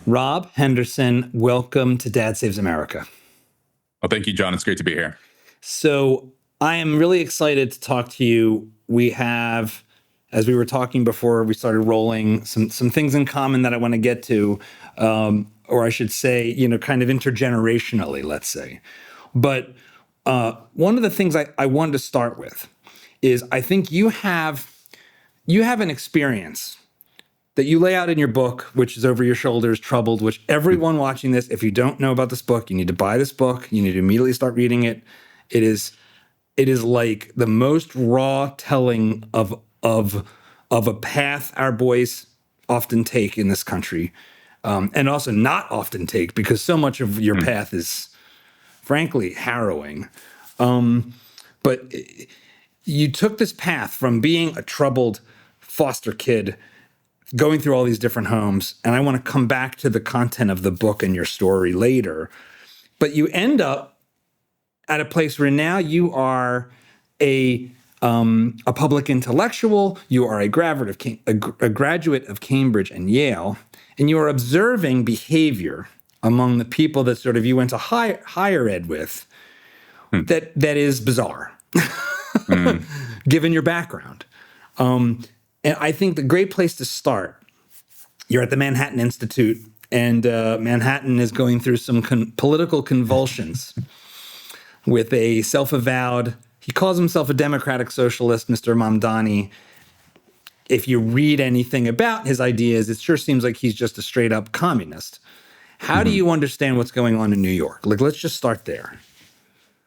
Rob Henderson, welcome to Dad Saves America. Well, thank you, John. It's great to be here. So I am really excited to talk to you. We have, as we were talking before we started rolling, some things in common that I want to get to, or I should say, kind of intergenerationally, let's say. But one of the things I wanted to start with is I think you have an experience that you lay out in your book, which is Over Your Shoulders, Troubled, which everyone watching this, if you don't know about this book, you need to buy this book. You need to immediately start reading it. It is like the most raw telling of a path our boys often take in this country, and also not often take, because so much of your path is, frankly, harrowing. But you took this path from being a troubled foster kid, going through all these different homes, and I want to come back to the content of the book and your story later. But you end up at a place where now you are a public intellectual, you are a graduate of Cambridge and Yale, and you are observing behavior among the people that sort of you went to higher ed with that is bizarre, given your background. And I think the great place to start, you're at the Manhattan Institute, and Manhattan is going through some political convulsions with a self-avowed, he calls himself a democratic socialist, Mr. Mamdani. If you read anything about his ideas, it sure seems like he's just a straight up communist. How do you understand what's going on in New York? Let's just start there.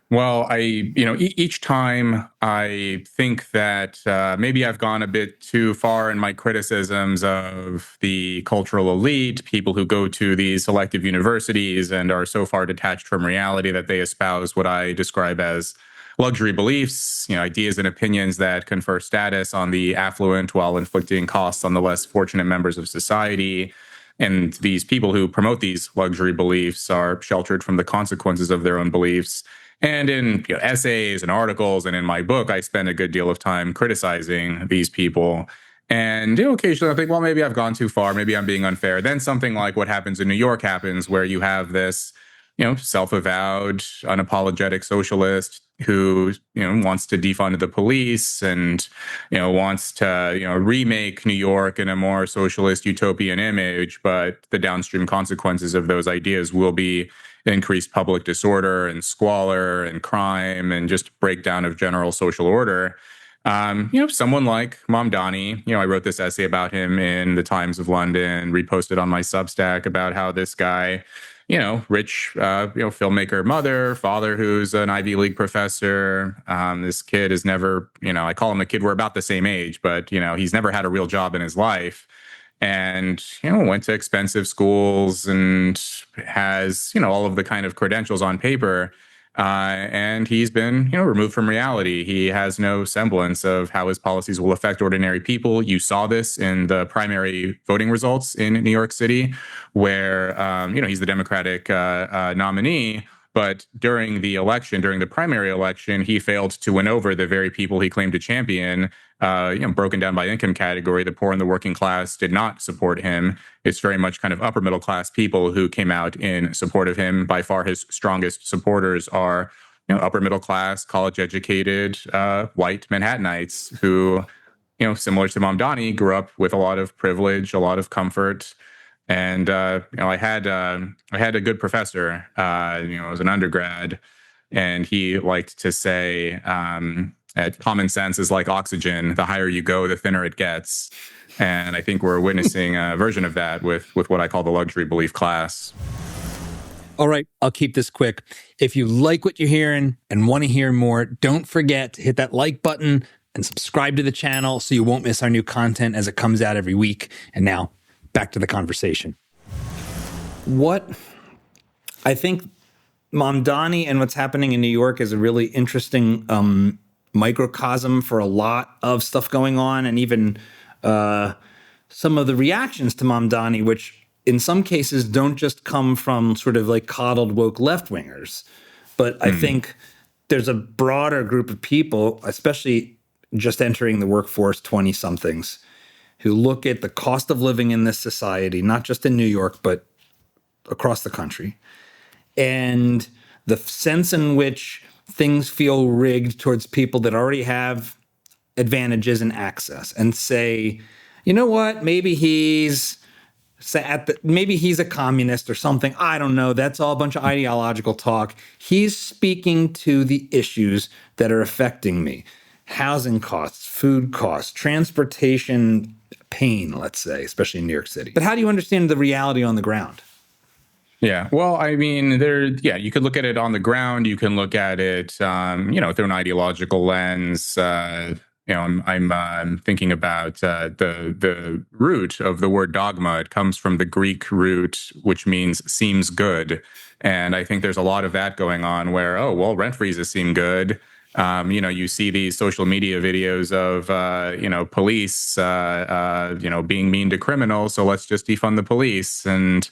Well, each time I think that maybe I've gone a bit too far in my criticisms of the cultural elite, people who go to these selective universities and are so far detached from reality that they espouse what I describe as luxury beliefs, ideas and opinions that confer status on the affluent while inflicting costs on the less fortunate members of society. And these people who promote these luxury beliefs are sheltered from the consequences of their own beliefs. And in essays and articles and in my book, I spend a good deal of time criticizing these people. And occasionally I think, well, maybe I've gone too far. Maybe I'm being unfair. Then something like what happens in New York happens, where you have this, self-avowed, unapologetic socialist who, wants to defund the police and, wants to, remake New York in a more socialist utopian image. But the downstream consequences of those ideas will be increased public disorder and squalor and crime and just breakdown of general social order. Someone like Mamdani, I wrote this essay about him in the Times of London, reposted on my Substack about how this guy, rich, filmmaker, mother, father who's an Ivy League professor. This kid is never, I call him a kid, we're about the same age, but, he's never had a real job in his life. And, went to expensive schools and has, all of the kind of credentials on paper. And he's been, removed from reality. He has no semblance of how his policies will affect ordinary people. You saw this in the primary voting results in New York City, where, he's the Democratic nominee. But during the primary election, he failed to win over the very people he claimed to champion. Broken down by income category, the poor and the working class did not support him. It's very much kind of upper middle class people who came out in support of him. By far, his strongest supporters are, upper middle class, college educated, white Manhattanites who, similar to Mamdani, grew up with a lot of privilege, a lot of comfort. And I had a good professor. I was an undergrad, and he liked to say, common sense is like oxygen. The higher you go, the thinner it gets. And I think we're witnessing a version of that with what I call the luxury belief class. All right, I'll keep this quick. If you like what you're hearing and want to hear more, don't forget to hit that like button and subscribe to the channel so you won't miss our new content as it comes out every week. And now, back to the conversation. What I think Mamdani and what's happening in New York is a really interesting microcosm for a lot of stuff going on, and even some of the reactions to Mamdani, which in some cases don't just come from sort of like coddled woke left-wingers, but I think there's a broader group of people, especially just entering the workforce, 20-somethings, who look at the cost of living in this society, not just in New York, but across the country, and the sense in which things feel rigged towards people that already have advantages and access, and say, you know what, maybe he's a communist or something. I don't know. That's all a bunch of ideological talk. He's speaking to the issues that are affecting me. Housing costs, food costs, transportation pain, let's say, especially in New York City. But how do you understand the reality on the ground? Yeah. Well, I mean, you could look at it on the ground. You can look at it, through an ideological lens. I'm thinking about the root of the word dogma. It comes from the Greek root, which means seems good. And I think there's a lot of that going on where, oh, well, rent freezes seem good. You see these social media videos of, police, being mean to criminals. So let's just defund the police. And,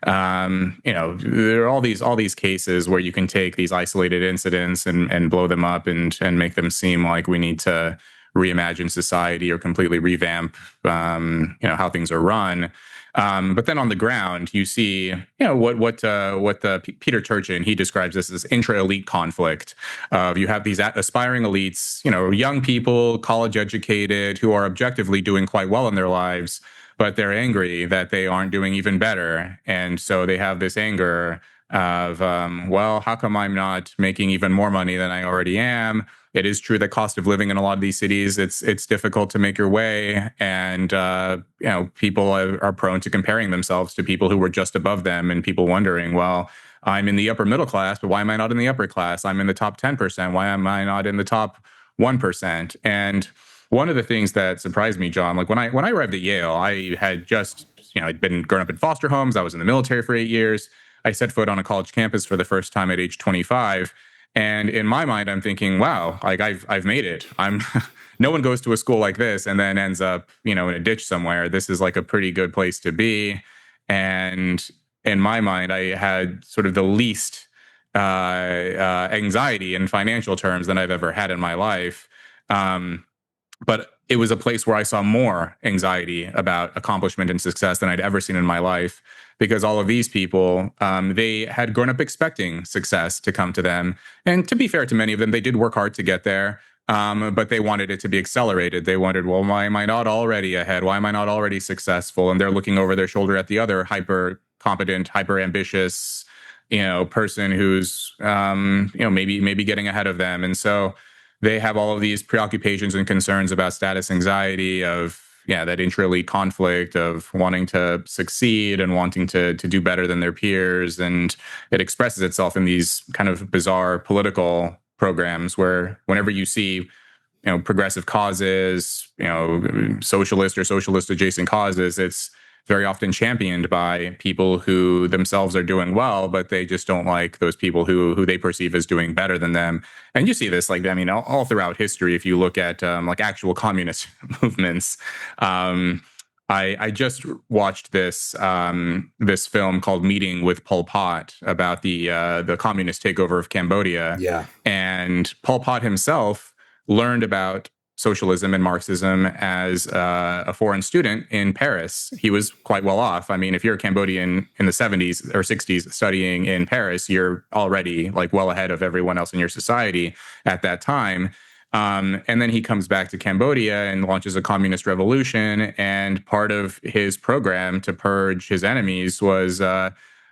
there are all these cases where you can take these isolated incidents and blow them up and make them seem like we need to reimagine society or completely revamp, how things are run. But then on the ground, you see, what Peter Turchin, he describes this as intra-elite conflict. You have these aspiring elites, young people, college educated, who are objectively doing quite well in their lives, but they're angry that they aren't doing even better, and so they have this anger of, well, how come I'm not making even more money than I already am? It is true that cost of living in a lot of these cities, it's difficult to make your way, and people are prone to comparing themselves to people who were just above them, and people wondering, well, I'm in the upper middle class, but why am I not in the upper class? I'm in the top 10%. Why am I not in the top 1%? And one of the things that surprised me, John, like when I arrived at Yale, I had just I'd been growing up in foster homes. I was in the military for 8 years. I set foot on a college campus for the first time at age 25. And in my mind, I'm thinking, wow, like I've made it. I'm no one goes to a school like this and then ends up, in a ditch somewhere. This is like a pretty good place to be. And in my mind, I had sort of the least anxiety in financial terms than I've ever had in my life. But it was a place where I saw more anxiety about accomplishment and success than I'd ever seen in my life, because all of these people, they had grown up expecting success to come to them. And to be fair to many of them, they did work hard to get there, but they wanted it to be accelerated. They wondered, well, why am I not already ahead? Why am I not already successful? And they're looking over their shoulder at the other hyper competent, hyper ambitious, person who's, maybe getting ahead of them. And so they have all of these preoccupations and concerns about status anxiety, of that intra-elite conflict of wanting to succeed and wanting to do better than their peers. And it expresses itself in these kind of bizarre political programs where whenever you see progressive causes, socialist or socialist adjacent causes, it's very often championed by people who themselves are doing well, but they just don't like those people who they perceive as doing better than them. And you see this, all throughout history. If you look at actual communist movements, I just watched this film called Meeting with Pol Pot about the communist takeover of Cambodia. Yeah, and Pol Pot himself learned about socialism and Marxism as a foreign student in Paris. He was quite well off. I mean, if you're a Cambodian in the 70s or 60s studying in Paris, you're already like well ahead of everyone else in your society at that time. And then he comes back to Cambodia and launches a communist revolution. And part of his program to purge his enemies was,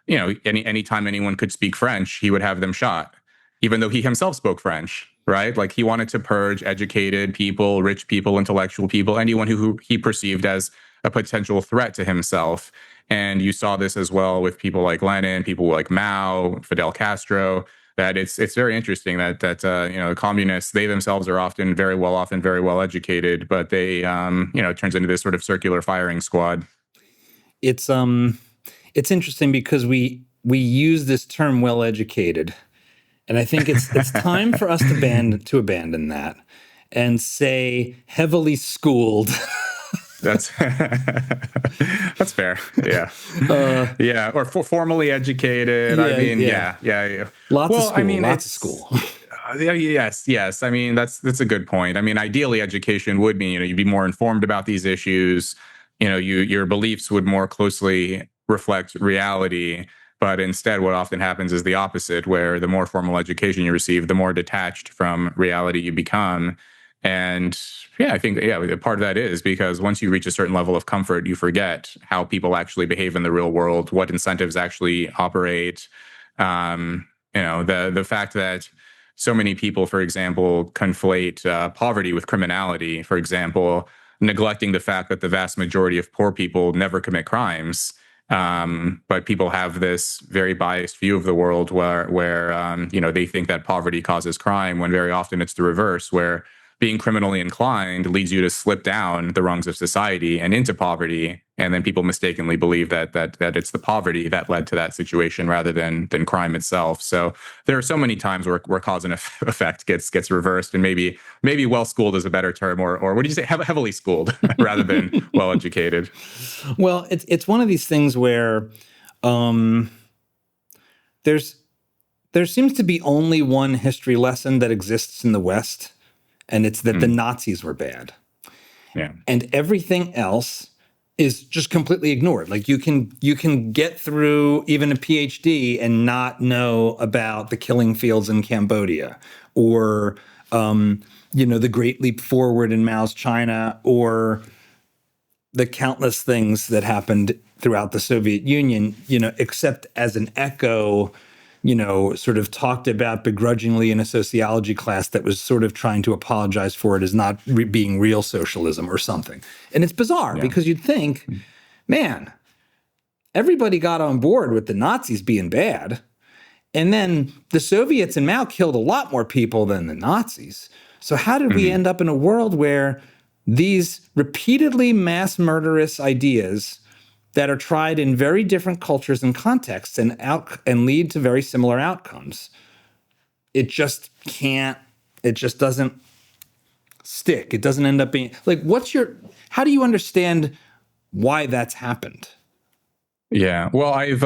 anytime anyone could speak French, he would have them shot, even though he himself spoke French, right? Like he wanted to purge educated people, rich people, intellectual people, anyone who he perceived as a potential threat to himself. And you saw this as well with people like Lenin, people like Mao, Fidel Castro. That it's very interesting that communists, they themselves are often very well off and very well educated, but they it turns into this sort of circular firing squad. it's interesting because we use this term well educated. And I think it's time for us to abandon that and say heavily schooled. That's that's fair. Yeah, yeah, or formally educated. Yeah, I mean, yeah. yeah. Lots of school. I mean, lots of school. yes. I mean, that's a good point. I mean, ideally, education would mean you'd be more informed about these issues. Your beliefs would more closely reflect reality. But instead, what often happens is the opposite, where the more formal education you receive, the more detached from reality you become. And yeah, I think part of that is because once you reach a certain level of comfort, you forget how people actually behave in the real world, what incentives actually operate. The fact that so many people, for example, conflate poverty with criminality. For example, neglecting the fact that the vast majority of poor people never commit crimes. But people have this very biased view of the world where they think that poverty causes crime, when very often it's the reverse, where being criminally inclined leads you to slip down the rungs of society and into poverty, and then people mistakenly believe that it's the poverty that led to that situation rather than crime itself. So there are so many times where cause and effect gets reversed, and maybe well schooled is a better term, or what do you say, heavily schooled rather than well educated. Well, it's one of these things where there's there seems to be only one history lesson that exists in the West, and it's that the Nazis were bad. Yeah. And everything else is just completely ignored. Like you can get through even a PhD and not know about the killing fields in Cambodia, or the Great Leap Forward in Mao's China, or the countless things that happened throughout the Soviet Union, except as an echo, sort of talked about begrudgingly in a sociology class that was sort of trying to apologize for it as not being real socialism or something. And it's bizarre because you'd think, man, everybody got on board with the Nazis being bad. And then the Soviets and Mao killed a lot more people than the Nazis. So how did we end up in a world where these repeatedly mass murderous ideas that are tried in very different cultures and contexts and lead to very similar outcomes, it just doesn't stick. It doesn't end up being like, how do you understand why that's happened? Yeah, well, I've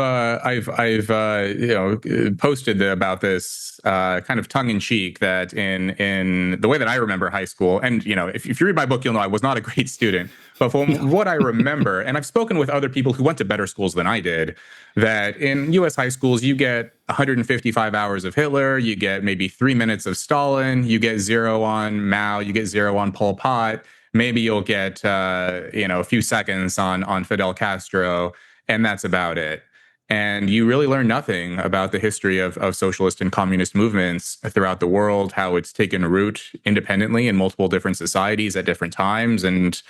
posted about this kind of tongue in cheek, that in the way that I remember high school, and if you read my book, you'll know I was not a great student. But from what I remember, and I've spoken with other people who went to better schools than I did, that in U.S. high schools you get 155 hours of Hitler, you get maybe 3 minutes of Stalin, you get 0 on Mao, you get 0 on Pol Pot, maybe you'll get a few seconds on Fidel Castro, and that's about it. And you really learn nothing about the history of socialist and communist movements throughout the world, how it's taken root independently in multiple different societies at different times, and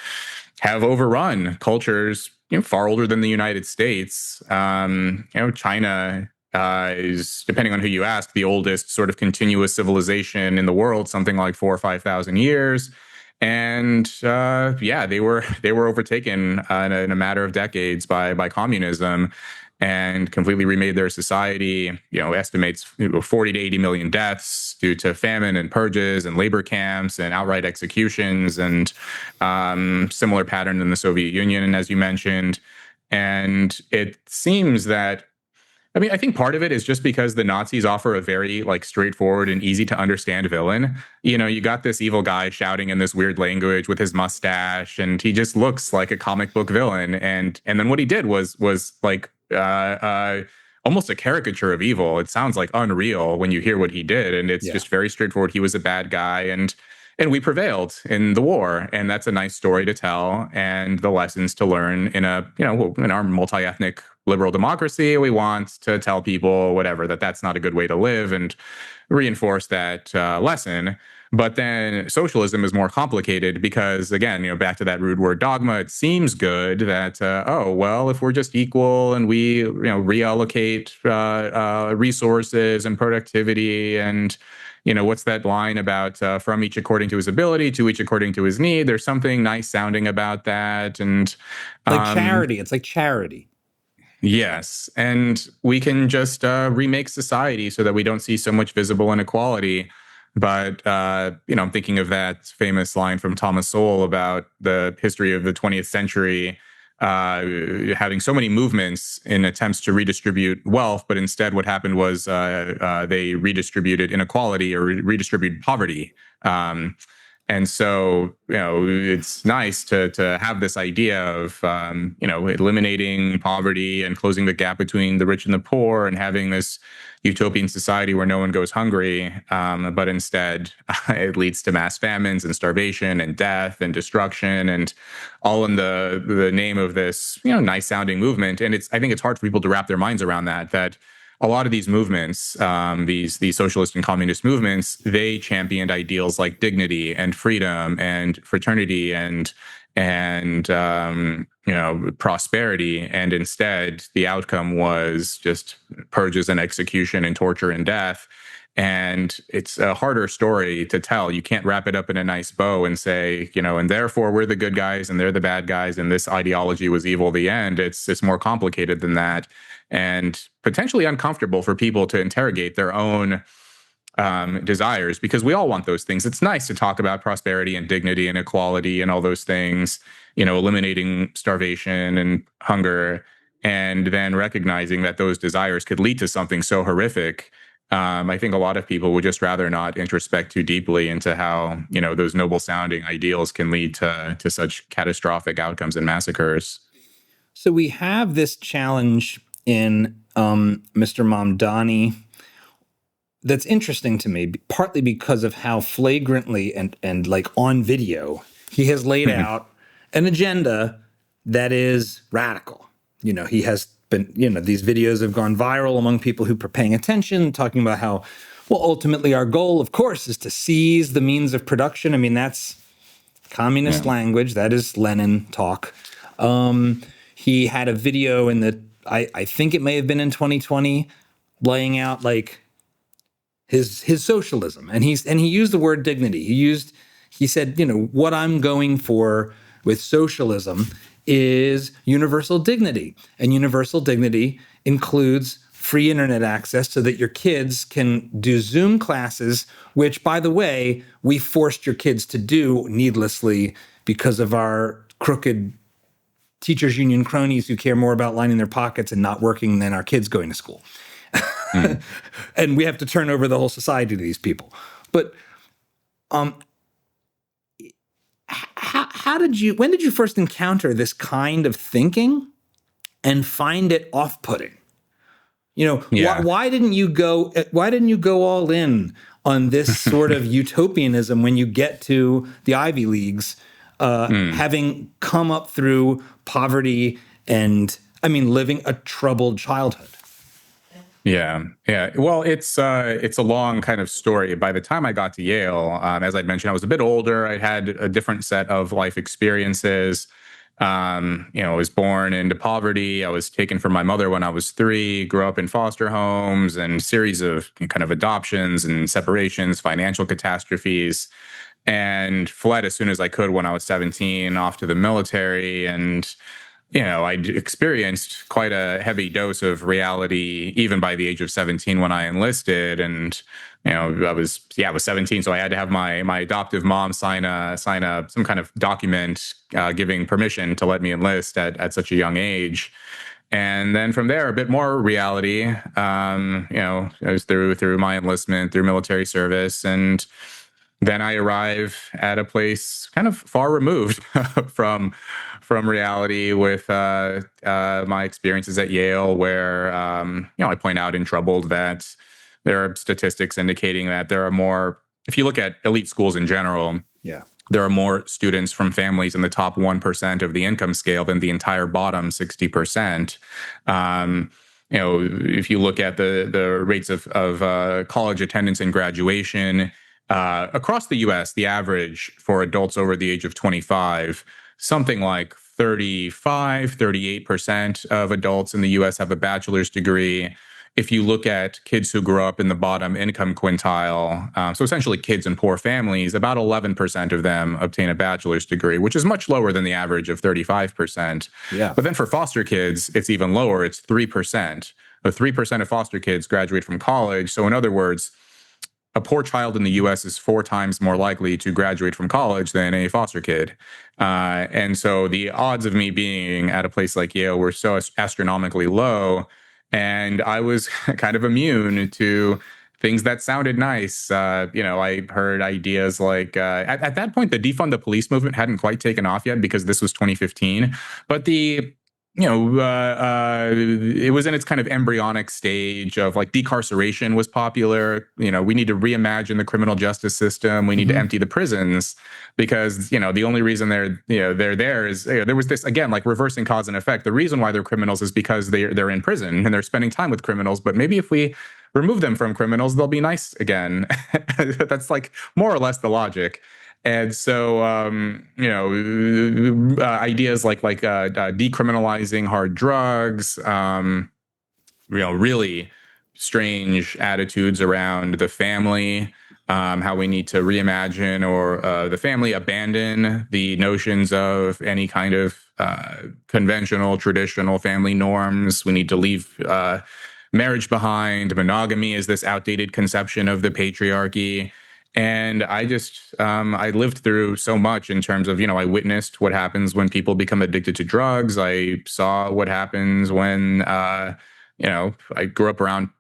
have overrun cultures far older than the United States. China is, depending on who you ask, the oldest sort of continuous civilization in the world, something like 4,000 or 5,000 years. And they were overtaken in a matter of decades by communism, and completely remade their society. Estimates 40 to 80 million deaths due to famine and purges and labor camps and outright executions, and similar pattern in the Soviet Union, as you mentioned. And it seems that, I think part of it is just because the Nazis offer a very straightforward and easy to understand villain. You got this evil guy shouting in this weird language with his mustache, and he just looks like a comic book villain. And then what he did was almost a caricature of evil. It sounds like unreal when you hear what he did, and it's just very straightforward. He was a bad guy, and we prevailed in the war, and that's a nice story to tell. And the lessons to learn in our multi-ethnic liberal democracy, we want to tell people that's not a good way to live, and reinforce that lesson. But then socialism is more complicated because, again, back to that rude word dogma, it seems good that, if we're just equal and we, reallocate resources and productivity, and, what's that line about from each according to his ability to each according to his need? There's something nice sounding about that. And like charity. It's like charity. Yes. And we can just remake society so that we don't see so much visible inequality. But, I'm thinking of that famous line from Thomas Sowell about the history of the 20th century, having so many movements in attempts to redistribute wealth. But instead, what happened was they redistributed inequality, or redistributed poverty. And so, it's nice to have this idea of, eliminating poverty and closing the gap between the rich and the poor, and having this utopian society where no one goes hungry, but instead it leads to mass famines and starvation and death and destruction, and all in the name of this, nice sounding movement. And I think it's hard for people to wrap their minds around that a lot of these movements, these socialist and communist movements, they championed ideals like dignity and freedom and fraternity and prosperity. And instead, the outcome was just purges and execution and torture and death. And it's a harder story to tell. You can't wrap it up in a nice bow and say, and therefore we're the good guys and they're the bad guys and this ideology was evil. The end. It's more complicated than that, and potentially uncomfortable for people to interrogate their own desires, because we all want those things. It's nice to talk about prosperity and dignity and equality and all those things, eliminating starvation and hunger, and then recognizing that those desires could lead to something so horrific. I think a lot of people would just rather not introspect too deeply into how, those noble sounding ideals can lead to such catastrophic outcomes and massacres. So we have this challenge in Mr. Mamdani that's interesting to me, partly because of how flagrantly and like on video he has laid out an agenda that is radical. He has been, these videos have gone viral among people who are paying attention, talking about how, well, ultimately our goal, of course, is to seize the means of production. I mean, that's communist language. That is Lenin talk. He had a video I think it may have been in 2020, laying out like his socialism, and he used the word dignity. He said, what I'm going for with socialism is universal dignity, and universal dignity includes free internet access so that your kids can do Zoom classes, which, by the way, we forced your kids to do needlessly because of our crooked teachers union cronies who care more about lining their pockets and not working than our kids going to school. And we have to turn over the whole society to these people. But when did you first encounter this kind of thinking and find it off-putting? Why didn't you go all in on this sort of utopianism when you get to the Ivy Leagues, having come up through poverty and, living a troubled childhood? Yeah. Well, it's a long kind of story. By the time I got to Yale, as I'd mentioned, I was a bit older. I had a different set of life experiences. I was born into poverty. I was taken from my mother when I was 3, grew up in foster homes and series of kind of adoptions and separations, financial catastrophes, and fled as soon as I could when I was 17 off to the military. And I experienced quite a heavy dose of reality even by the age of 17 when I enlisted. And I was 17, so I had to have my adoptive mom sign some kind of document giving permission to let me enlist at such a young age. And then from there, a bit more reality. I was through my enlistment, through military service, and then I arrive at a place kind of far removed from reality with my experiences at Yale, where I point out in Troubled that there are statistics indicating that there are more. If you look at elite schools in general, there are more students from families in the top 1% of the income scale than the entire bottom 60%. If you look at the rates of college attendance and graduation. Across the U.S., the average for adults over the age of 25, something like 38% of adults in the U.S. have a bachelor's degree. If you look at kids who grow up in the bottom income quintile, so essentially kids in poor families, about 11% of them obtain a bachelor's degree, which is much lower than the average of 35%. Yeah. But then for foster kids, it's even lower. It's 3%. But 3% of foster kids graduate from college. So in other words, a poor child in the U.S. is 4 times more likely to graduate from college than a foster kid. And so the odds of me being at a place like Yale were so astronomically low. And I was kind of immune to things that sounded nice. I heard ideas like at that point, the defund the police movement hadn't quite taken off yet because this was 2015. But it was in its kind of embryonic stage of like decarceration was popular. We need to reimagine the criminal justice system. We need to empty the prisons because, the only reason they're there is there was this, again, like reversing cause and effect. The reason why they're criminals is because they're in prison and they're spending time with criminals. But maybe if we remove them from criminals, they'll be nice again. That's like more or less the logic. And so, ideas like decriminalizing hard drugs, really strange attitudes around the family, how we need to reimagine or the family, abandon the notions of any kind of conventional, traditional family norms. We need to leave marriage behind. Monogamy is this outdated conception of the patriarchy. And I lived through so much in terms of, I witnessed what happens when people become addicted to drugs. I saw what happens when, I grew up around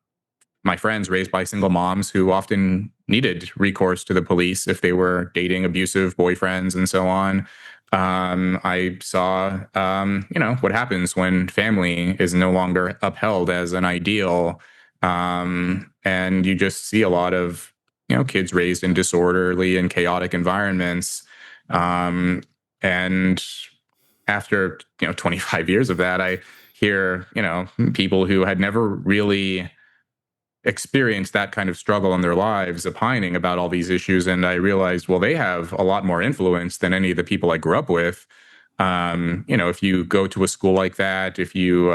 my friends raised by single moms who often needed recourse to the police if they were dating abusive boyfriends and so on. I saw, what happens when family is no longer upheld as an ideal. And you just see a lot of, kids raised in disorderly and chaotic environments. And after, 25 years of that, I hear, people who had never really experienced that kind of struggle in their lives opining about all these issues. And I realized, well, they have a lot more influence than any of the people I grew up with. If you go to a school like that, if you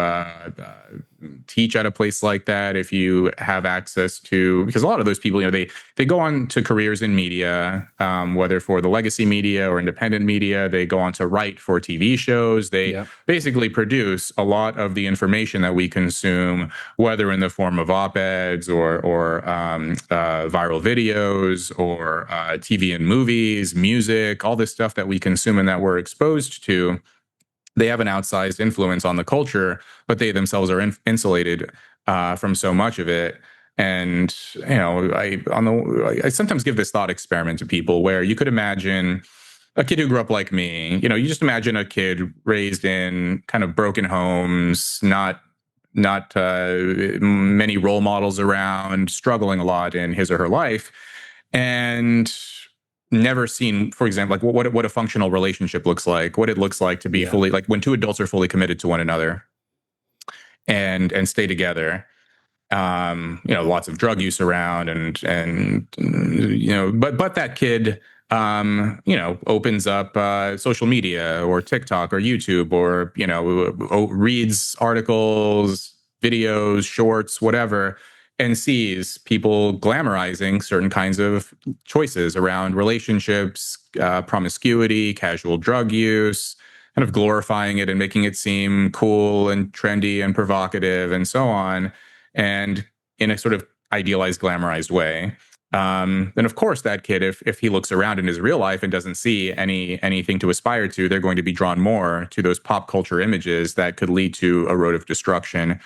teach at a place like that, if you have access to, because a lot of those people, they go on to careers in media, whether for the legacy media or independent media, they go on to write for TV shows. They basically produce a lot of the information that we consume, whether in the form of op-eds or viral videos or TV and movies, music, all this stuff that we consume and that we're exposed to. They have an outsized influence on the culture, but they themselves are insulated from so much of it. And I sometimes give this thought experiment to people where you could imagine a kid who grew up like me. You just imagine a kid raised in kind of broken homes, not many role models around, struggling a lot in his or her life, and never seen, for example, like what a functional relationship looks like, what it looks like to be fully, like when two adults are fully committed to one another and stay together. Lots of drug use around and but that kid opens up social media or TikTok or YouTube or reads articles, videos, shorts, whatever, and sees people glamorizing certain kinds of choices around relationships, promiscuity, casual drug use, kind of glorifying it and making it seem cool and trendy and provocative and so on, and in a sort of idealized, glamorized way. Then of course that kid, if he looks around in his real life and doesn't see anything to aspire to, they're going to be drawn more to those pop culture images that could lead to a road of destruction.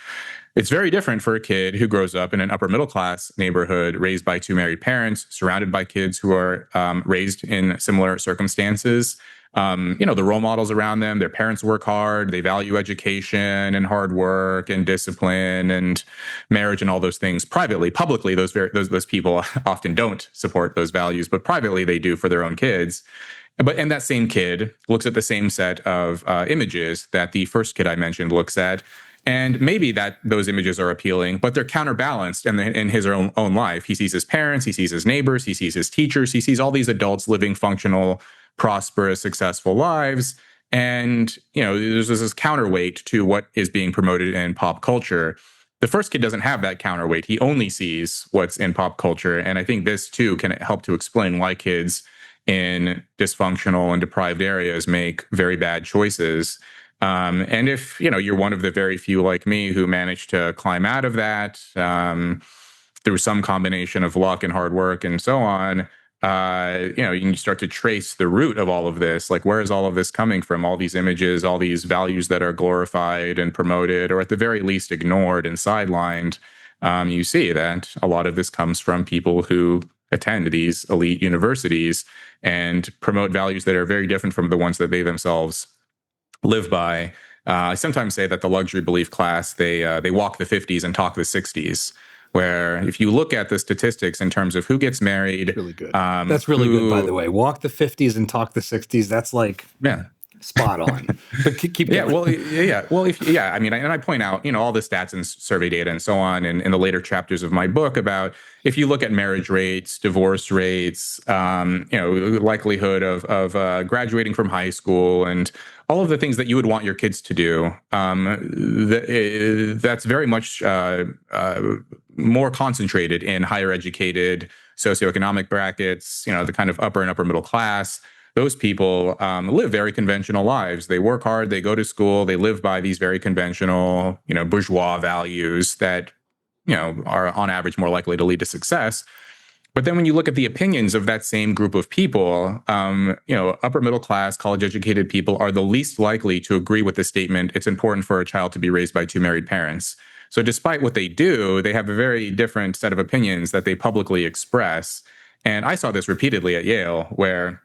It's very different for a kid who grows up in an upper middle class neighborhood, raised by two married parents, surrounded by kids who are raised in similar circumstances. The role models around them, their parents work hard, they value education and hard work and discipline and marriage and all those things privately. Publicly, those people often don't support those values, but privately they do for their own kids. And that same kid looks at the same set of images that the first kid I mentioned looks at. And maybe that those images are appealing, but they're counterbalanced in his own life. He sees his parents, he sees his neighbors, he sees his teachers, he sees all these adults living functional, prosperous, successful lives. And, there's this counterweight to what is being promoted in pop culture. The first kid doesn't have that counterweight. He only sees what's in pop culture. And I think this too can help to explain why kids in dysfunctional and deprived areas make very bad choices. And if, you're one of the very few like me who managed to climb out of that through some combination of luck and hard work and so on, you can start to trace the root of all of this. Like, where is all of this coming from? All these images, all these values that are glorified and promoted, or at the very least ignored and sidelined. you see that a lot of this comes from people who attend these elite universities and promote values that are very different from the ones that they themselves live by. I sometimes say that the luxury belief class, they walk the 50s and talk the 60s. Where if you look at the statistics in terms of who gets married, Really good. That's really good, by the way. Walk the 50s and talk the 60s. That's like yeah, spot on. But keep yeah, going. well, yeah, well, I mean, and I point out, all the stats and survey data and so on in the later chapters of my book about if you look at marriage rates, divorce rates, likelihood of graduating from high school, and all of the things that you would want your kids to do, that's very much more concentrated in higher educated socioeconomic brackets, the kind of upper and upper middle class. Those people live very conventional lives. They work hard, they go to school, they live by these very conventional, bourgeois values that, are on average more likely to lead to success. But then when you look at the opinions of that same group of people, upper middle class, college educated people are the least likely to agree with the statement, it's important for a child to be raised by two married parents. So despite what they do, they have a very different set of opinions that they publicly express. And I saw this repeatedly at Yale, where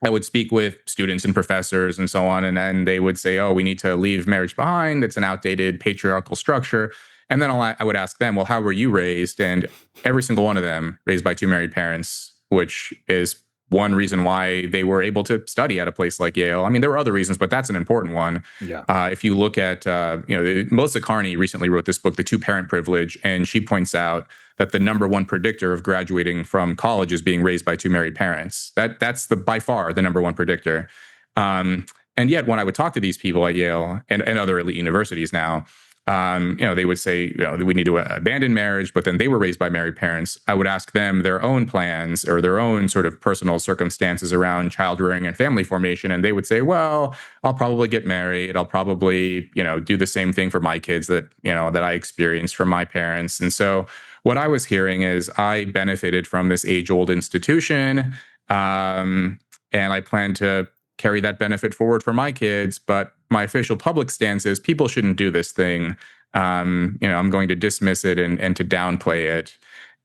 I would speak with students and professors and so on, and then they would say, oh, we need to leave marriage behind. It's an outdated patriarchal structure. And then I would ask them, well, how were you raised? And every single one of them raised by two married parents, which is one reason why they were able to study at a place like Yale. I mean, there were other reasons, but that's an important one. Yeah. If you look at, Melissa Carney recently wrote this book, The Two-Parent Privilege, and she points out that the number one predictor of graduating from college is being raised by two married parents. That's by far the number one predictor. And yet, when I would talk to these people at Yale and other elite universities now, they would say, we need to abandon marriage, but then they were raised by married parents. I would ask them their own plans or their own sort of personal circumstances around child rearing and family formation. And they would say, well, I'll probably get married. I'll probably, do the same thing for my kids that I experienced from my parents. And so what I was hearing is I benefited from this age-old institution, and I plan to carry that benefit forward for my kids. But my official public stance is people shouldn't do this thing. I'm going to dismiss it and to downplay it.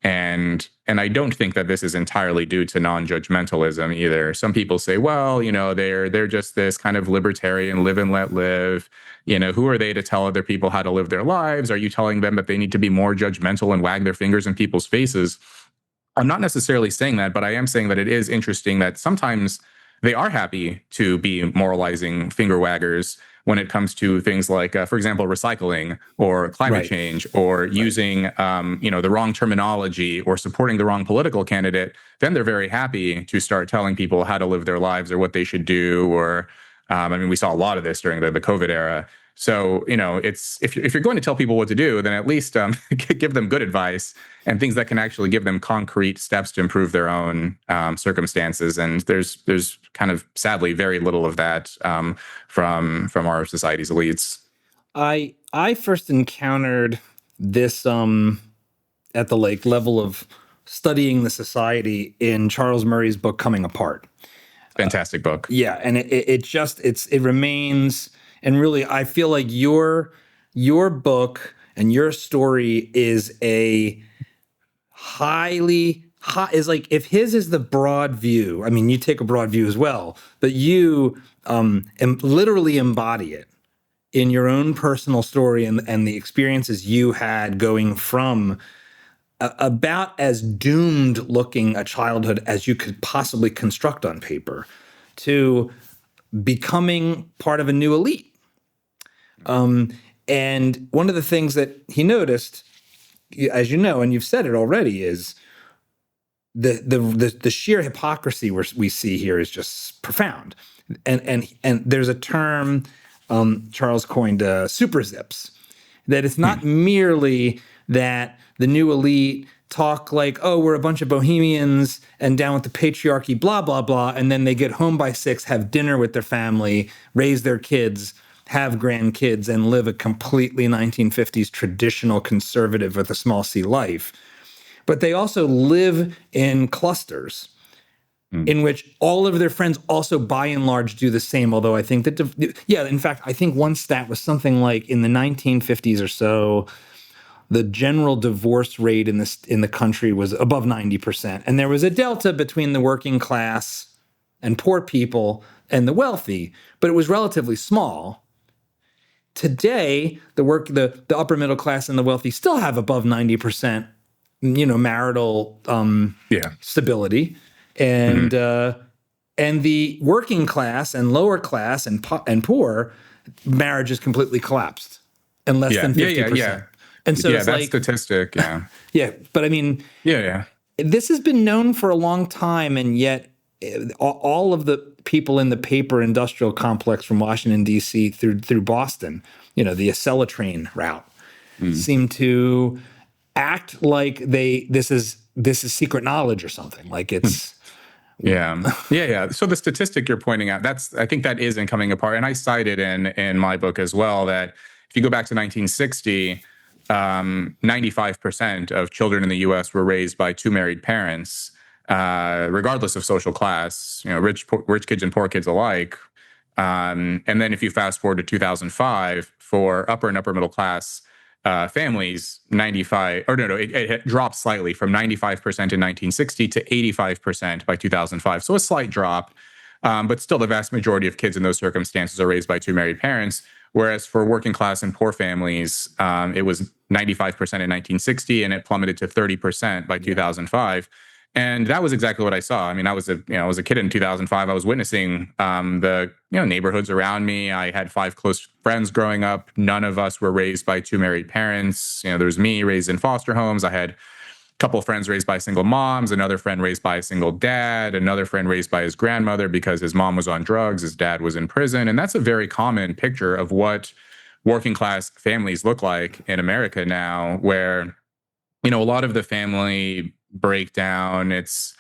And I don't think that this is entirely due to non-judgmentalism either. Some people say, well, they're just this kind of libertarian live and let live. Who are they to tell other people how to live their lives? Are you telling them that they need to be more judgmental and wag their fingers in people's faces? I'm not necessarily saying that, but I am saying that it is interesting that sometimes they are happy to be moralizing finger waggers when it comes to things like, for example, recycling or climate change or using, the wrong terminology or supporting the wrong political candidate. Then they're very happy to start telling people how to live their lives or what they should do. Or, we saw a lot of this during the COVID era. So, it's if you're going to tell people what to do, then at least give them good advice and things that can actually give them concrete steps to improve their own circumstances. And there's kind of sadly very little of that from our society's elites. I first encountered this at the level of studying the society in Charles Murray's book Coming Apart. Fantastic book. Yeah, and it remains. And really, I feel like your book and your story is is like, if his is the broad view, I mean, you take a broad view as well, but you literally embody it in your own personal story and the experiences you had going from about as doomed looking a childhood as you could possibly construct on paper to becoming part of a new elite. And one of the things that he noticed, as you know, and you've said it already, is the sheer hypocrisy we see here is just profound. And there's a term Charles coined, super zips, that it's not merely that the new elite talk like, oh, we're a bunch of bohemians and down with the patriarchy, blah, blah, blah. And then they get home by 6, have dinner with their family, raise their kids, have grandkids, and live a completely 1950s traditional conservative with a small c life. But they also live in clusters in which all of their friends also by and large do the same. Although I think that, in fact, I think one stat was something like in the 1950s or so, the general divorce rate in the country was above 90%. And there was a delta between the working class and poor people and the wealthy, but it was relatively small. Today, the upper middle class and the wealthy still have above 90%, marital Yeah. stability, and the working class and lower class and poor marriage is completely collapsed, and less than 50%. And so it's that like statistic. Yeah. yeah, but I mean, Yeah. this has been known for a long time, and yet all of the people in the paper industrial complex from Washington D.C. through Boston, the Acela train route, seem to act like this is secret knowledge or something. Like it's Yeah. So the statistic you're pointing out, I think that is in coming apart, and I cite it in my book as well. That if you go back to 1960. 95% of children in the U.S. were raised by two married parents, regardless of social class. Rich kids and poor kids alike. And then if you fast forward to 2005, for upper and upper middle class families, 95 or no, it dropped slightly from 95% in 1960 to 85% by 2005. So a slight drop, but still the vast majority of kids in those circumstances are raised by two married parents. Whereas for working class and poor families, it was 95% in 1960, and it plummeted to 30% by 2005. And that was exactly what I saw. I mean, I was a kid in 2005. I was witnessing the neighborhoods around me. I had 5 close friends growing up. None of us were raised by two married parents. There was me raised in foster homes. I had couple of friends raised by single moms, another friend raised by a single dad, another friend raised by his grandmother because his mom was on drugs, his dad was in prison. And that's a very common picture of what working class families look like in America now, where, a lot of the family breakdown, it's,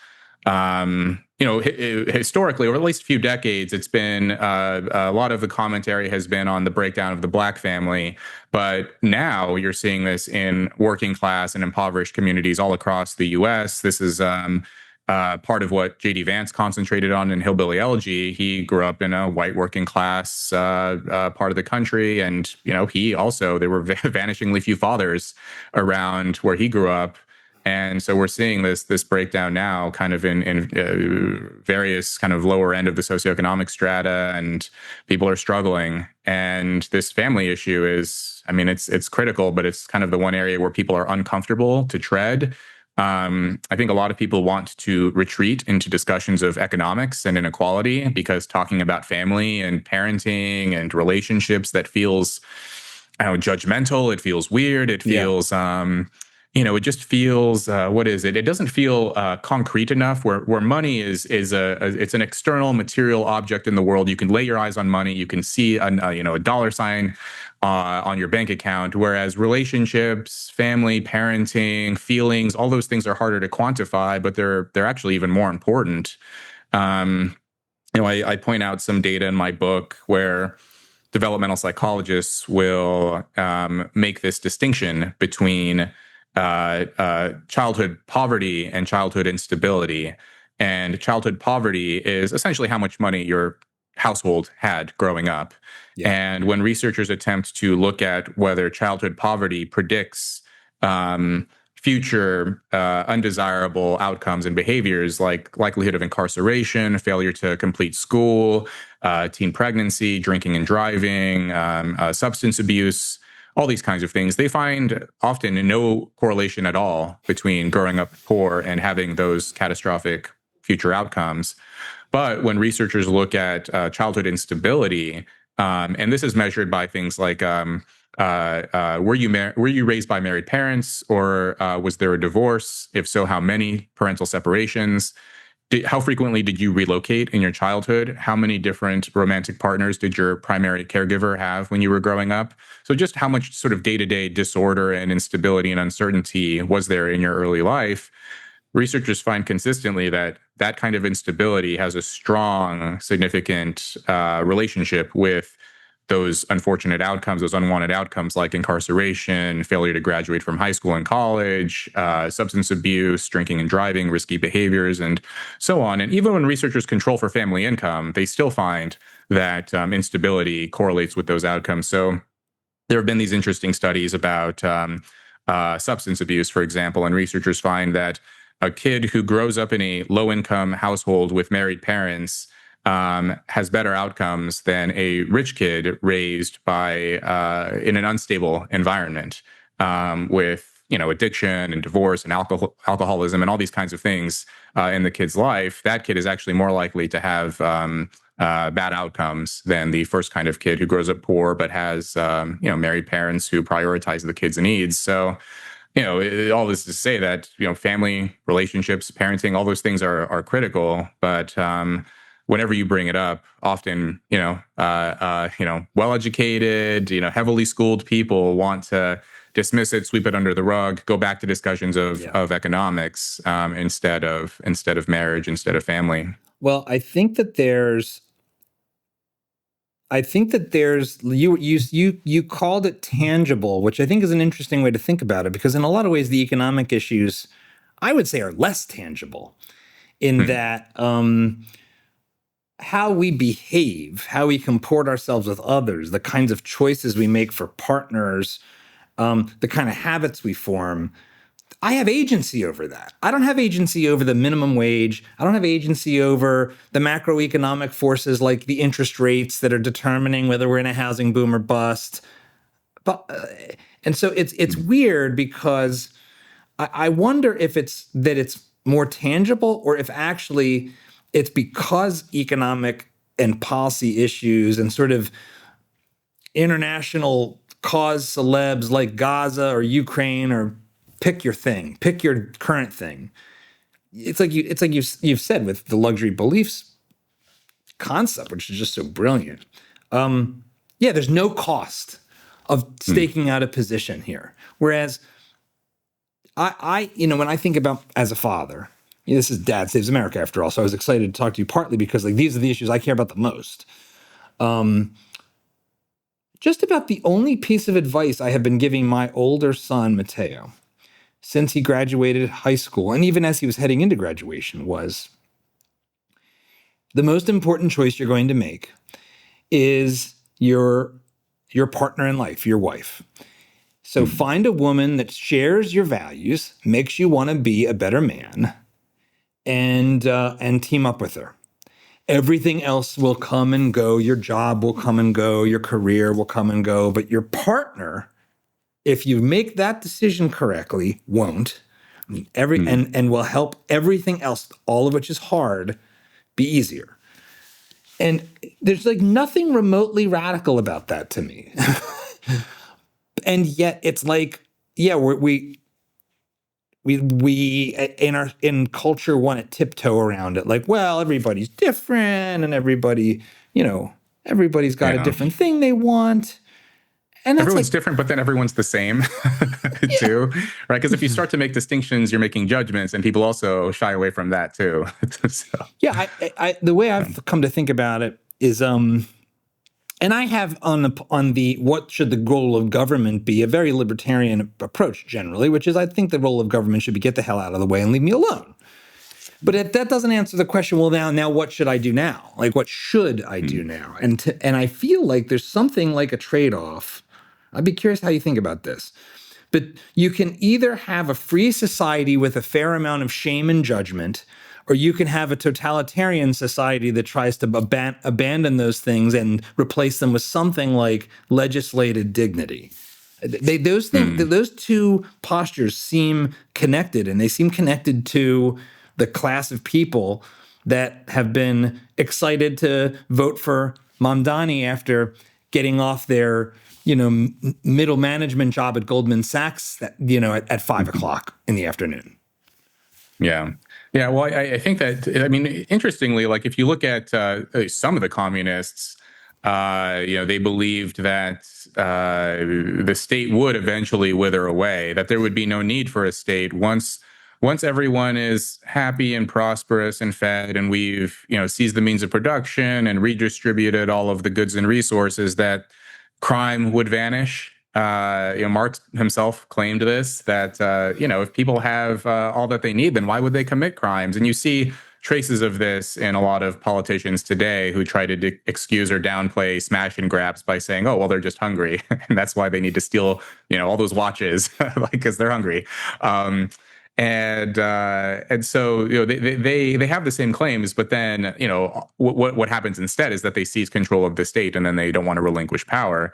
historically, or at least a few decades, it's been a lot of the commentary has been on the breakdown of the Black family. But now you're seeing this in working class and impoverished communities all across the U.S. This is part of what J.D. Vance concentrated on in Hillbilly Elegy. He grew up in a white working class part of the country. And, there were vanishingly few fathers around where he grew up. And so we're seeing this breakdown now kind of in various kind of lower end of the socioeconomic strata, and people are struggling. And this family issue is, it's critical, but it's kind of the one area where people are uncomfortable to tread. I think a lot of people want to retreat into discussions of economics and inequality, because talking about family and parenting and relationships, that feels judgmental. It feels weird. It feels it just feels, what is it? It doesn't feel concrete enough, where money is it's an external material object in the world. You can lay your eyes on money. You can see a dollar sign on your bank account, whereas relationships, family, parenting, feelings, all those things are harder to quantify, but they're actually even more important. I point out some data in my book where developmental psychologists will make this distinction between childhood poverty and childhood instability. And childhood poverty is essentially how much money your household had growing up. Yeah. And when researchers attempt to look at whether childhood poverty predicts future undesirable outcomes and behaviors, like likelihood of incarceration, failure to complete school, teen pregnancy, drinking and driving, substance abuse, all these kinds of things, they find often no correlation at all between growing up poor and having those catastrophic future outcomes. But when researchers look at childhood instability, and this is measured by things like were you raised by married parents, or was there a divorce? If so, how many parental separations? How frequently did you relocate in your childhood? How many different romantic partners did your primary caregiver have when you were growing up? So just how much sort of day-to-day disorder and instability and uncertainty was there in your early life? Researchers find consistently that that kind of instability has a strong, significant relationship with those unfortunate outcomes, those unwanted outcomes like incarceration, failure to graduate from high school and college, substance abuse, drinking and driving, risky behaviors, and so on. And even when researchers control for family income, they still find that instability correlates with those outcomes. So there have been these interesting studies about substance abuse, for example. And researchers find that a kid who grows up in a low income household with married parents has better outcomes than a rich kid raised by in an unstable environment with addiction and divorce and alcoholism and all these kinds of things in the kid's life. That kid is actually more likely to have bad outcomes than the first kind of kid who grows up poor but has married parents who prioritize the kid's needs. So all this to say that family relationships, parenting, all those things are critical, but whenever you bring it up, often well-educated, heavily schooled people want to dismiss it, sweep it under the rug, go back to discussions of economics instead of marriage, instead of family. Well, I think that there's you called it tangible, which I think is an interesting way to think about it, because in a lot of ways the economic issues, I would say, are less tangible in that how we behave, how we comport ourselves with others, the kinds of choices we make for partners, the kind of habits we form. I have agency over that. I don't have agency over the minimum wage. I don't have agency over the macroeconomic forces like the interest rates that are determining whether we're in a housing boom or bust. But and so it's weird because I wonder if it's more tangible or if actually it's because economic and policy issues and sort of international cause celebs like Gaza or Ukraine or pick your thing, pick your current thing. It's like you've said with the luxury beliefs concept, which is just so brilliant. There's no cost of staking out a position here. Whereas I when I think about as a father, this is Dad Saves America after all, so I was excited to talk to you partly because these are the issues I care about the most. Just about the only piece of advice I have been giving my older son, Mateo, since he graduated high school, and even as he was heading into graduation, was the most important choice you're going to make is your partner in life, your wife. So find a woman that shares your values, makes you want to be a better man, and team up with her. Everything else will come and go. Your job will come and go. Your career will come and go. But your partner, if you make that decision correctly, won't. And will help everything else, all of which is hard, be easier. And there's like nothing remotely radical about that to me. And yet it's like, we in culture want to tiptoe around it. Like, well, everybody's different and everybody's got a different thing they want. And that's everyone's different, but then everyone's the same too, right? Because if you start to make distinctions, you're making judgments, and people also shy away from that too. So. Yeah, I the way I've come to think about it is, and I have on the what should the role of government be, a very libertarian approach generally, which is I think the role of government should be get the hell out of the way and leave me alone. But that doesn't answer the question, well, now what should I do now? Like, what should I do now? And I feel like there's something like a trade-off. I'd be curious how you think about this. But you can either have a free society with a fair amount of shame and judgment, or you can have a totalitarian society that tries to abandon those things and replace them with something like legislated dignity. Those two postures seem connected, and they seem connected to the class of people that have been excited to vote for Mamdani after getting off their middle management job at Goldman Sachs at 5:00 in the afternoon. Yeah. Well, I think that, interestingly, like if you look at some of the communists, they believed that the state would eventually wither away, that there would be no need for a state once everyone is happy and prosperous and fed, and we've seized the means of production and redistributed all of the goods and resources, that crime would vanish. Marx himself claimed this, that if people have all that they need, then why would they commit crimes? And you see traces of this in a lot of politicians today who try to excuse or downplay smash and grabs by saying, "Oh, well, they're just hungry, and that's why they need to steal, all those watches, like because they're hungry." And so they have the same claims, but then what happens instead is that they seize control of the state, and then they don't want to relinquish power.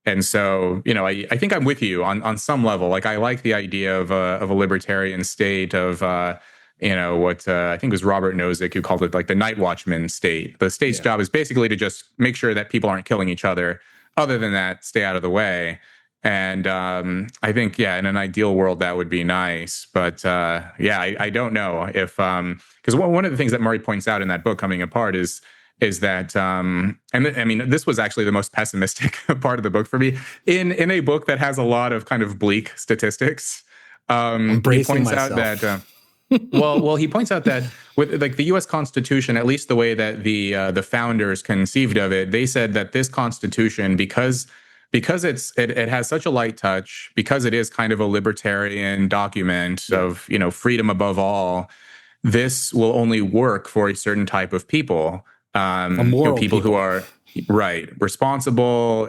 And so, I think I'm with you on some level. Like, I like the idea of a libertarian state of, what I think was Robert Nozick who called it like the night watchman state. The state's job is basically to just make sure that people aren't killing each other. Other than that, stay out of the way. And I think, in an ideal world, that would be nice. But I don't know if, because one of the things that Murray points out in that book, Coming Apart, is that, this was actually the most pessimistic part of the book for me. In a book that has a lot of kind of bleak statistics, he points out that, he points out that with like the U.S. Constitution, at least the way that the founders conceived of it, they said that this Constitution, because it has such a light touch, because it is kind of a libertarian document of freedom above all, this will only work for a certain type of people. People who are responsible,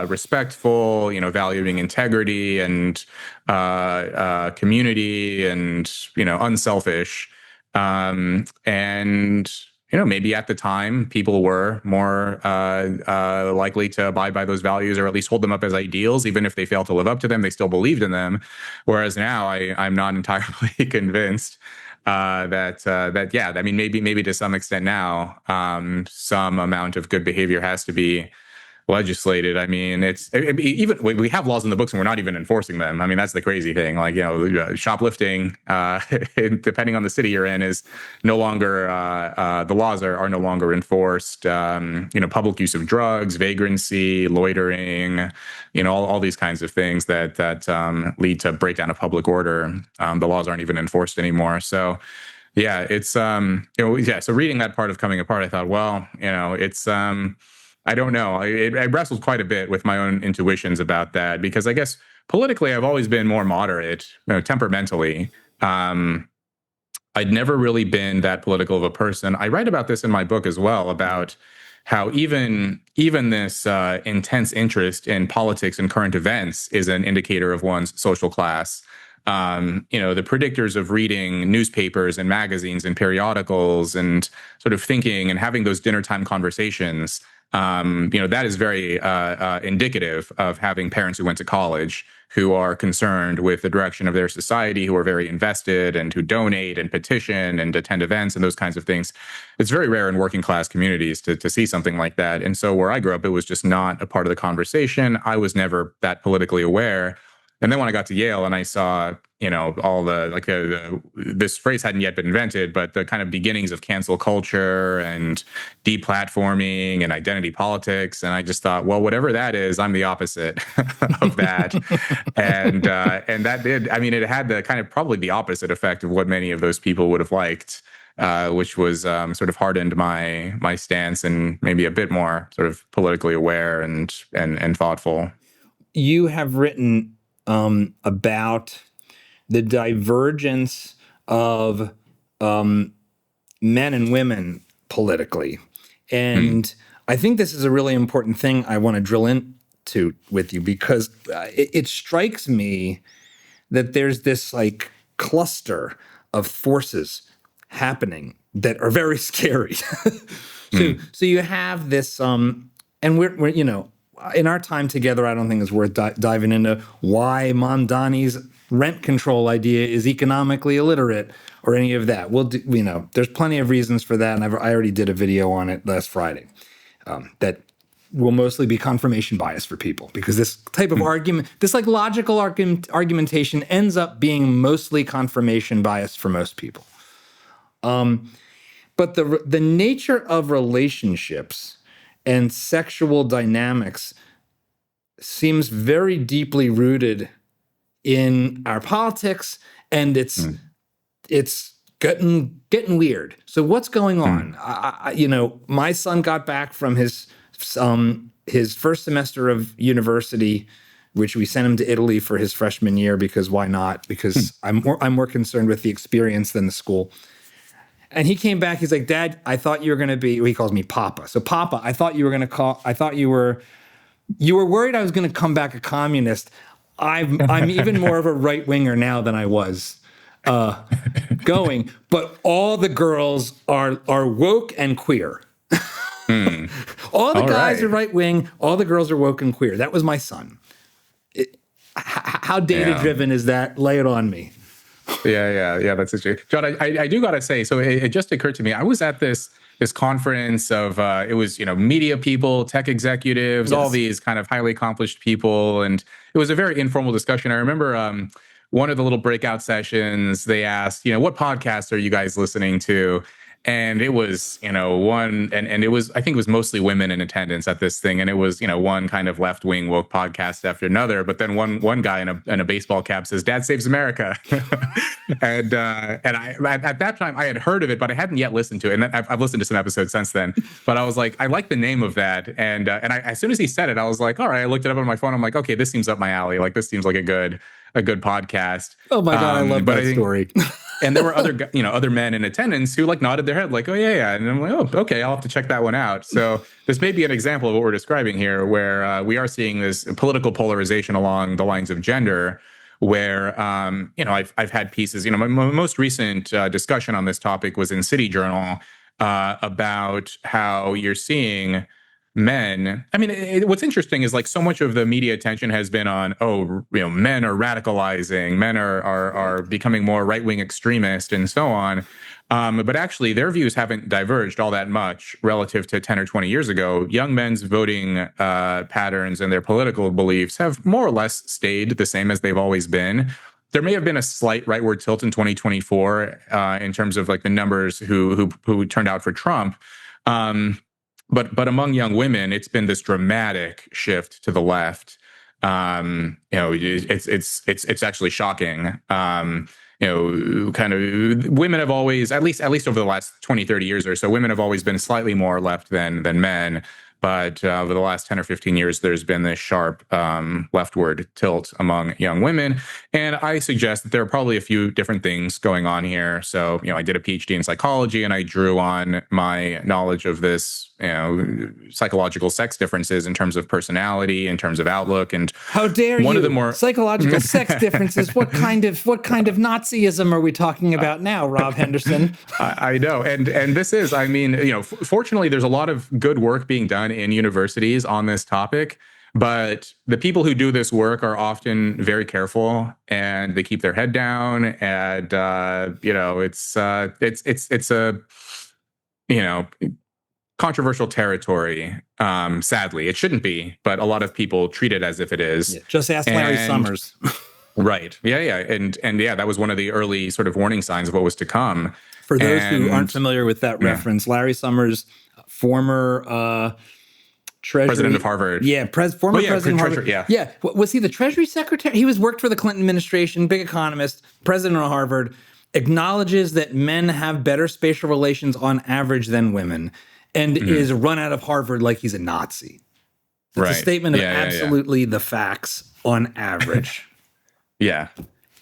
respectful, valuing integrity and community, and unselfish. And maybe at the time people were more likely to abide by those values, or at least hold them up as ideals. Even if they failed to live up to them, they still believed in them. Whereas now I'm not entirely convinced. Maybe to some extent now, some amount of good behavior has to be legislated. I mean, even we have laws in the books and we're not even enforcing them. I mean, that's the crazy thing. Like, shoplifting, depending on the city you're in, is no longer, the laws are no longer enforced. Public use of drugs, vagrancy, loitering, all these kinds of things that lead to breakdown of public order. The laws aren't even enforced anymore. So, it's, so reading that part of Coming Apart, I thought, well, it's, I don't know. I wrestled quite a bit with my own intuitions about that, because I guess politically I've always been more moderate, temperamentally. I'd never really been that political of a person. I write about this in my book as well, about how even this intense interest in politics and current events is an indicator of one's social class. The predictors of reading newspapers and magazines and periodicals and sort of thinking and having those dinner time conversations, that is very indicative of having parents who went to college, who are concerned with the direction of their society, who are very invested and who donate and petition and attend events and those kinds of things. It's very rare in working class communities to see something like that. And so where I grew up, it was just not a part of the conversation. I was never that politically aware. And then when I got to Yale and I saw, all this phrase hadn't yet been invented, but the kind of beginnings of cancel culture and deplatforming and identity politics. And I just thought, well, whatever that is, I'm the opposite of that. and that did, it had the kind of probably the opposite effect of what many of those people would have liked, which was sort of hardened my stance and maybe a bit more sort of politically aware and thoughtful. You have written about the divergence of men and women politically. And I think this is a really important thing I want to drill into with you, because it strikes me that there's this like cluster of forces happening that are very scary. So you have this, and we're in our time together, I don't think it's worth diving into why Mamdani's rent control idea is economically illiterate or any of that. We'll do, there's plenty of reasons for that, and I already did a video on it last Friday. That will mostly be confirmation bias for people, because this type of argument, this like logical argumentation, ends up being mostly confirmation bias for most people. But the nature of relationships and sexual dynamics seems very deeply rooted in our politics, and it's getting weird. So what's going on? My son got back from his first semester of university, which we sent him to Italy for his freshman year, because why not? Because I'm more concerned with the experience than the school. And he came back. He's like, Dad, I thought you were going to be, well, he calls me Papa. So Papa, I thought you were going to I thought you were worried I was going to come back a communist. I'm even more of a right winger now than I was going. But all the girls are woke and queer. All the guys are right wing. All the girls are woke and queer. That was my son. How data driven is that? Lay it on me. Yeah. That's interesting, John. I do gotta say. So it just occurred to me. I was at this conference of it was media people, tech executives, all these kind of highly accomplished people, and it was a very informal discussion. I remember one of the little breakout sessions. They asked, what podcasts are you guys listening to? And it was, one, and it was, I think it was mostly women in attendance at this thing. And it was, one kind of left wing woke podcast after another. But then one guy in a baseball cap says, "Dad saves America." and I, at that time I had heard of it, but I hadn't yet listened to it. And I've listened to some episodes since then, but I was like, I like the name of that. And as soon as he said it, I was like, all right, I looked it up on my phone. I'm like, okay, this seems up my alley. Like, this seems like a good podcast. Oh my God. I love that story. And there were other men in attendance who nodded their head like, oh yeah. And I'm like, oh, okay, I'll have to check that one out. So this may be an example of what we're describing here, where we are seeing this political polarization along the lines of gender, where, I've had pieces, my most recent discussion on this topic was in City Journal about how you're seeing men. I mean, what's interesting is so much of the media attention has been on, men are radicalizing, men are becoming more right-wing extremist and so on. But actually their views haven't diverged all that much relative to 10 or 20 years ago. Young men's voting patterns and their political beliefs have more or less stayed the same as they've always been. There may have been a slight rightward tilt in 2024 in terms of the numbers who turned out for Trump. But among young women, it's been this dramatic shift to the left. It's actually shocking. Kind of women have always, at least over the last 20, 30 years or so, women have always been slightly more left than men. But over the last 10 or 15 years, there's been this sharp leftward tilt among young women. And I suggest that there are probably a few different things going on here. So, I did a PhD in psychology, and I drew on my knowledge of this, psychological sex differences in terms of personality, in terms of outlook. And how dare you? Of the more psychological sex differences. What kind of Nazism are we talking about now, Rob Henderson? I know. And this is, fortunately, there's a lot of good work being done in universities on this topic, but the people who do this work are often very careful, and they keep their head down. And it's a controversial territory. Sadly, it shouldn't be, but a lot of people treat it as if it is. Yeah, just ask Larry Summers. Right. Yeah. And that was one of the early sort of warning signs of what was to come. For those who aren't familiar with that reference, Larry Summers, former Treasury president of Harvard. Yeah, former president of Harvard. Yeah. Was he the Treasury Secretary? He worked for the Clinton administration, big economist, president of Harvard, acknowledges that men have better spatial relations on average than women, and is run out of Harvard like he's a Nazi. It's a statement of absolutely the facts on average. Yeah.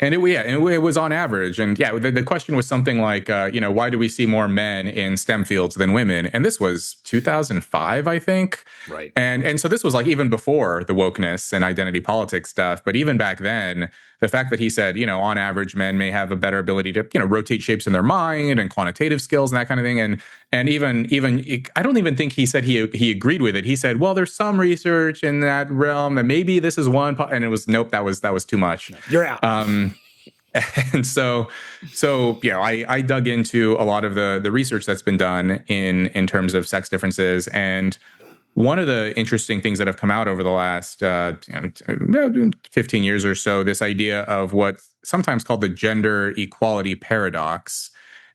And it was on average. And the question was something like, why do we see more men in STEM fields than women? And this was 2005, I think. Right. And so this was even before the wokeness and identity politics stuff. But even back then, the fact that he said, on average, men may have a better ability to, rotate shapes in their mind and quantitative skills and that kind of thing. And even I don't even think he said he agreed with it. He said, well, there's some research in that realm that maybe this is one, and it was, nope, that was too much. You're out. And so I dug into a lot of the research that's been done in terms of sex differences. And one of the interesting things that have come out over the last 15 years or so, this idea of what's sometimes called the gender equality paradox.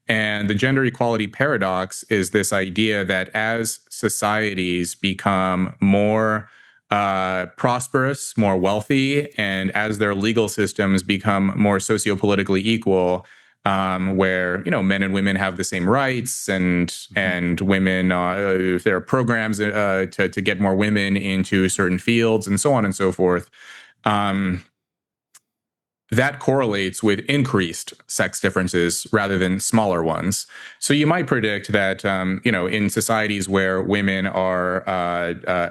And the gender equality paradox is this idea that as societies become more prosperous, more wealthy, and as their legal systems become more sociopolitically equal, where men and women have the same rights, and women, if there are programs to get more women into certain fields, and so on and so forth. that correlates with increased sex differences rather than smaller ones. So you might predict that, in societies where women are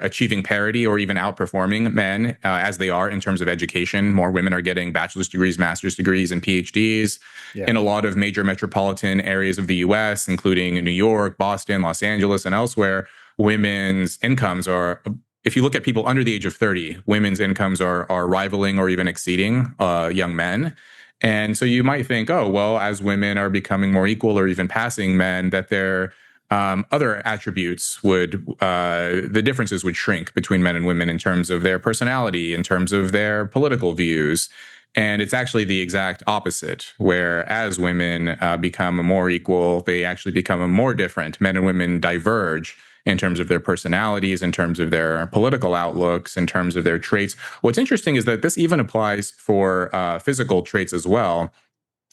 achieving parity or even outperforming men as they are in terms of education, more women are getting bachelor's degrees, master's degrees, and PhDs. Yeah. In a lot of major metropolitan areas of the US, including New York, Boston, Los Angeles, and elsewhere, women's incomes are, if you look at people under the age of 30, women's incomes are rivaling or even exceeding young men. And so you might think, oh, well, as women are becoming more equal or even passing men, that their other attributes the differences would shrink between men and women in terms of their personality, in terms of their political views. And it's actually the exact opposite, where as women become more equal, they actually become more different. Men and women diverge in terms of their personalities, in terms of their political outlooks, in terms of their traits. What's interesting is that this even applies for physical traits as well.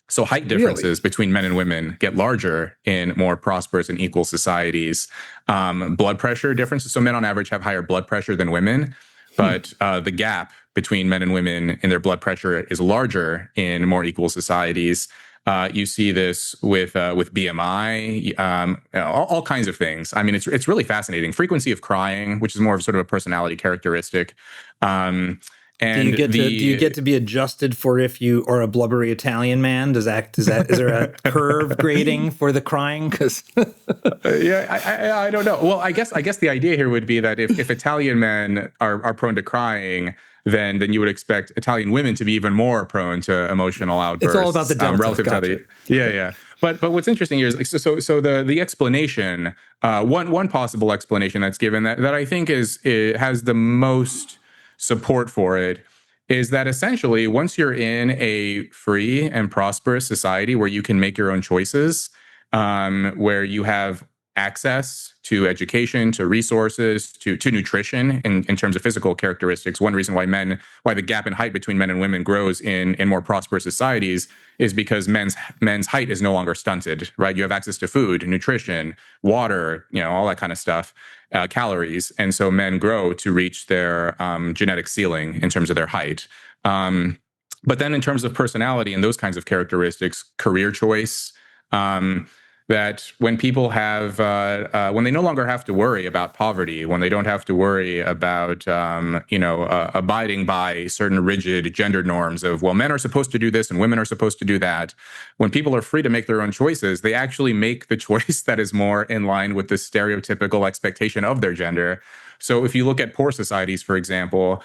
So height Really? differences between men and women get larger in more prosperous and equal societies. Blood pressure differences. So men on average have higher blood pressure than women, Hmm. but the gap between men and women in their blood pressure is larger in more equal societies. You see this with BMI, all kinds of things. I mean, it's really fascinating. Frequency of crying, which is more of sort of a personality characteristic. And Do you the get to be adjusted for if you are a blubbery Italian man? Is there a curve grading for the crying? Because Yeah, I don't know. Well, I guess the idea here would be that if Italian men are prone to crying, then you would expect Italian women to be even more prone to emotional it's all about the outbursts delta. relative to Gotcha. other. Yeah, yeah. But what's interesting here is like, so the explanation, one possible explanation that's given that I think it has the most support for it, is that essentially once you're in a free and prosperous society where you can make your own choices, where you have access to education, to resources, to nutrition in terms of physical characteristics. One reason why the gap in height between men and women grows in more prosperous societies is because men's height is no longer stunted, right? You have access to food, nutrition, water, all that kind of stuff, calories. And so men grow to reach their genetic ceiling in terms of their height. But then in terms of personality and those kinds of characteristics, career choice, that when people when they no longer have to worry about poverty, when they don't have to worry about, abiding by certain rigid gender norms of, well, men are supposed to do this and women are supposed to do that. When people are free to make their own choices, they actually make the choice that is more in line with the stereotypical expectation of their gender. So if you look at poor societies, for example,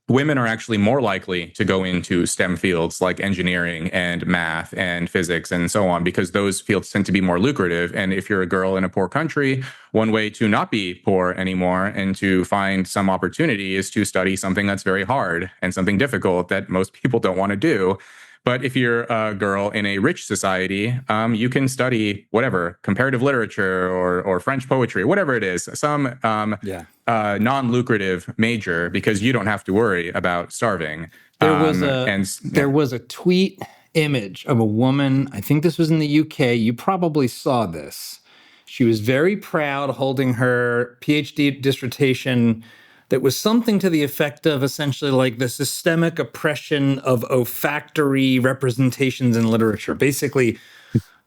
women are actually more likely to go into STEM fields like engineering and math and physics and so on, because those fields tend to be more lucrative. And if you're a girl in a poor country, one way to not be poor anymore and to find some opportunity is to study something that's very hard and something difficult that most people don't want to do. But if you're a girl in a rich society, you can study whatever, comparative literature or French poetry, whatever it is, some Yeah. non-lucrative major, because you don't have to worry about starving. There was a tweet image of a woman. I think this was in the UK. You probably saw this. She was very proud holding her PhD dissertation that was something to the effect of essentially like the systemic oppression of olfactory representations in literature. Basically,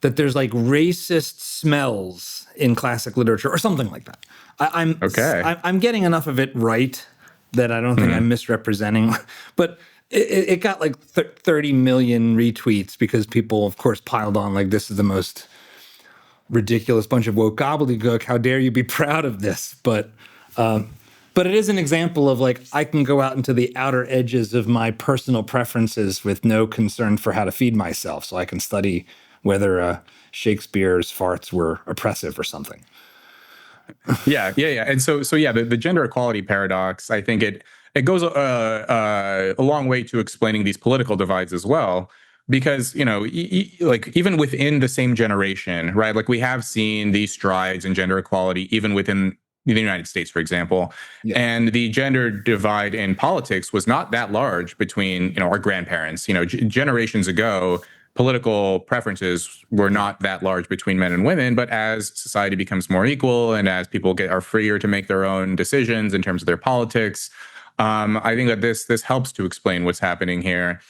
that there's like racist smells in classic literature or something like that. Okay. I'm getting enough of it right that I don't think I'm Mhm. misrepresenting, but it got like 30 million retweets because people, of course, piled on like, this is the most ridiculous bunch of woke gobbledygook. How dare you be proud of this? But it is an example of like, I can go out into the outer edges of my personal preferences with no concern for how to feed myself. So I can study whether Shakespeare's farts were oppressive or something. Yeah. And so yeah, the gender equality paradox, I think it goes a long way to explaining these political divides as well, because like even within the same generation, right? Like we have seen these strides in gender equality even within the United States, for example, Yeah. and the gender divide in politics was not that large between our grandparents. Generations ago, political preferences were Yeah. not that large between men and women. But as society becomes more equal and as people are freer to make their own decisions in terms of their politics, I think that this helps to explain what's happening here.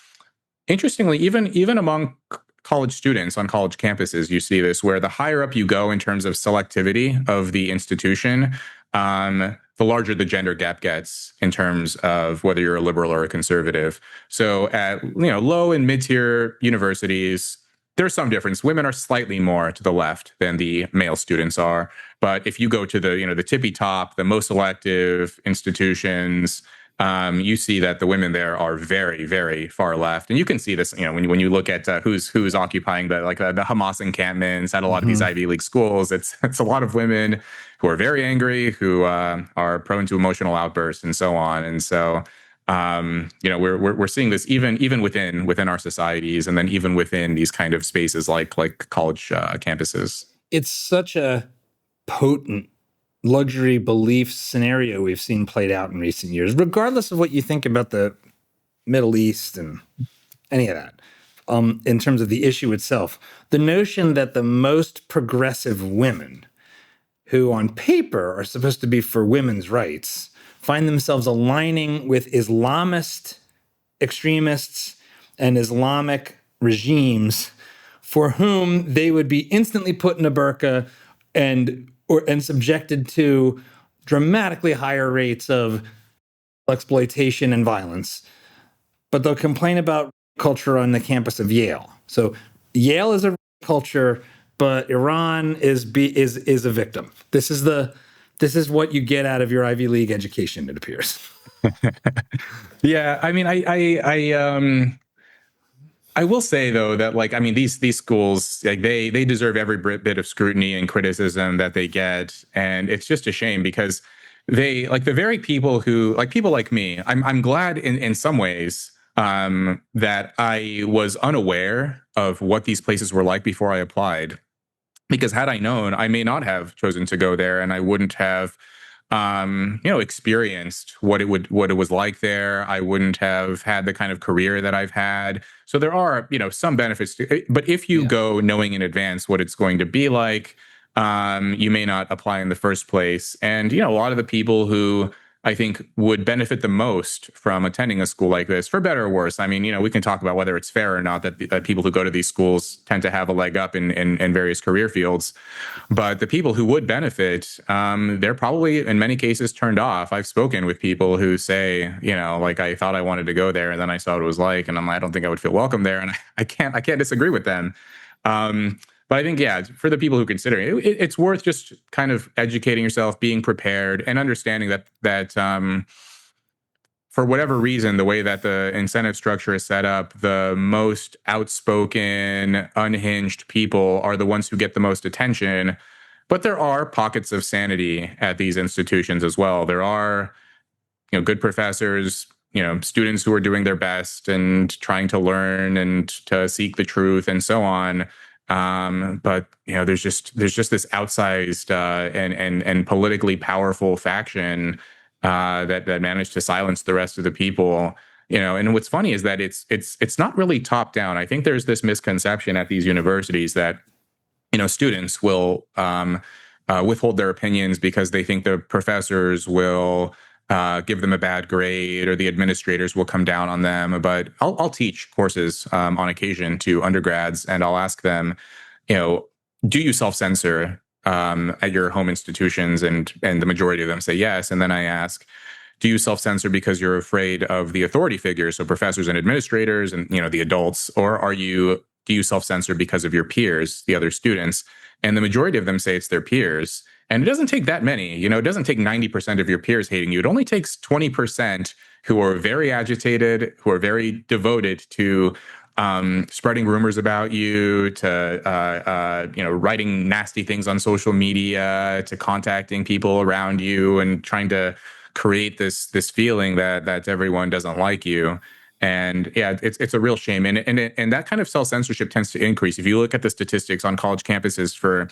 Interestingly, even among college students on college campuses, you see this where the higher up you go in terms of selectivity of the institution, the larger the gender gap gets in terms of whether you're a liberal or a conservative. So at low and mid tier universities, there's some difference. Women are slightly more to the left than the male students are, but if you go to the tippy top, the most selective institutions, you see that the women there are very, very far left, and you can see this, when you look at who's occupying the Hamas encampments at a lot of these Hmm. Ivy League schools. It's a lot of women who are very angry, who are prone to emotional outbursts, and so on. And so, we're seeing this even within our societies, and then even within these kind of spaces like college campuses. It's such a potent luxury belief scenario we've seen played out in recent years, regardless of what you think about the Middle East and any of that. In terms of the issue itself, the notion that the most progressive women, who on paper are supposed to be for women's rights, find themselves aligning with Islamist extremists and Islamic regimes for whom they would be instantly put in a burqa and subjected to dramatically higher rates of exploitation and violence. But they'll complain about culture on the campus of Yale. So Yale is a culture, but Iran is a victim. This is what you get out of your Ivy League education, it appears. Yeah, I mean, I will say though that these schools, they deserve every bit of scrutiny and criticism that they get, and it's just a shame because they the very people who people like me. I'm glad in some ways that I was unaware of what these places were like before I applied, because had I known, I may not have chosen to go there, and I wouldn't have experienced what it was like there. I wouldn't have had the kind of career that I've had. So there are, some benefits to it. But if you Yeah. go knowing in advance what it's going to be like, you may not apply in the first place. And, a lot of the people who I think would benefit the most from attending a school like this, for better or worse. I mean, we can talk about whether it's fair or not that people who go to these schools tend to have a leg up in various career fields. But the people who would benefit, they're probably in many cases turned off. I've spoken with people who say, I thought I wanted to go there, and then I saw what it was like, and I don't think I would feel welcome there, and I can't disagree with them. But I think, yeah, for the people who consider it's worth just kind of educating yourself, being prepared, and understanding that for whatever reason, the way that the incentive structure is set up, the most outspoken, unhinged people are the ones who get the most attention. But there are pockets of sanity at these institutions as well. There are, good professors, students who are doing their best and trying to learn and to seek the truth and so on. But there's just this outsized and politically powerful faction that managed to silence the rest of the people. And what's funny is that it's not really top down. I think there's this misconception at these universities that students will withhold their opinions because they think the professors will give them a bad grade, or the administrators will come down on them. But I'll teach courses on occasion to undergrads, and I'll ask them, do you self-censor at your home institutions? And the majority of them say yes. And then I ask, do you self-censor because you're afraid of the authority figures, so professors and administrators and the adults, or do you self-censor because of your peers, the other students? And the majority of them say it's their peers. And it doesn't take that many. It doesn't take 90% of your peers hating you. It only takes 20% who are very agitated, who are very devoted to spreading rumors about you, to writing nasty things on social media, to contacting people around you and trying to create this feeling that everyone doesn't like you. And yeah, it's a real shame, and that kind of self-censorship tends to increase. If you look at the statistics on college campuses for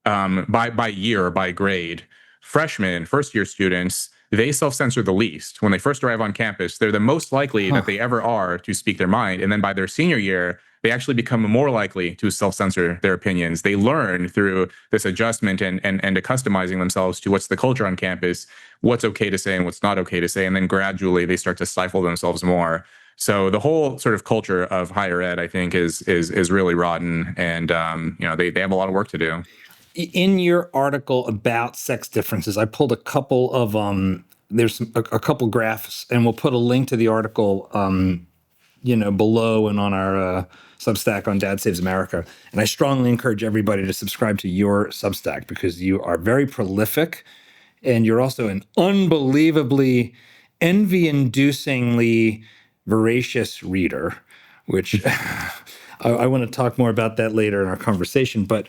by year or by grade, freshmen, first year students, they self-censor the least. When they first arrive on campus, they're the most likely Huh. that they ever are to speak their mind. And then by their senior year, they actually become more likely to self-censor their opinions. They learn through this adjustment and to customizing themselves to what's the culture on campus, what's okay to say and what's not okay to say. And then gradually they start to stifle themselves more. So the whole sort of culture of higher ed, I think, is really rotten, and they have a lot of work to do. In your article about sex differences, I pulled a couple of there's a couple graphs, and we'll put a link to the article below and on our Substack on Dad Saves America. And I strongly encourage everybody to subscribe to your Substack because you are very prolific, and you're also an unbelievably envy-inducingly voracious reader, which I want to talk more about that later in our conversation. But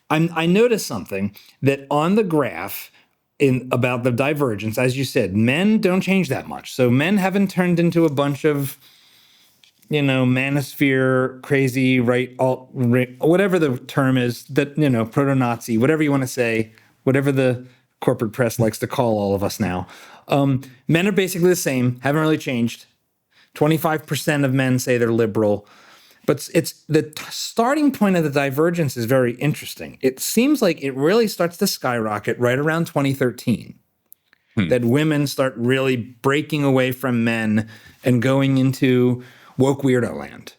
I noticed something that on the graph about the divergence, as you said, men don't change that much. So men haven't turned into a bunch of, manosphere, crazy, right, alt, whatever the term is, that, proto-Nazi, whatever you want to say, whatever the corporate press likes to call all of us now. Men are basically the same, haven't really changed. 25% of men say they're liberal. But it's the starting point of the divergence is very interesting. It seems like it really starts to skyrocket right around 2013, that women start really breaking away from men and going into woke weirdo land,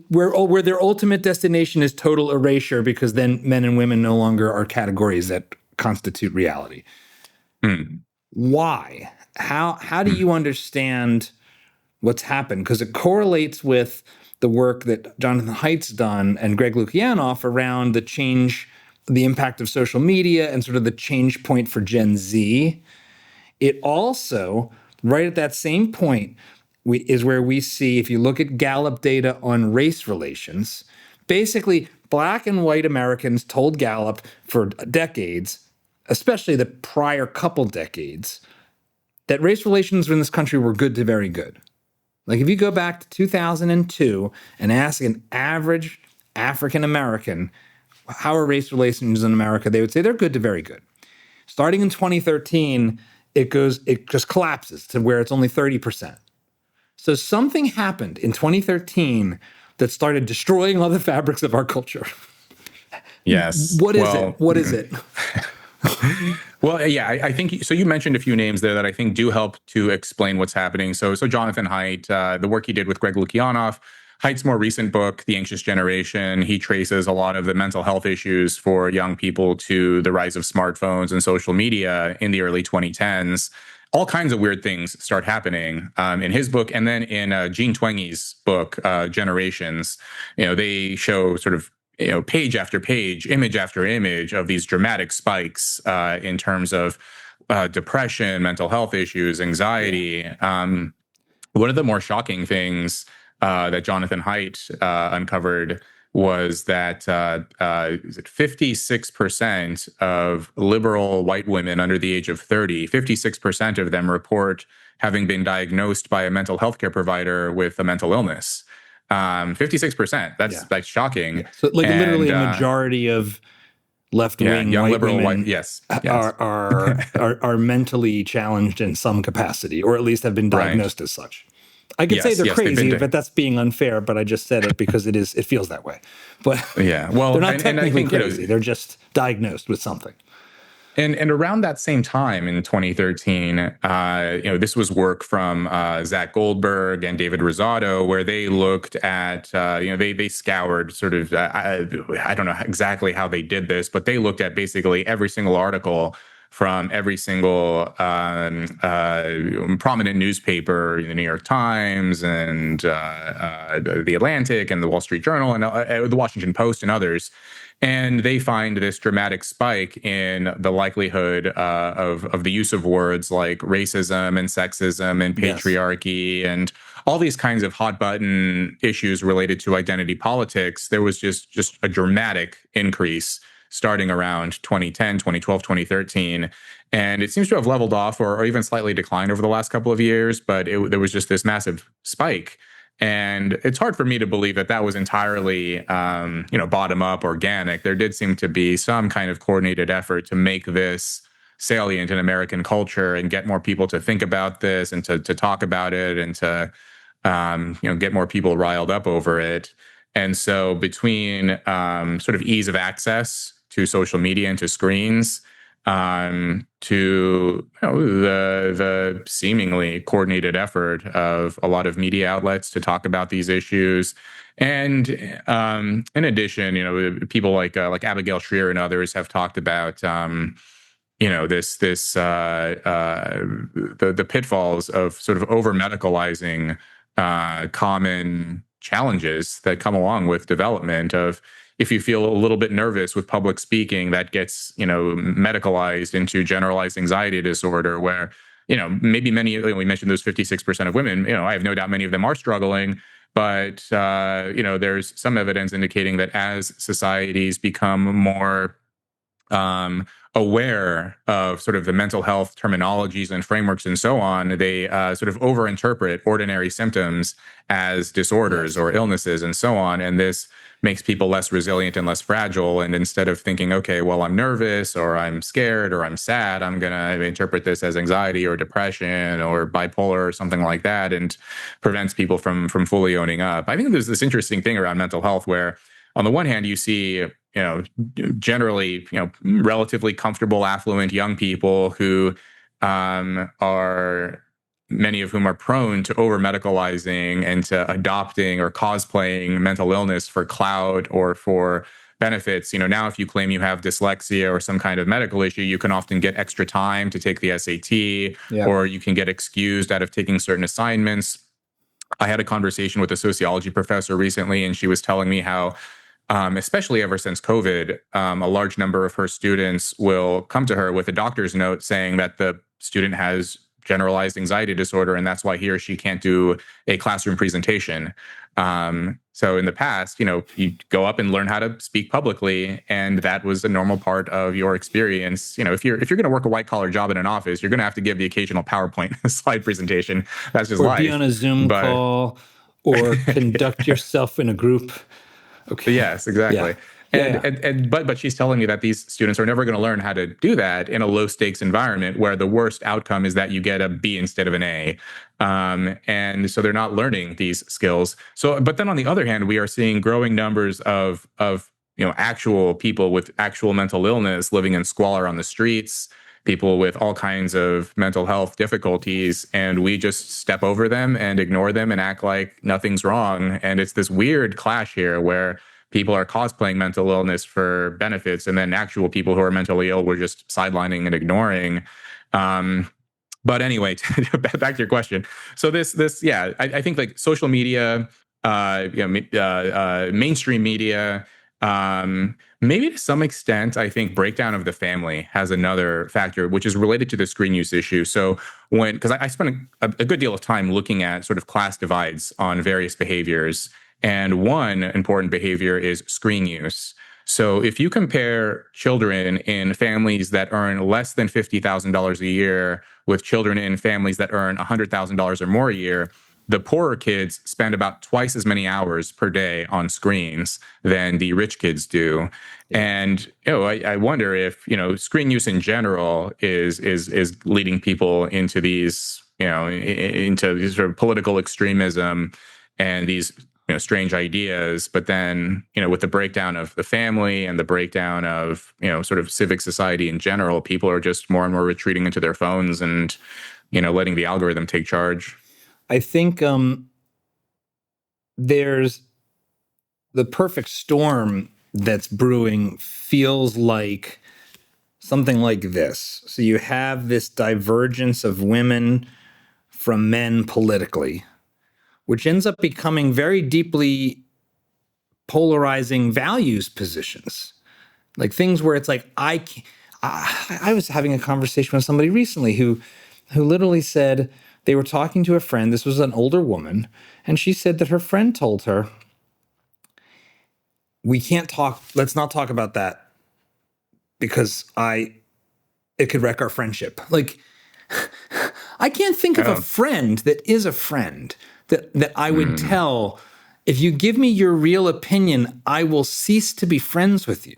where their ultimate destination is total erasure, because then men and women no longer are categories that constitute reality. Why? How do you understand what's happened? Because it correlates with the work that Jonathan Haidt's done and Greg Lukianoff around the impact of social media and sort of the change point for Gen Z. It also, right at that same point, is where we see, if you look at Gallup data on race relations, basically Black and white Americans told Gallup for decades, especially the prior couple decades, that race relations in this country were good to very good. Like if you go back to 2002 and ask an average African American, how are race relations in America? They would say they're good to very good. Starting in 2013, it just collapses to where it's only 30%. So something happened in 2013 that started destroying all the fabrics of our culture. Yes. What is it? What is it? Well, yeah, I think so. You mentioned a few names there that I think do help to explain what's happening. So Jonathan Haidt, the work he did with Greg Lukianoff, Haidt's more recent book, The Anxious Generation, he traces a lot of the mental health issues for young people to the rise of smartphones and social media in the early 2010s. All kinds of weird things start happening in his book, and then in Jean Twenge's book, Generations. They show sort of page after page, image after image of these dramatic spikes in terms of depression, mental health issues, anxiety. One of the more shocking things that Jonathan Haidt uncovered was that 56% of liberal white women under the age of 30, 56% of them report having been diagnosed by a mental health care provider with a mental illness. 56%. That's shocking. Yeah. So literally a majority of left-wing young white liberal women white, yes. are mentally challenged in some capacity, or at least have been diagnosed as such. I could say they're crazy, but that's being unfair. But I just said it because it feels that way. But yeah, well, they're not technically and I think, crazy. They're just diagnosed with something. And around that same time in 2013, this was work from Zach Goldberg and David Rosado, where they looked at, they scoured sort of, I don't know exactly how they did this, but they looked at basically every single article from every single prominent newspaper, the New York Times and the Atlantic and the Wall Street Journal and the Washington Post and others. And they find this dramatic spike in the likelihood of the use of words like racism and sexism and patriarchy and all these kinds of hot button issues related to identity politics. There was just a dramatic increase starting around 2010, 2012, 2013. And it seems to have leveled off or even slightly declined over the last couple of years. But there was just this massive spike. And it's hard for me to believe that was entirely, bottom up, organic. There did seem to be some kind of coordinated effort to make this salient in American culture and get more people to think about this and to talk about it and to get more people riled up over it. And so between sort of ease of access to social media and to screens, to the seemingly coordinated effort of a lot of media outlets to talk about these issues, and in addition, people like Abigail Shrier and others have talked about the pitfalls of sort of over medicalizing common challenges that come along with development. Of if you feel a little bit nervous with public speaking, that gets medicalized into generalized anxiety disorder, where maybe many, we mentioned those 56% of women, I have no doubt many of them are struggling, but there's some evidence indicating that as societies become more aware of sort of the mental health terminologies and frameworks and so on, they sort of overinterpret ordinary symptoms as disorders or illnesses and so on. And this makes people less resilient and less fragile. And instead of thinking, okay, well, I'm nervous or I'm scared or I'm sad, I'm going to interpret this as anxiety or depression or bipolar or something like that, and prevents people from fully owning up. I think there's this interesting thing around mental health where, on the one hand, you see, generally, relatively comfortable, affluent young people who are, many of whom are prone to over medicalizing and to adopting or cosplaying mental illness for clout or for benefits. Now if you claim you have dyslexia or some kind of medical issue, you can often get extra time to take the SAT, or you can get excused out of taking certain assignments. I had a conversation with a sociology professor recently, and she was telling me how, especially ever since COVID, a large number of her students will come to her with a doctor's note saying that the student has generalized anxiety disorder, and that's why he or she can't do a classroom presentation. So in the past, you go up and learn how to speak publicly, and that was a normal part of your experience. If you're going to work a white collar job in an office, you're going to have to give the occasional PowerPoint slide presentation. That's just or life. be on a Zoom call, or conduct yourself in a group. Okay. Yes, exactly. But she's telling me that these students are never going to learn how to do that in a low stakes environment where the worst outcome is that you get a B instead of an A. And so they're not learning these skills. So, but then on the other hand, we are seeing growing numbers of actual people with actual mental illness living in squalor on the streets, people with all kinds of mental health difficulties, and we just step over them and ignore them and act like nothing's wrong. And it's this weird clash here where people are cosplaying mental illness for benefits, and then actual people who are mentally ill we're just sidelining and ignoring. But anyway, back to your question. So I think like social media, mainstream media, maybe to some extent, I think breakdown of the family has another factor, which is related to the screen use issue. So because I spent a good deal of time looking at sort of class divides on various behaviors, and one important behavior is screen use. So if you compare children in families that earn less than $50,000 a year with children in families that earn $100,000 or more a year, the poorer kids spend about twice as many hours per day on screens than the rich kids do. And I wonder if screen use in general is leading people into these into these sort of political extremism and these strange ideas. But then with the breakdown of the family and the breakdown of sort of civic society in general, people are just more and more retreating into their phones and letting the algorithm take charge. I think there's the perfect storm that's brewing feels like something like this. So you have this divergence of women from men politically, which ends up becoming very deeply polarizing values positions. Like things where it's like, I was having a conversation with somebody recently who literally said they were talking to a friend. This was an older woman. And she said that her friend told her, let's not talk about that because it could wreck our friendship. Like, I can't think of a friend that is a friend that I would tell, if you give me your real opinion, I will cease to be friends with you.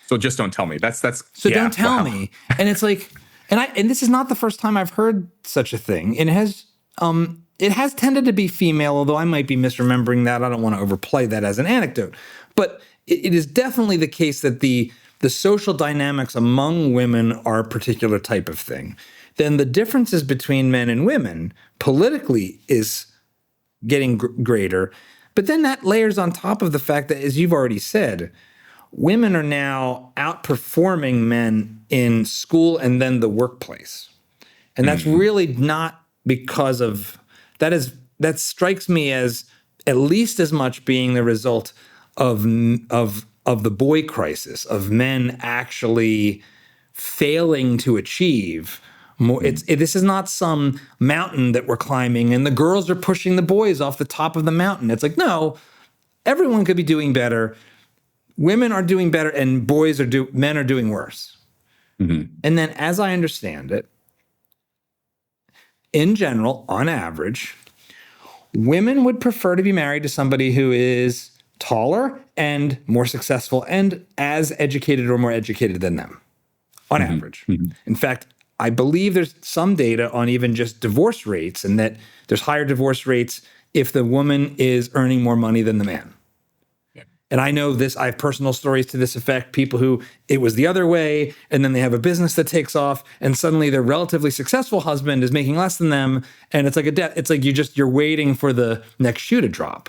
So just don't tell me. Don't tell me. And it's like, and this is not the first time I've heard such a thing. And it it has tended to be female, although I might be misremembering that. I don't want to overplay that as an anecdote. But it is definitely the case that the social dynamics among women are a particular type of thing. Then the differences between men and women politically is getting greater. But then that layers on top of the fact that, as you've already said, women are now outperforming men in school and then the workplace. And that's really not because of that strikes me as at least as much being the result of the boy crisis, of men actually failing to achieve more. This is not some mountain that we're climbing and the girls are pushing the boys off the top of the mountain. It's like, no, everyone could be doing better. Women are doing better and men are doing worse. Mm-hmm. And then, as I understand it, in general, on average, women would prefer to be married to somebody who is taller and more successful and as educated or more educated than them, on average. Mm-hmm. In fact, I believe there's some data on even just divorce rates, and that there's higher divorce rates if the woman is earning more money than the man. And I know this, I have personal stories to this effect, people who it was the other way, and then they have a business that takes off, and suddenly their relatively successful husband is making less than them, and it's like it's like you're waiting for the next shoe to drop.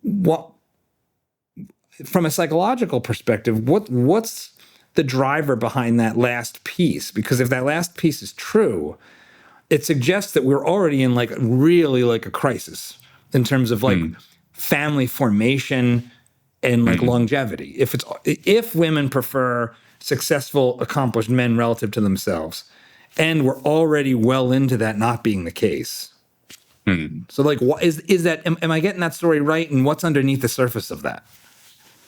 What, from a psychological perspective, what's the driver behind that last piece? Because if that last piece is true, it suggests that we're already in like really like a crisis in terms of like family formation and like longevity. If women prefer successful, accomplished men relative to themselves, and we're already well into that not being the case. So like, what is that? Am I getting that story right? And what's underneath the surface of that?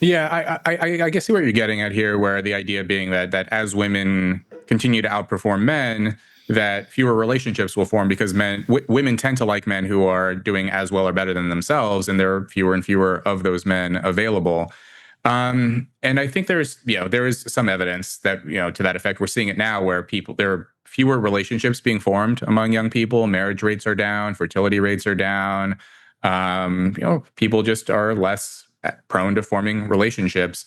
Yeah, I guess see what you're getting at here, where the idea being that as women continue to outperform men, that fewer relationships will form because women tend to like men who are doing as well or better than themselves, and there are fewer and fewer of those men available. And I think there is some evidence that, to that effect. We're seeing it now where there are fewer relationships being formed among young people. Marriage rates are down, fertility rates are down. People just are less prone to forming relationships.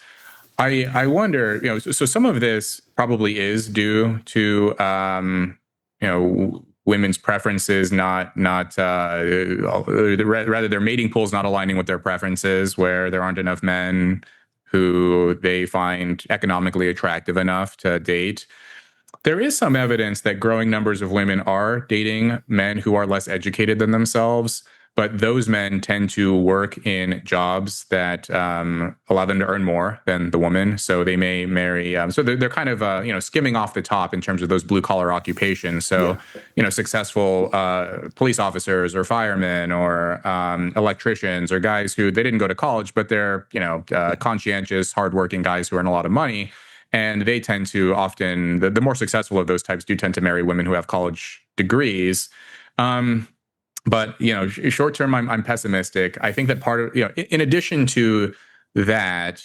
I wonder, so some of this probably is due to women's preferences rather their mating pools not aligning with their preferences, where there aren't enough men who they find economically attractive enough to date. There is some evidence that growing numbers of women are dating men who are less educated than themselves, but those men tend to work in jobs that allow them to earn more than the woman. So they may marry. So they're kind of skimming off the top in terms of those blue collar occupations. So successful police officers or firemen or electricians or guys who they didn't go to college, but they're conscientious, hardworking guys who earn a lot of money. And they tend to often, the more successful of those types do tend to marry women who have college degrees. But short term, I'm pessimistic. I think that part of in addition to that,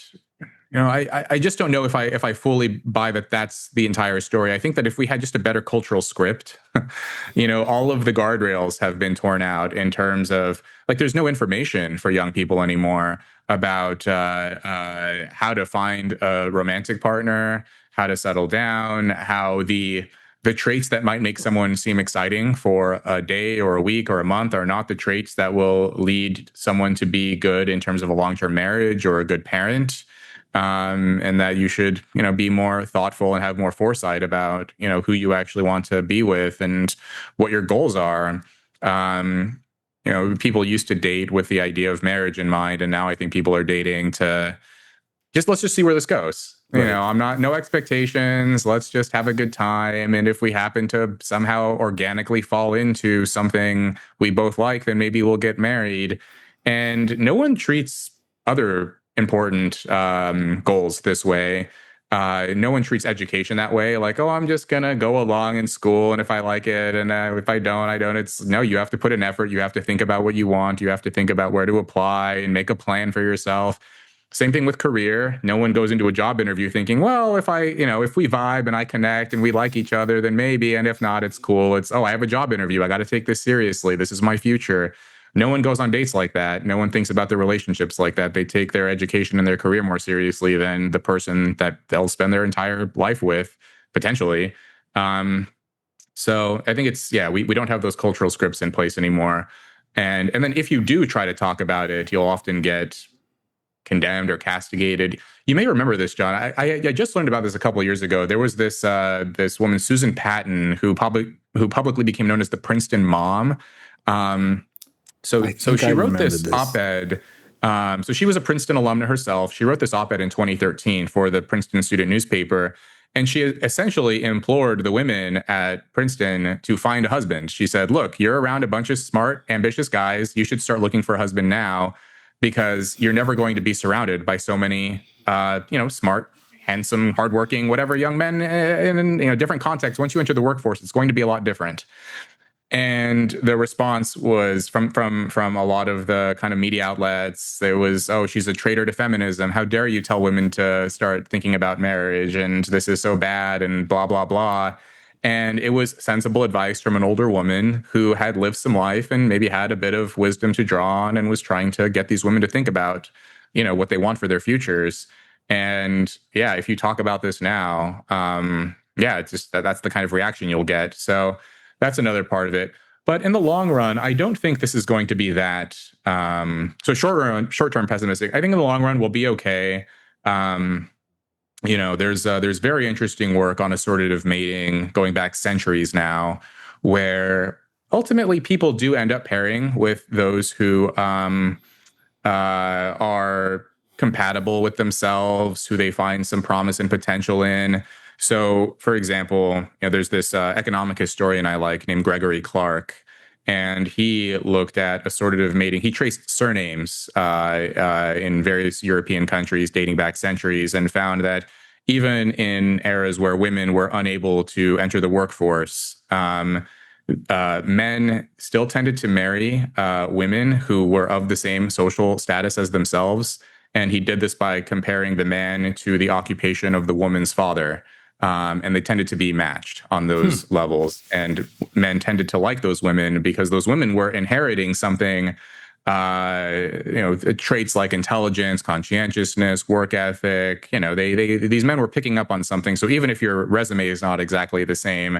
I just don't know if I fully buy that that's the entire story. I think that if we had just a better cultural script, all of the guardrails have been torn out in terms of like there's no information for young people anymore about how to find a romantic partner, how to settle down, how the traits that might make someone seem exciting for a day or a week or a month are not the traits that will lead someone to be good in terms of a long-term marriage or a good parent. And that you should, be more thoughtful and have more foresight about, who you actually want to be with and what your goals are. People used to date with the idea of marriage in mind, and now I think people are dating to let's just see where this goes. Right. I'm no expectations. Let's just have a good time. And if we happen to somehow organically fall into something we both like, then maybe we'll get married. And no one treats other important goals this way. No one treats education that way. Like, oh, I'm just going to go along in school. And if I like it, and if I don't, I don't. It's no, you have to put in effort. You have to think about what you want. You have to think about where to apply and make a plan for yourself. Same thing with career. No one goes into a job interview thinking, well, if we vibe and I connect and we like each other, then maybe. And if not, it's cool. It's, oh, I have a job interview. I got to take this seriously. This is my future. No one goes on dates like that. No one thinks about their relationships like that. They take their education and their career more seriously than the person that they'll spend their entire life with, potentially. So I think we don't have those cultural scripts in place anymore. And then if you do try to talk about it, you'll often get condemned or castigated. You may remember this, John. I just learned about this a couple of years ago. There was this woman, Susan Patton, who publicly became known as the Princeton Mom. So she wrote this op-ed. So she was a Princeton alumna herself. She wrote this op-ed in 2013 for the Princeton student newspaper. And she essentially implored the women at Princeton to find a husband. She said, look, you're around a bunch of smart, ambitious guys. You should start looking for a husband now, because you're never going to be surrounded by so many, smart, handsome, hardworking, whatever young men in different contexts. Once you enter the workforce, it's going to be a lot different. And the response was from a lot of the kind of media outlets. It was, oh, she's a traitor to feminism. How dare you tell women to start thinking about marriage? And this is so bad and blah, blah, blah. And it was sensible advice from an older woman who had lived some life and maybe had a bit of wisdom to draw on and was trying to get these women to think about, what they want for their futures. And yeah, if you talk about this now, it's just that's the kind of reaction you'll get. So that's another part of it. But in the long run, I don't think this is going to be that. So short-term pessimistic. I think in the long run, we'll be okay. There's very interesting work on assortative mating going back centuries now, where ultimately people do end up pairing with those who are compatible with themselves, who they find some promise and potential in. So, for example, there's this economic historian I like named Gregory Clark, and he looked at assortative mating. He traced surnames in various European countries dating back centuries and found that even in eras where women were unable to enter the workforce, men still tended to marry women who were of the same social status as themselves. And he did this by comparing the man to the occupation of the woman's father. And they tended to be matched on those levels. And men tended to like those women because those women were inheriting something, traits like intelligence, conscientiousness, work ethic. These men were picking up on something. So even if your resume is not exactly the same,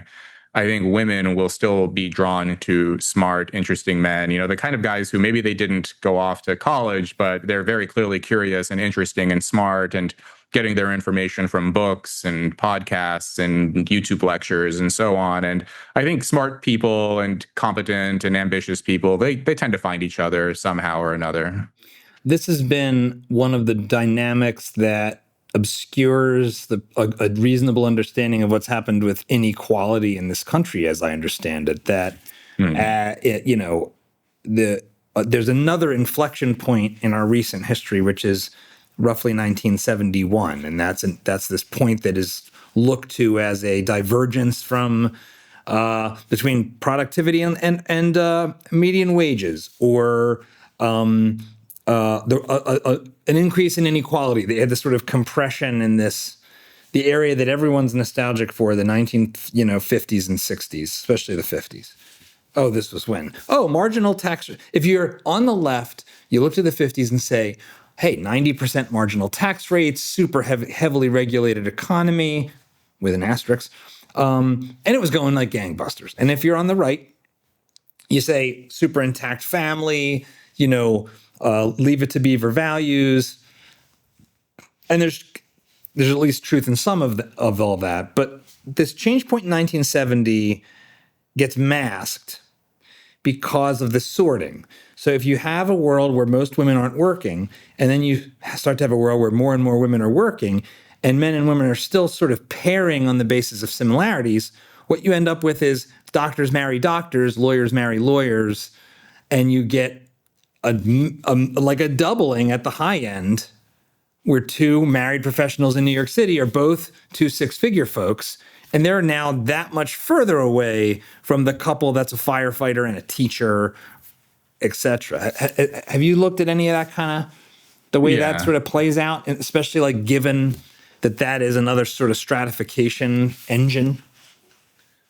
I think women will still be drawn to smart, interesting men, the kind of guys who maybe they didn't go off to college, but they're very clearly curious and interesting and smart and getting their information from books and podcasts and YouTube lectures and so on. And I think smart people and competent and ambitious people, they tend to find each other somehow or another. This has been one of the dynamics that obscures a reasonable understanding of what's happened with inequality in this country, as I understand it. That there's another inflection point in our recent history, which is roughly 1971, and that's this point that is looked to as a divergence from between productivity and median wages, or an increase in inequality. They had this sort of compression in the area that everyone's nostalgic for, the 50s and 60s, especially the 50s. Oh, this was when? Oh, marginal tax. If you're on the left, you look to the 50s and say, hey, 90% marginal tax rates, super heavily regulated economy, with an asterisk. And it was going like gangbusters. And if you're on the right, you say super intact family, leave it to beaver values. And there's at least truth in some of all that. But this change point in 1970 gets masked because of the sorting. So if you have a world where most women aren't working, and then you start to have a world where more and more women are working, and men and women are still sort of pairing on the basis of similarities, what you end up with is doctors marry doctors, lawyers marry lawyers, and you get like a doubling at the high end, where two married professionals in New York City are both two six-figure folks, and they're now that much further away from the couple that's a firefighter and a teacher, etc. Have you looked at any of that kind of the way that Yeah. sort of plays out, and especially like given that is another sort of stratification engine?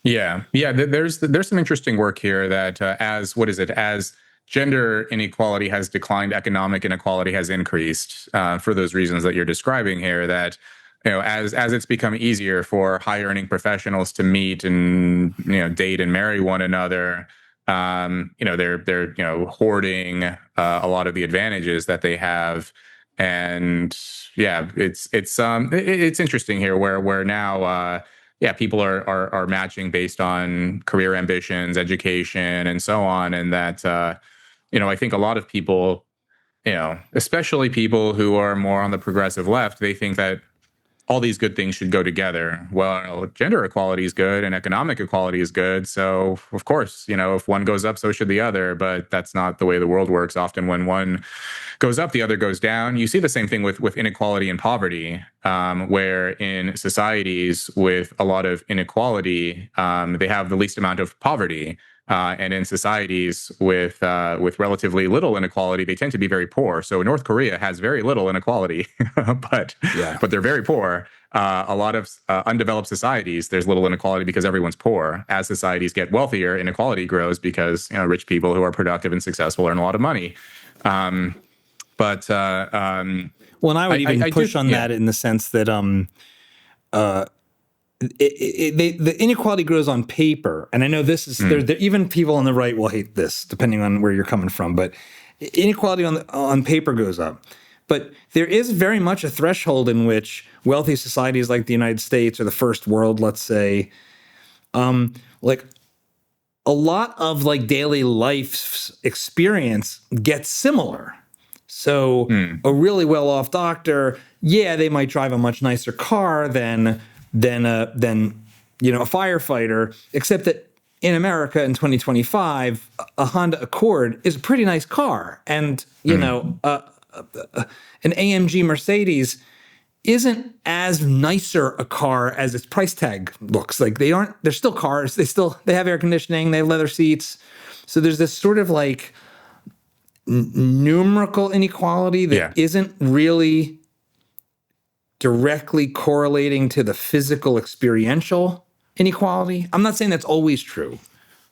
Yeah. There's some interesting work here that as gender inequality has declined, economic inequality has increased for those reasons that you're describing here. That as it's become easier for high earning professionals to meet and date and marry one another, they're hoarding a lot of the advantages that they have. And yeah, it's interesting here where now people are matching based on career ambitions, education, and so on. And that I think a lot of people, especially people who are more on the progressive left, they think that all these good things should go together. Well, gender equality is good and economic equality is good. So, of course, if one goes up, so should the other. But that's not the way the world works. Often, when one goes up, the other goes down. You see the same thing with inequality and poverty, where in societies with a lot of inequality, they have the least amount of poverty. And in societies with relatively little inequality, they tend to be very poor. So North Korea has very little inequality, but they're very poor. A lot of undeveloped societies, there's little inequality because everyone's poor. As societies get wealthier, inequality grows because rich people who are productive and successful earn a lot of money. But well, and I would even push on that in the sense that the inequality grows on paper, and I know this is there. Even people on the right will hate this, depending on where you're coming from. But inequality on paper goes up, but there is very much a threshold in which wealthy societies like the United States or the first world, let's say, like a lot of like daily life's experience gets similar. So a really well-off doctor, they might drive a much nicer car than a firefighter, except that in America in 2025, a Honda Accord is a pretty nice car, and an AMG Mercedes isn't as nicer a car as its price tag looks. Like they're still cars. They have air conditioning, they have leather seats. So there's this sort of like numerical inequality that isn't really directly correlating to the physical experiential inequality. I'm not saying that's always true.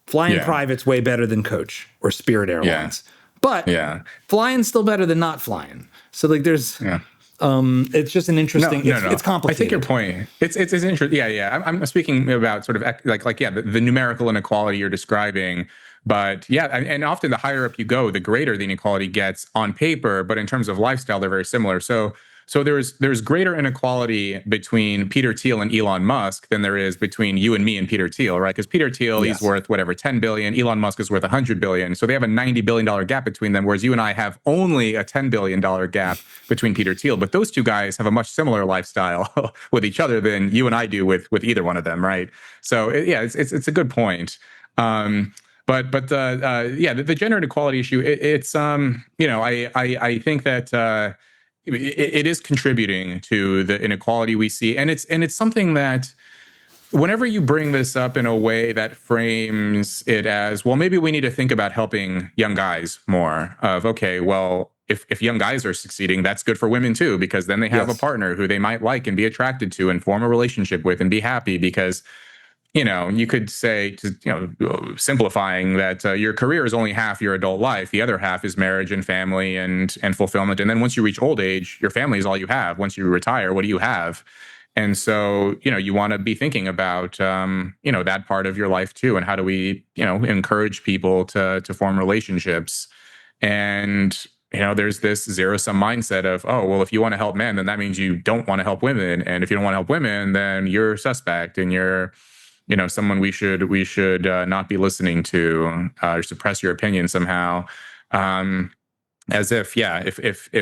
Flying private's way better than coach or Spirit Airlines. But flying's still better than not flying. So like there's it's just an interesting it's complicated. I think your point. It's interesting. I'm speaking about sort of the numerical inequality you're describing. But and often the higher up you go, the greater the inequality gets on paper. But in terms of lifestyle, they're very similar. So there's greater inequality between Peter Thiel and Elon Musk than there is between you and me and Peter Thiel, right? Because Peter Thiel, he's worth whatever, 10 billion. Elon Musk is worth 100 billion. So they have a $90 billion gap between them, whereas you and I have only a $10 billion gap between Peter Thiel. But those two guys have a much similar lifestyle with each other than you and I do with either one of them, right? So it's a good point. But the gender inequality issue, I think that it is contributing to the inequality we see, and it's something that whenever you bring this up in a way that frames it as, well, maybe we need to think about helping young guys more. Of okay, well, if young guys are succeeding, that's good for women too, because then they have a partner who they might like and be attracted to and form a relationship with and be happy because. You could say, simplifying that your career is only half your adult life. The other half is marriage and family and fulfillment. And then once you reach old age, your family is all you have. Once you retire, what do you have? And so, you want to be thinking about, that part of your life too. And how do we, encourage people to form relationships? And, there's this zero-sum mindset of, oh, well, if you want to help men, then that means you don't want to help women. And if you don't want to help women, then you're suspect and you're someone we should not be listening to or suppress your opinion somehow. As if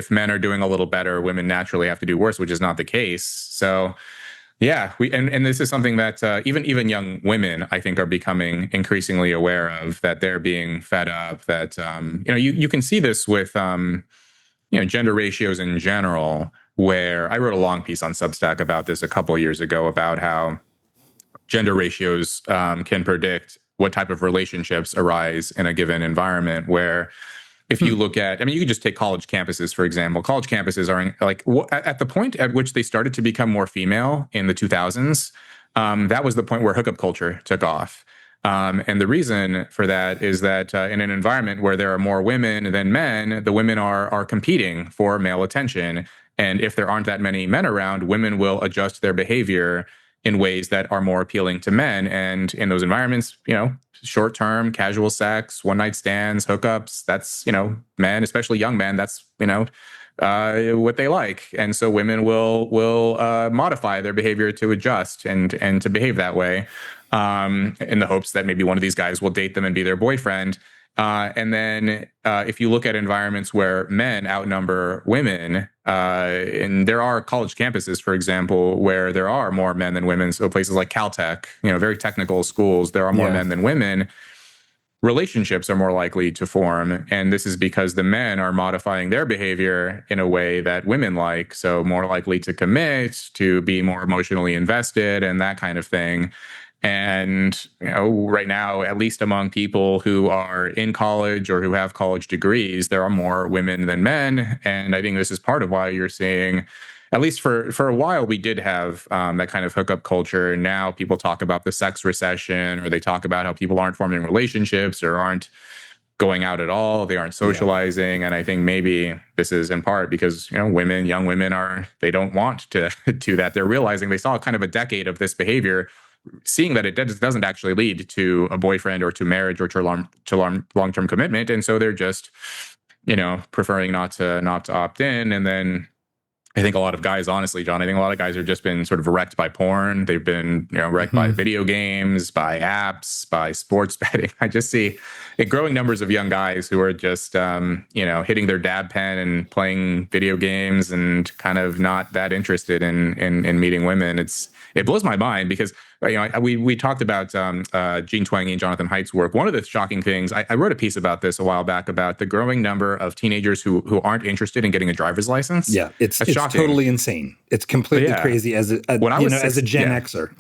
men are doing a little better, women naturally have to do worse, which is not the case. So and this is something that even young women, I think, are becoming increasingly aware of, that they're being fed up, that you can see this with gender ratios in general, where I wrote a long piece on Substack about this a couple of years ago, about how gender ratios can predict what type of relationships arise in a given environment, where If you look at, I mean, you could just take college campuses, for example. College campuses are like at the point at which they started to become more female in the 2000s. That was the point where hookup culture took off. And the reason for that is that in an environment where there are more women than men, the women are competing for male attention. And if there aren't that many men around, women will adjust their behavior in ways that are more appealing to men. And in those environments, short term, casual sex, one night stands, hookups, that's, men, especially young men, that's, what they like. And so women will modify their behavior to adjust and to behave that way, in the hopes that maybe one of these guys will date them and be their boyfriend. And then if you look at environments where men outnumber women, and there are college campuses, for example, where there are more men than women, so places like Caltech, very technical schools, there are more men than women, relationships are more likely to form. And this is because the men are modifying their behavior in a way that women like, so more likely to commit, to be more emotionally invested, and that kind of thing. And, right now, at least among people who are in college or who have college degrees, there are more women than men. And I think this is part of why you're seeing, at least for a while, we did have that kind of hookup culture. Now people talk about the sex recession, or they talk about how people aren't forming relationships or aren't going out at all. They aren't socializing. And I think maybe this is in part because, young women they don't want to do that. They're realizing they saw kind of a decade of this behavior, seeing that it doesn't actually lead to a boyfriend or to marriage or to long-term commitment. And so they're just, preferring not to opt in. And then I think a lot of guys, honestly, John, I think a lot of guys have just been sort of wrecked by porn. They've been, wrecked by video games, by apps, by sports betting. I just see growing numbers of young guys who are just, hitting their dab pen and playing video games and kind of not that interested in meeting women. It blows my mind because, we talked about Gene Twenge and Jonathan Haidt's work. One of the shocking things, I wrote a piece about this a while back about the growing number of teenagers who aren't interested in getting a driver's license. Yeah, it's totally insane. It's completely crazy as as a Gen Xer.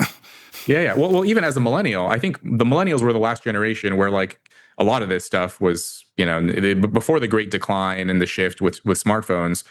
Yeah. Well, even as a millennial, I think the millennials were the last generation where like a lot of this stuff was, before the Great Decline and the shift with smartphones.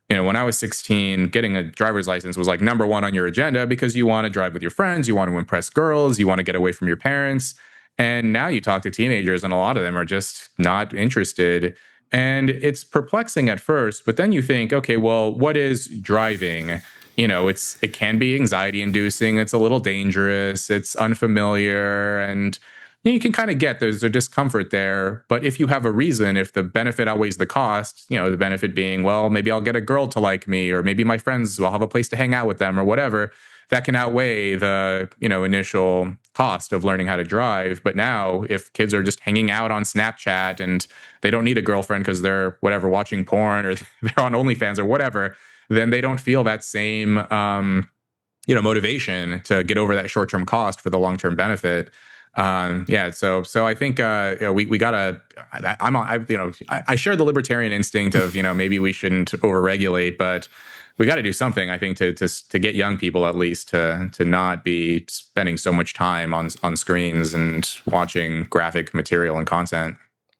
When I was 16, getting a driver's license was like number one on your agenda because you want to drive with your friends, you want to impress girls, you want to get away from your parents. And now you talk to teenagers and a lot of them are just not interested. And it's perplexing at first, but then you think, okay, well, what is driving? It can be anxiety inducing. It's a little dangerous. It's unfamiliar. And you can kind of get there's a discomfort there. But if you have a reason, if the benefit outweighs the cost, the benefit being, well, maybe I'll get a girl to like me, or maybe my friends will have a place to hang out with them or whatever, that can outweigh the, initial cost of learning how to drive. But now if kids are just hanging out on Snapchat and they don't need a girlfriend because they're watching porn or they're on OnlyFans or whatever, then they don't feel that same, motivation to get over that short-term cost for the long-term benefit. So I think we gotta. I share the libertarian instinct of maybe we shouldn't overregulate, but we got to do something. I think to get young people at least to not be spending so much time on screens and watching graphic material and content.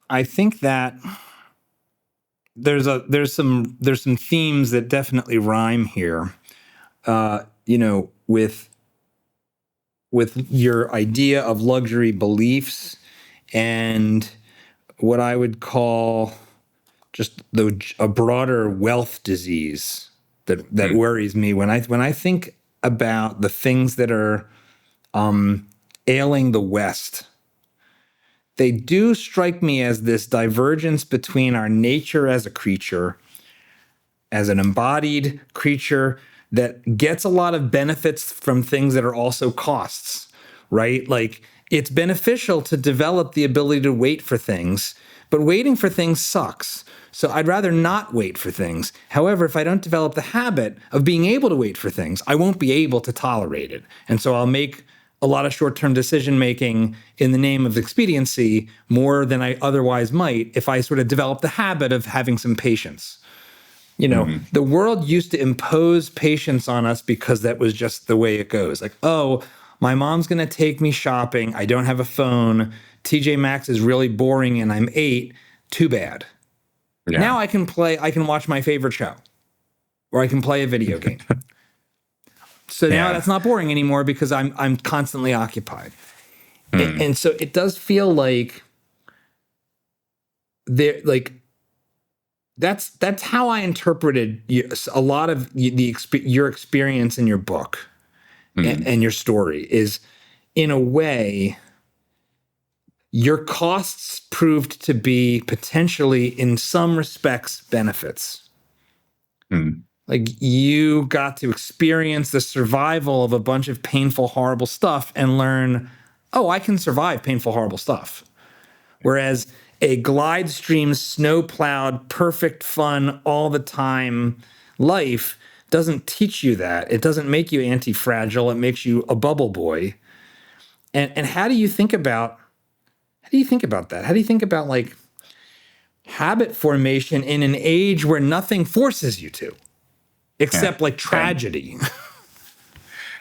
I think that there's some themes that definitely rhyme here. With your idea of luxury beliefs and what I would call just a broader wealth disease that worries me when I think about the things that are ailing the West. They do strike me as this divergence between our nature as a creature, as an embodied creature that gets a lot of benefits from things that are also costs, right? Like it's beneficial to develop the ability to wait for things, but waiting for things sucks. So I'd rather not wait for things. However, if I don't develop the habit of being able to wait for things, I won't be able to tolerate it. And so I'll make a lot of short-term decision-making in the name of expediency more than I otherwise might if I sort of develop the habit of having some patience. The world used to impose patience on us because that was just the way it goes. Like, oh, my mom's going to take me shopping. I don't have a phone. TJ Maxx is really boring and I'm 8. Too bad. Now Yeah. I can watch my favorite show or I can play a video game. So now Yeah. that's not boring anymore because I'm constantly occupied. Hmm. And so it does feel like there like that's how I interpreted a lot of your experience in your book Hmm. and your story is in a way your costs proved to be potentially in some respects benefits. Hmm. Like you got to experience the survival of a bunch of painful, horrible stuff and learn, oh, I can survive painful, horrible stuff. Whereas a glide stream, snow plowed, perfect fun all the time life doesn't teach you that. It doesn't make you anti fragile. It makes you a bubble boy. And how do you think about that? How do you think about like habit formation in an age where nothing forces you to, Yeah. except like Yeah. tragedy?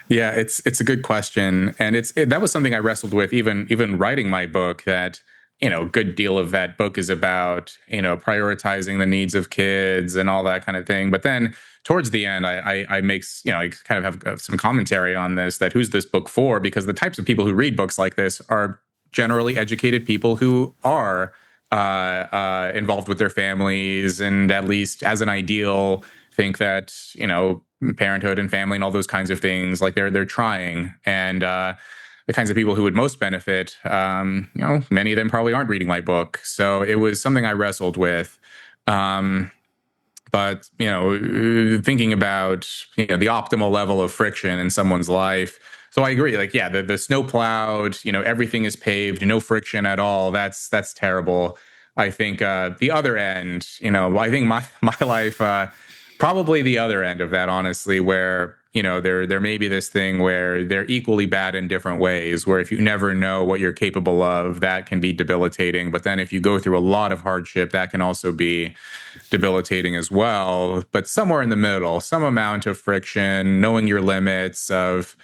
Yeah, it's a good question, and that was something I wrestled with even writing my book. That a good deal of that book is about prioritizing the needs of kids and all that kind of thing. But then towards the end, I makes I kind of have some commentary on this. That who's this book for? Because the types of people who read books like this are generally educated people who are involved with their families, and at least as an ideal think that parenthood and family and all those kinds of things, like they're trying, and the kinds of people who would most benefit, many of them probably aren't reading my book. So it was something I wrestled with. um, but thinking about the optimal level of friction in someone's life. So I agree, like, yeah, the snow plowed, everything is paved, no friction at all, that's terrible. I think the other end, I think my life, probably the other end of that, honestly, where there may be this thing where they're equally bad in different ways, where if you never know what you're capable of, that can be debilitating. But then if you go through a lot of hardship, that can also be debilitating as well. But somewhere in the middle, some amount of friction, knowing your limits of,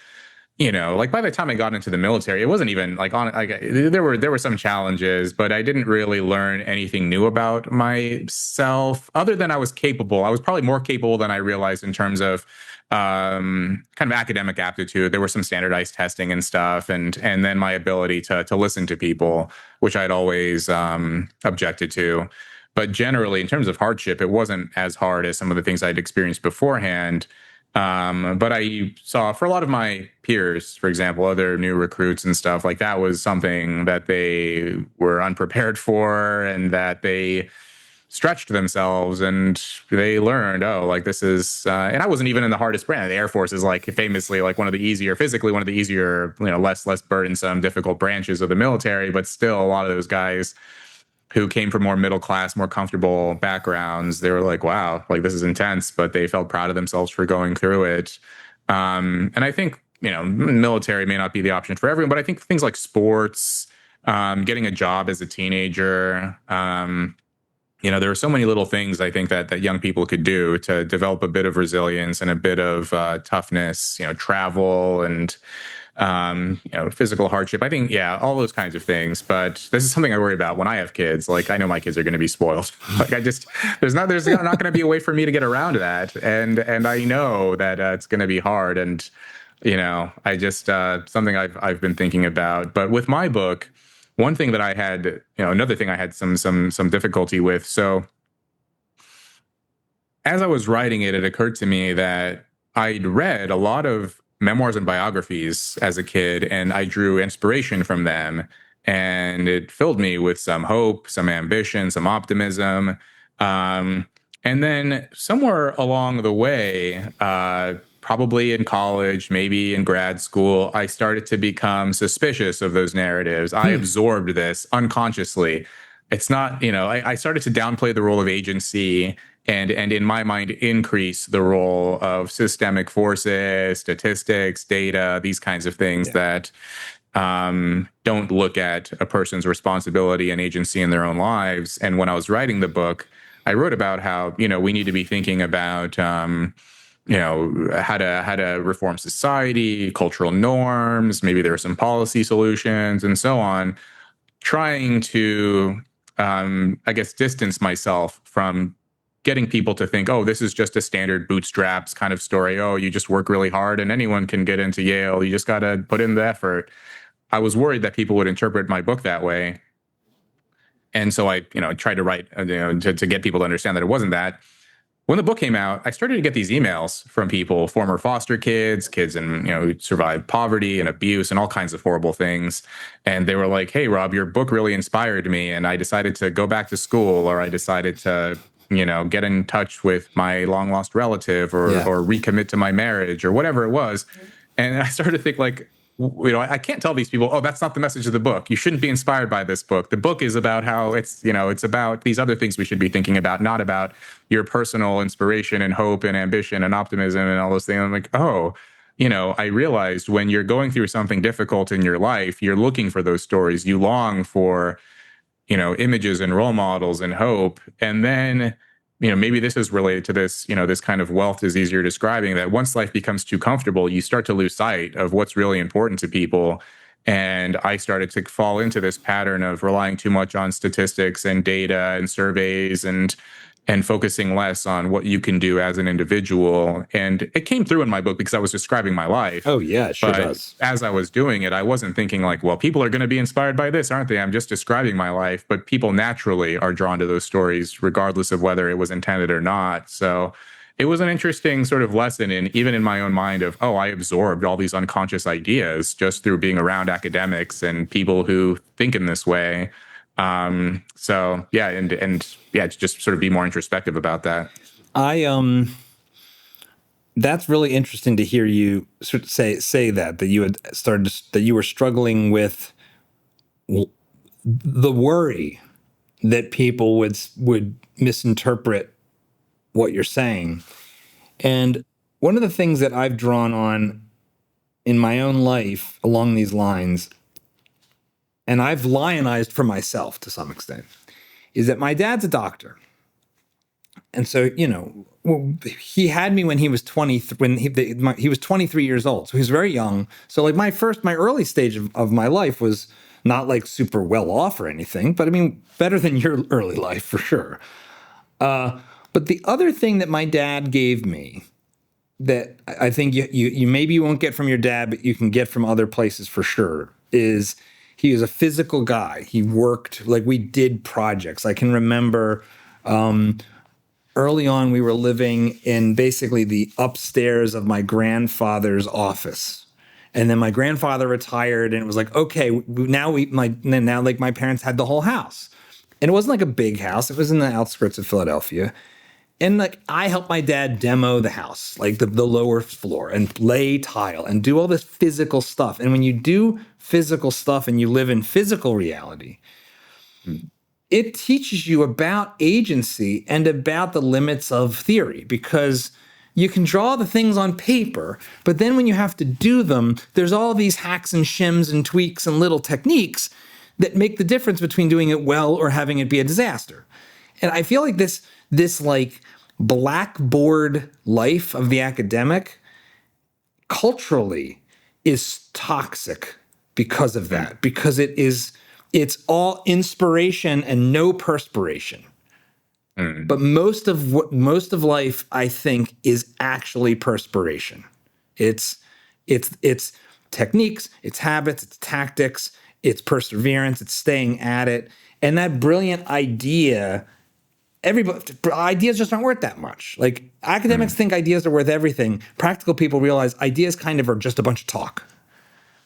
like, by the time I got into the military, it wasn't even like on like there were some challenges, but I didn't really learn anything new about myself other than I was capable. I was probably more capable than I realized in terms of kind of academic aptitude. There was some standardized testing and stuff, and then my ability to listen to people, which I'd always objected to. But generally, in terms of hardship, it wasn't as hard as some of the things I'd experienced beforehand. But I saw for a lot of my peers, for example, other new recruits and stuff, like that was something that they were unprepared for, and that they stretched themselves, and they learned, oh, like this is, and I wasn't even in the hardest brand. The Air Force is like famously like one of the easier, physically one of the easier, less burdensome, difficult branches of the military. But still, a lot of those guys who came from more middle class, more comfortable backgrounds, they were like, wow, like this is intense, but they felt proud of themselves for going through it. And I think, military may not be the option for everyone, but I think things like sports, getting a job as a teenager, there are so many little things I think that young people could do to develop a bit of resilience and a bit of toughness, travel and physical hardship. I think, yeah, all those kinds of things. But this is something I worry about when I have kids. Like, I know my kids are going to be spoiled. Like, there's not going to be a way for me to get around that. And I know that it's going to be hard. And, I just, something I've been thinking about. But with my book, one thing that I had, another thing I had some difficulty with. So as I was writing it, it occurred to me that I'd read a lot of memoirs and biographies as a kid, and I drew inspiration from them. And it filled me with some hope, some ambition, some optimism. Um, and then somewhere along the way, probably in college, maybe in grad school, I started to become suspicious of those narratives. I Hmm. absorbed this unconsciously. It's not, I started to downplay the role of agency, and in my mind increase the role of systemic forces, statistics, data, these kinds of things Yeah. that don't look at a person's responsibility and agency in their own lives. And when I was writing the book, I wrote about how we need to be thinking about how to reform society, cultural norms. Maybe there are some policy solutions and so on, trying to I guess, distance myself from getting people to think, oh, this is just a standard bootstraps kind of story. Oh, you just work really hard and anyone can get into Yale. You just got to put in the effort. I was worried that people would interpret my book that way. And so I, tried to write, to get people to understand that it wasn't that. When the book came out, I started to get these emails from people, former foster kids, kids who survived poverty and abuse and all kinds of horrible things. And they were like, hey, Rob, your book really inspired me. And I decided to go back to school, or I decided to, get in touch with my long lost relative, or recommit to my marriage, or whatever it was. And I started to think, like, I can't tell these people, oh, that's not the message of the book. You shouldn't be inspired by this book. The book is about how it's about these other things we should be thinking about, not about your personal inspiration and hope and ambition and optimism and all those things. I'm like, oh, I realized when you're going through something difficult in your life, you're looking for those stories. You long for, images and role models and hope. And then, maybe this is related to this, this kind of wealth disease you're describing, that once life becomes too comfortable, you start to lose sight of what's really important to people. And I started to fall into this pattern of relying too much on statistics and data and surveys, and focusing less on what you can do as an individual. And it came through in my book because I was describing my life. Oh, yeah, it sure does. As I was doing it, I wasn't thinking like, well, people are going to be inspired by this, aren't they? I'm just describing my life. But people naturally are drawn to those stories, regardless of whether it was intended or not. So it was an interesting sort of lesson, even in my own mind, of, oh, I absorbed all these unconscious ideas just through being around academics and people who think in this way. So yeah, and yeah, just sort of be more introspective about that. That's really interesting to hear you sort of say that you had started that you were struggling with the worry that people would misinterpret what you're saying. And one of the things that I've drawn on in my own life along these lines, and I've lionized for myself to some extent, is that my dad's a doctor. And so, he had me when he was 20, when he was 23 years old. So he was very young. So like my early stage of my life was not like super well off or anything, but I mean, better than your early life for sure. But the other thing that my dad gave me that I think you maybe you won't get from your dad, but you can get from other places for sure, is he was a physical guy. He worked, like we did projects. I can remember early on we were living in basically the upstairs of my grandfather's office. And then my grandfather retired and it was like, okay, now like my parents had the whole house. And it wasn't like a big house. It was in the outskirts of Philadelphia. And like I helped my dad demo the house, like the lower floor, and lay tile and do all this physical stuff. And when you do physical stuff and you live in physical reality, it teaches you about agency and about the limits of theory, because you can draw the things on paper, but then when you have to do them, there's all these hacks and shims and tweaks and little techniques that make the difference between doing it well or having it be a disaster. And I feel like this like blackboard life of the academic culturally is toxic because of that, because it's all inspiration and no perspiration. But most of life, I think, is actually perspiration. It's techniques, it's habits, it's tactics, it's perseverance, it's staying at it. And that brilliant idea, ideas just aren't worth that much. Like academics think ideas are worth everything. Practical people realize ideas kind of are just a bunch of talk.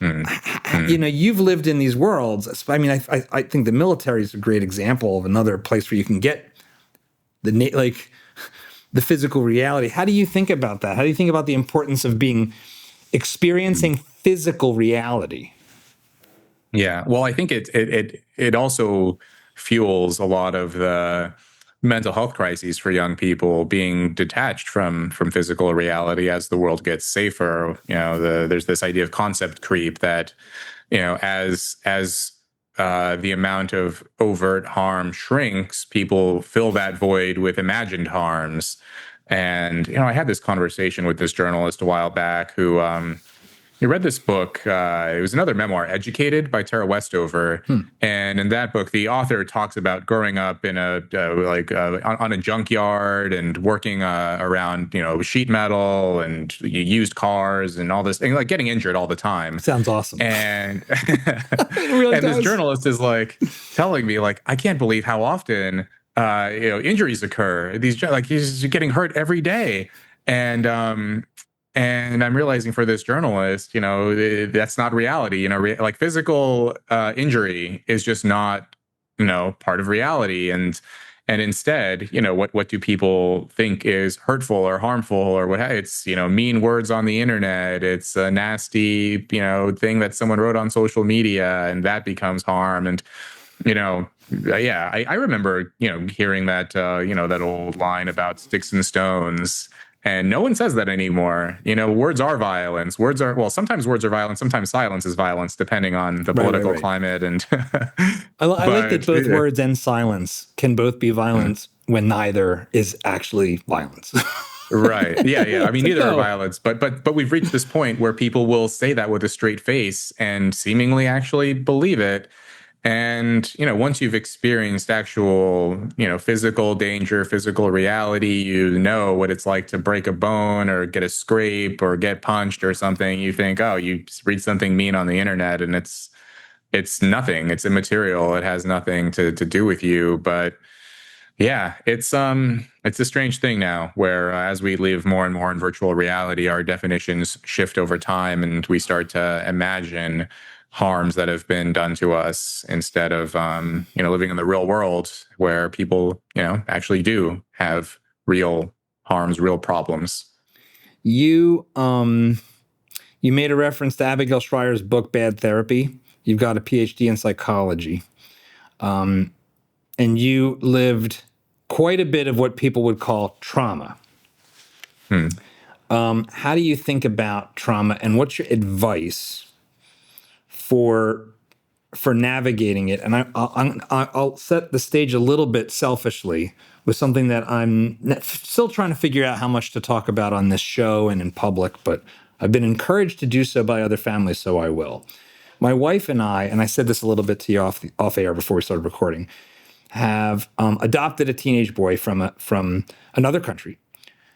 You've lived in these worlds. I mean, I think the military is a great example of another place where you can get the physical reality. How do you think about that? How do you think about the importance of experiencing physical reality? Yeah, well, I think it also fuels a lot of the mental health crises for young people, being detached from physical reality as the world gets safer. There's this idea of concept creep that, as the amount of overt harm shrinks, people fill that void with imagined harms. And I had this conversation with this journalist a while back who You read this book. It was another memoir, Educated by Tara Westover. And in that book, the author talks about growing up in on a junkyard and working around, sheet metal and used cars and all this, and like getting injured all the time. Sounds awesome. And It really and this does. journalist is like telling me, like, I can't believe how often injuries occur. He's getting hurt every day. And I'm realizing for this journalist, that's not reality. Like physical injury is just not, part of reality. And instead, what do people think is hurtful or harmful or what? It's, mean words on the internet. It's a nasty, thing that someone wrote on social media, and that becomes harm. And yeah, I remember, hearing that, that old line about sticks and stones. And no one says that anymore. Words are violence. Sometimes words are violence. Sometimes silence is violence, depending on the political climate. And I like that both words and silence can both be violence when neither is actually violence. Right. Yeah. I mean, neither are violence, but we've reached this point where people will say that with a straight face and seemingly actually believe it. And, once you've experienced actual, physical danger, physical reality, you know what it's like to break a bone or get a scrape or get punched or something. You think, oh, you read something mean on the internet and it's nothing. It's immaterial. It has nothing to do with you. But yeah, it's a strange thing now where as we live more and more in virtual reality, our definitions shift over time and we start to imagine harms that have been done to us instead of, living in the real world where people, actually do have real harms, real problems. You made a reference to Abigail Schreier's book, Bad Therapy. You've got a PhD in psychology. And you lived quite a bit of what people would call trauma. How do you think about trauma, and what's your advice for navigating it? And I'll set the stage a little bit selfishly with something that I'm still trying to figure out how much to talk about on this show and in public, but I've been encouraged to do so by other families, so I will. My wife and I said this a little bit to you off air before we started recording, have adopted a teenage boy from another country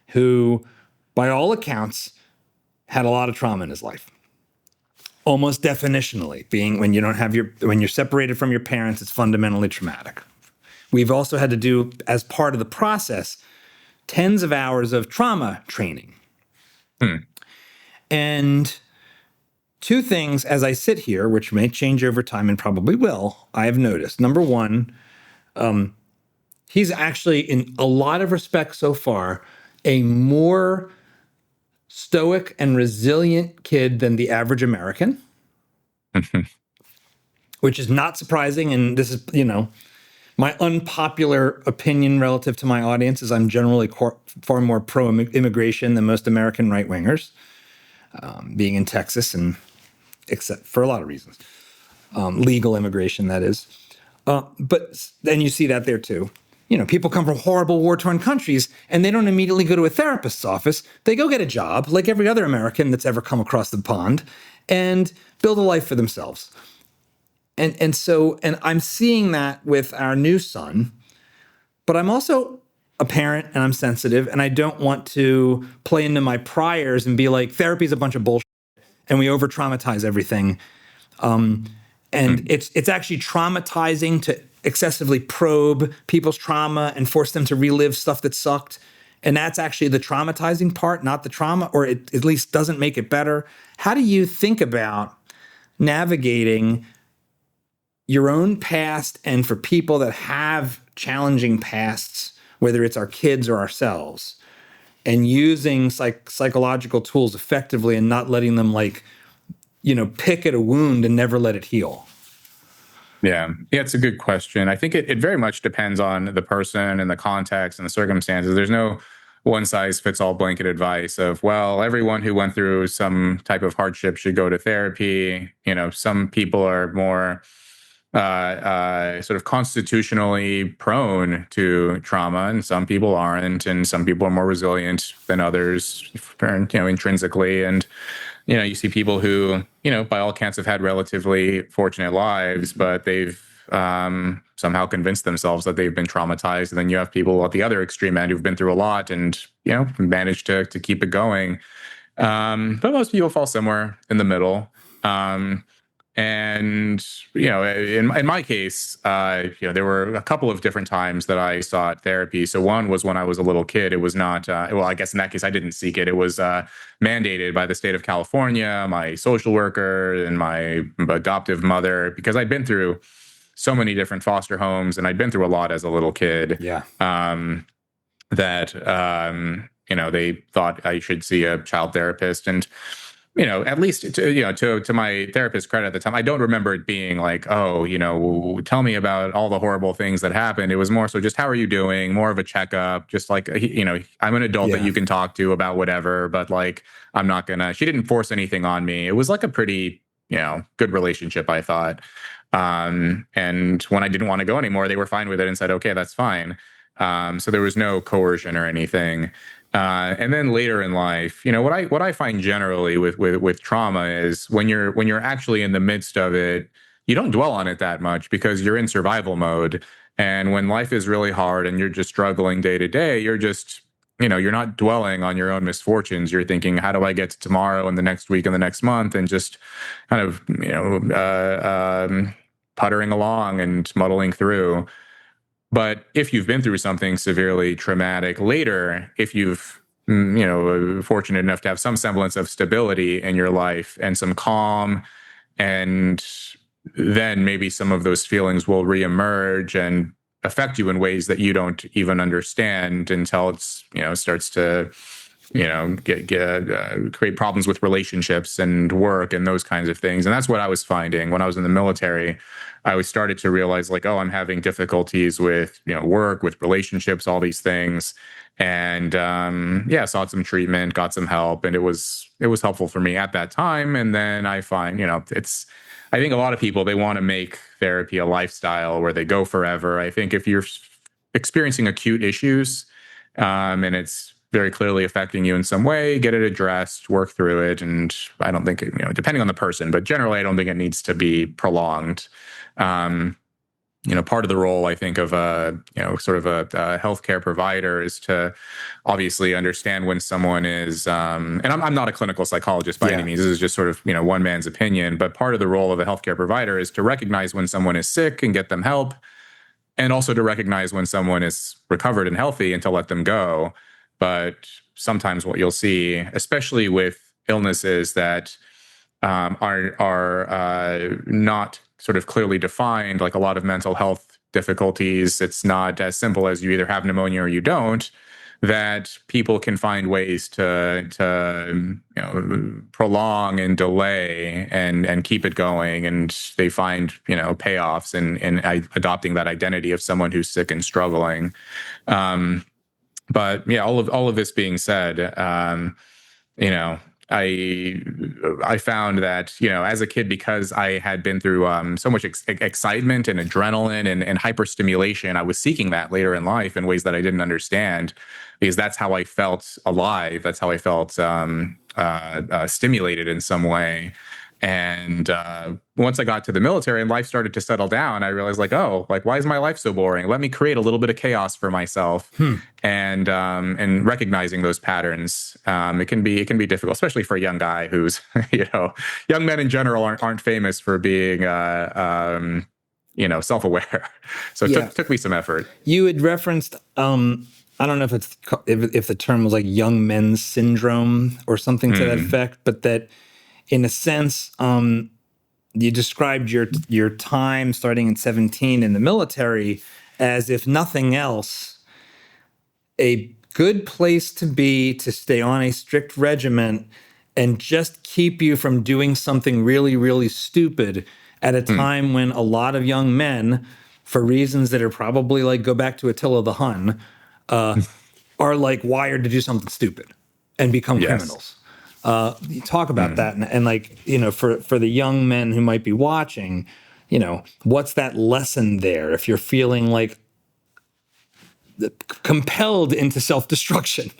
who, by all accounts, had a lot of trauma in his life. Almost definitionally, being when you're separated from your parents, it's fundamentally traumatic. We've also had to do, as part of the process, tens of hours of trauma training. And two things, as I sit here, which may change over time and probably will, I have noticed. Number one, he's actually, in a lot of respects so far, a more stoic and resilient kid than the average American, which is not surprising. And this is, my unpopular opinion relative to my audience is I'm generally far more pro-immigration than most American right-wingers, being in Texas, and except for a lot of reasons. Legal immigration, that is. But then you see that there too. People come from horrible war-torn countries and they don't immediately go to a therapist's office. They go get a job like every other American that's ever come across the pond and build a life for themselves. And so I'm seeing that with our new son, but I'm also a parent and I'm sensitive and I don't want to play into my priors and be like, therapy is a bunch of bullshit and we over-traumatize everything. And it's actually traumatizing to excessively probe people's trauma and force them to relive stuff that sucked. And that's actually the traumatizing part, not the trauma, or it at least doesn't make it better. How do you think about navigating your own past, and for people that have challenging pasts, whether it's our kids or ourselves, and using psychological tools effectively and not letting them pick at a wound and never let it heal? Yeah, it's a good question. I think it very much depends on the person and the context and the circumstances. There's no one size fits all blanket advice of, well, everyone who went through some type of hardship should go to therapy. Some people are more sort of constitutionally prone to trauma, and some people aren't, and some people are more resilient than others, intrinsically. And You see people who, by all accounts have had relatively fortunate lives, but they've somehow convinced themselves that they've been traumatized. And then you have people at the other extreme end who've been through a lot and, managed to keep it going. But most people fall somewhere in the middle. And in my case, there were a couple of different times that I sought therapy. So one was when I was a little kid. It was not well, I guess in that case I didn't seek it. It was mandated by the state of California, my social worker and my adoptive mother, because I'd been through so many different foster homes and I'd been through a lot as a little kid. Yeah. That they thought I should see a child therapist. And at least to my therapist's credit at the time, I don't remember it being like, oh, tell me about all the horrible things that happened. It was more so just, how are you doing? More of a checkup, just like, I'm an adult that you can talk to about whatever, but like, she didn't force anything on me. It was like a pretty, good relationship, I thought. And when I didn't want to go anymore, they were fine with it and said, okay, that's fine. So there was no coercion or anything. And then later in life, what I find generally with trauma is when you're actually in the midst of it, you don't dwell on it that much because you're in survival mode. And when life is really hard and you're just struggling day to day, you're just, you're not dwelling on your own misfortunes. You're thinking, how do I get to tomorrow and the next week and the next month, and just kind of, puttering along and muddling through. But if you've been through something severely traumatic later, if you've, fortunate enough to have some semblance of stability in your life and some calm, and then maybe some of those feelings will reemerge and affect you in ways that you don't even understand until it's, starts to, create problems with relationships and work and those kinds of things. And that's what I was finding when I was in the military. I started to realize like, oh, I'm having difficulties with, work, with relationships, all these things. And sought some treatment, got some help, and it was helpful for me at that time. And then I find, I think a lot of people, they want to make therapy a lifestyle where they go forever. I think if you're experiencing acute issues, and it's very clearly affecting you in some way, get it addressed, work through it. And I don't think, depending on the person, but generally I don't think it needs to be prolonged. Part of the role, I think, of sort of a healthcare provider is to obviously understand when someone is, and I'm not a clinical psychologist by any means. This is just sort of, one man's opinion. But part of the role of a healthcare provider is to recognize when someone is sick and get them help, and also to recognize when someone is recovered and healthy and to let them go. But sometimes what you'll see, especially with illnesses that are not sort of clearly defined, like a lot of mental health difficulties, it's not as simple as you either have pneumonia or you don't, that people can find ways to prolong and delay and keep it going. And they find, payoffs in adopting that identity of someone who's sick and struggling. But yeah, all of this being said, I found that, as a kid, because I had been through so much excitement and adrenaline and hyperstimulation, I was seeking that later in life in ways that I didn't understand, because that's how I felt alive. That's how I felt stimulated in some way. And once I got to the military and life started to settle down, I realized like, oh, like, why is my life so boring? Let me create a little bit of chaos for myself. And recognizing those patterns, it can be difficult, especially for a young guy who's, young men in general aren't famous for being, self-aware. So it took me some effort. You had referenced, I don't know if the term was like young men's syndrome or something to that effect, but that in a sense, you described your time starting at 17 in the military as, if nothing else, a good place to be to stay on a strict regiment and just keep you from doing something really, really stupid at a time when a lot of young men, for reasons that are probably like, go back to Attila the Hun, are like wired to do something stupid and become criminals. You talk about that, and like, for the young men who might be watching, what's that lesson there if you're feeling like compelled into self-destruction?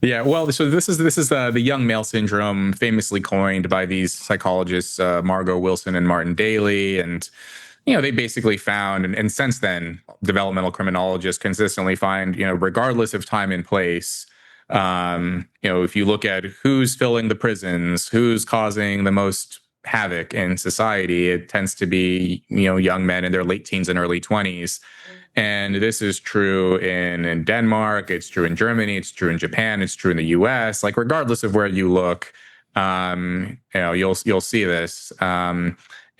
Yeah, well, so this is the young male syndrome, famously coined by these psychologists, Margot Wilson and Martin Daly, and they basically found, and since then, developmental criminologists consistently find, regardless of time and place, if you look at who's filling the prisons, who's causing the most havoc in society, it tends to be, young men in their late teens and early 20s. And this is true in Denmark, it's true in Germany, it's true in Japan, it's true in the US. Like, regardless of where you look, you'll see this.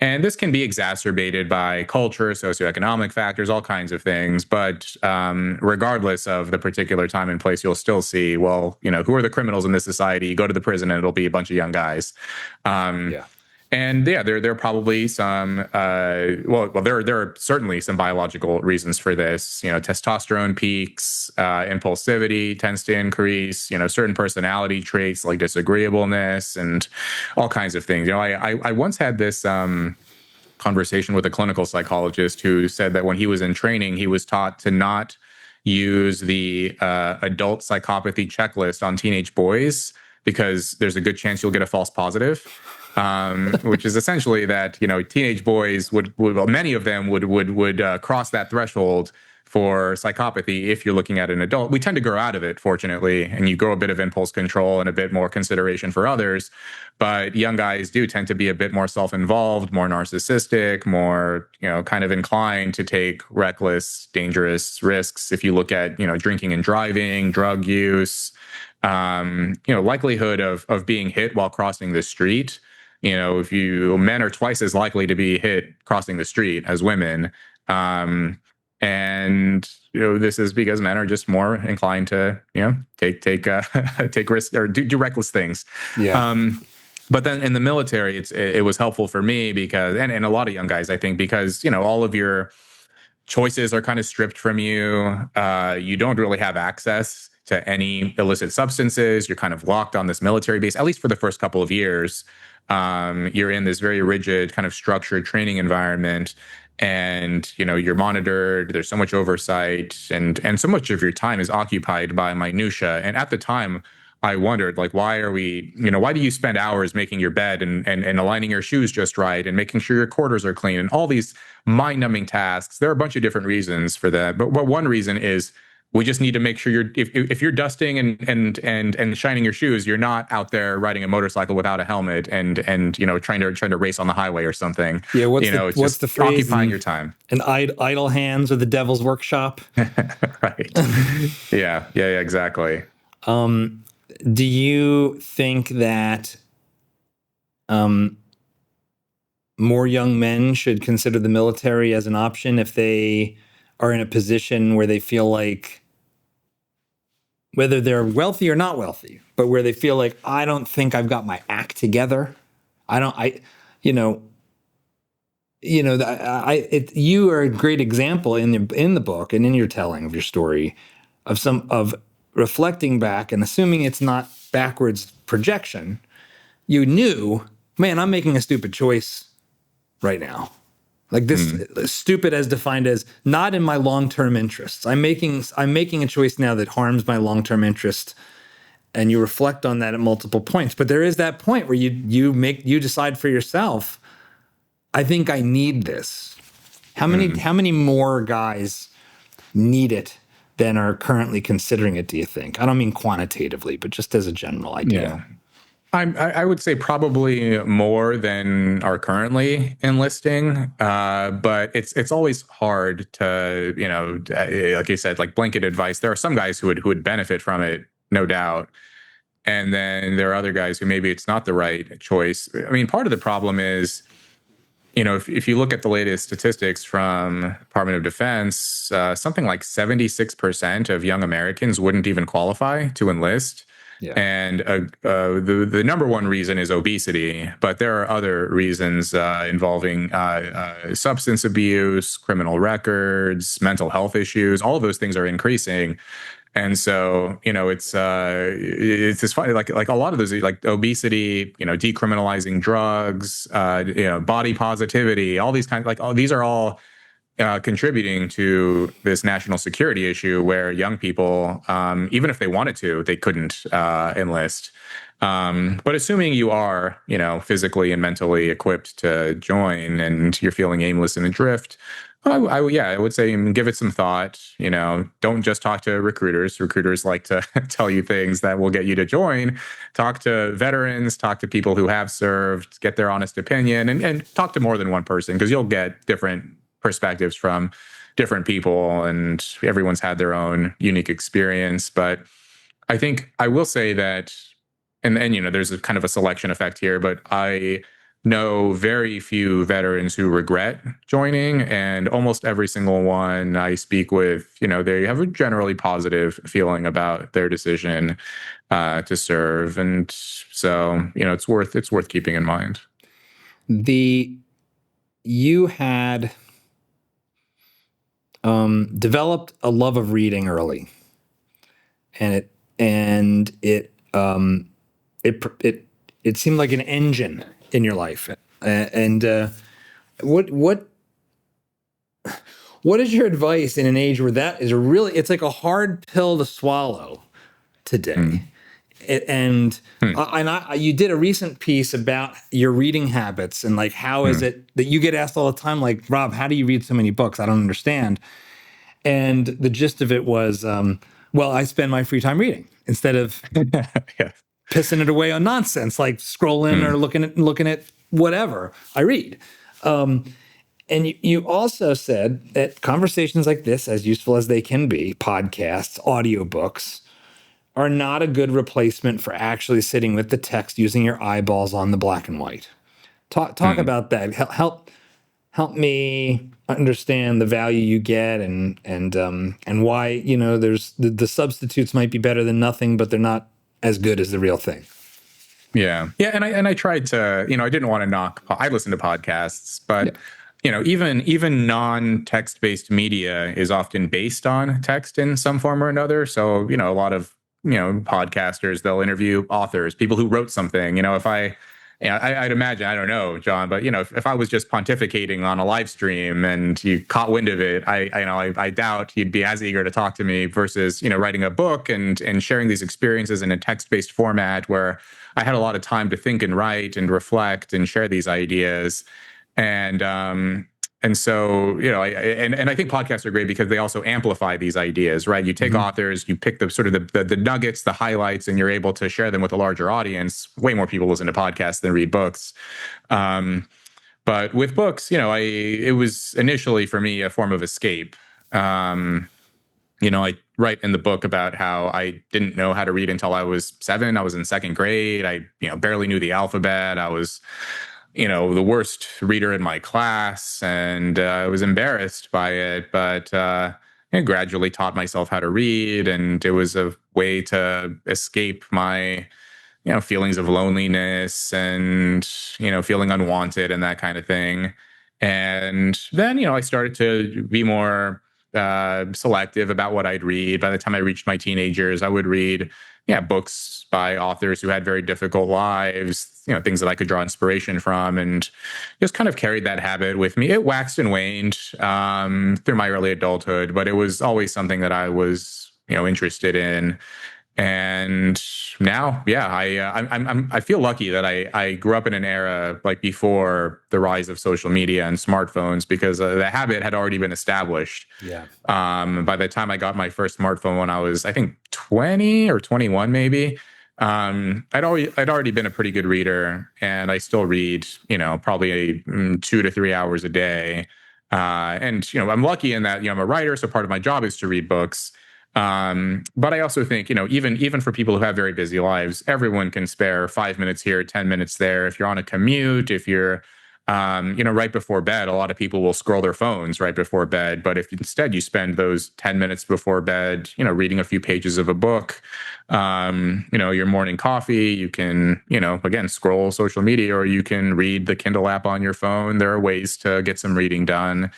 And this can be exacerbated by culture, socioeconomic factors, all kinds of things. But regardless of the particular time and place, you'll still see, well, who are the criminals in this society? You go to the prison and it'll be a bunch of young guys. Yeah. And yeah, there are probably some. There are certainly some biological reasons for this. Testosterone peaks, impulsivity tends to increase. Certain personality traits like disagreeableness and all kinds of things. I once had this conversation with a clinical psychologist who said that when he was in training, he was taught to not use the adult psychopathy checklist on teenage boys because there's a good chance you'll get a false positive. Which is essentially that teenage boys would many of them would cross that threshold for psychopathy. If you're looking at an adult, we tend to grow out of it, fortunately, and you grow a bit of impulse control and a bit more consideration for others. But young guys do tend to be a bit more self-involved, more narcissistic, more kind of inclined to take reckless, dangerous risks. If you look at drinking and driving, drug use, likelihood of being hit while crossing the street. If men are twice as likely to be hit crossing the street as women. And this is because men are just more inclined to, take take risks or do reckless things. Yeah. But then in the military, it was helpful for me because, and a lot of young guys, I think, because, all of your choices are kind of stripped from you. You don't really have access to any illicit substances. You're kind of locked on this military base, at least for the first couple of years. You're in this very rigid kind of structured training environment, and you're monitored. There's so much oversight, and so much of your time is occupied by minutia. And at the time, I wondered, like, why do you spend hours making your bed and aligning your shoes just right and making sure your quarters are clean and all these mind-numbing tasks? There are a bunch of different reasons for that, but one reason is we just need to make sure if you're dusting and shining your shoes, you're not out there riding a motorcycle without a helmet and trying to race on the highway or something. Yeah. It's What's just the phrase? occupying your time. And idle hands are the devil's workshop. Right. Yeah, exactly. Do you think that more young men should consider the military as an option if they are in a position where they feel like, whether they're wealthy or not wealthy, but where they feel like, I don't think I've got my act together. You are a great example in the book and in your telling of your story of reflecting back and assuming it's not backwards projection. You knew, man, I'm making a stupid choice right now. Like this, stupid as defined as not in my long-term interests. I'm making a choice now that harms my long-term interest, and you reflect on that at multiple points. But there is that point where you decide for yourself, I think I need this. How many more guys need it than are currently considering it, do you think? I don't mean quantitatively, but just as a general idea. Yeah. I would say probably more than are currently enlisting, but it's always hard to, like you said, like blanket advice. There are some guys who would benefit from it, no doubt, and then there are other guys who maybe it's not the right choice. I mean, part of the problem is, if you look at the latest statistics from Department of Defense, something like 76% of young Americans wouldn't even qualify to enlist. Yeah. And the number one reason is obesity, but there are other reasons involving substance abuse, criminal records, mental health issues. All of those things are increasing. And so, it's just funny, like a lot of those, like obesity, decriminalizing drugs, body positivity, all these kinds, these are all contributing to this national security issue where young people, even if they wanted to, they couldn't enlist. But assuming you are, physically and mentally equipped to join and you're feeling aimless and adrift, I would say give it some thought. Don't just talk to recruiters. Recruiters like to tell you things that will get you to join. Talk to veterans, talk to people who have served, get their honest opinion, and talk to more than one person, because you'll get different perspectives from different people, and everyone's had their own unique experience. But I think I will say that, and there's a kind of a selection effect here, but I know very few veterans who regret joining, and almost every single one I speak with, they have a generally positive feeling about their decision to serve, and so it's worth keeping in mind. You had developed a love of reading early, and it seemed like an engine in your life. What is your advice in an age where that is it's like a hard pill to swallow today? You did a recent piece about your reading habits, and like, how is it that you get asked all the time, like, Rob, how do you read so many books? I don't understand. And the gist of it was, well, I spend my free time reading instead of pissing it away on nonsense, like scrolling or looking at whatever. I read. And you also said that conversations like this, as useful as they can be, podcasts, audiobooks, are not a good replacement for actually sitting with the text, using your eyeballs on the black and white. Talk about that. Help me understand the value you get, and why there's the substitutes might be better than nothing, but they're not as good as the real thing. Yeah, and I tried to, I didn't want to knock. I listen to podcasts, but even non-text based media is often based on text in some form or another. So a lot of podcasters, they'll interview authors, people who wrote something. If I'd imagine, I don't know, John, but if I was just pontificating on a live stream and you caught wind of it, I doubt you'd be as eager to talk to me versus writing a book and sharing these experiences in a text-based format where I had a lot of time to think and write and reflect and share these ideas. And so, I think podcasts are great because they also amplify these ideas, right? You take authors, you pick the sort of the nuggets, the highlights, and you're able to share them with a larger audience. Way more people listen to podcasts than read books. But with books, it was initially for me a form of escape. I write in the book about how I didn't know how to read until I was 7. I was in 2nd grade. I, barely knew the alphabet. I was the worst reader in my class, and I was embarrassed by it, but I gradually taught myself how to read, and it was a way to escape my feelings of loneliness and feeling unwanted and that kind of thing. And then I started to be more selective about what I'd read. By the time I reached my teenagers, I would read books by authors who had very difficult lives, things that I could draw inspiration from, and just kind of carried that habit with me. It waxed and waned through my early adulthood, but it was always something that I was interested in. And now, I feel lucky that I grew up in an era like before the rise of social media and smartphones, because the habit had already been established. Yeah. By the time I got my first smartphone when I was, I think, 20 or 21, maybe, I'd already been a pretty good reader, and I still read, probably 2 to 3 hours a day. And I'm lucky in that I'm a writer, so part of my job is to read books. But I also think, even for people who have very busy lives, everyone can spare 5 minutes here, 10 minutes there. If you're on a commute, if you're, right before bed, a lot of people will scroll their phones right before bed. But if instead you spend those 10 minutes before bed, reading a few pages of a book, your morning coffee, you can, again, scroll social media, or you can read the Kindle app on your phone. There are ways to get some reading done.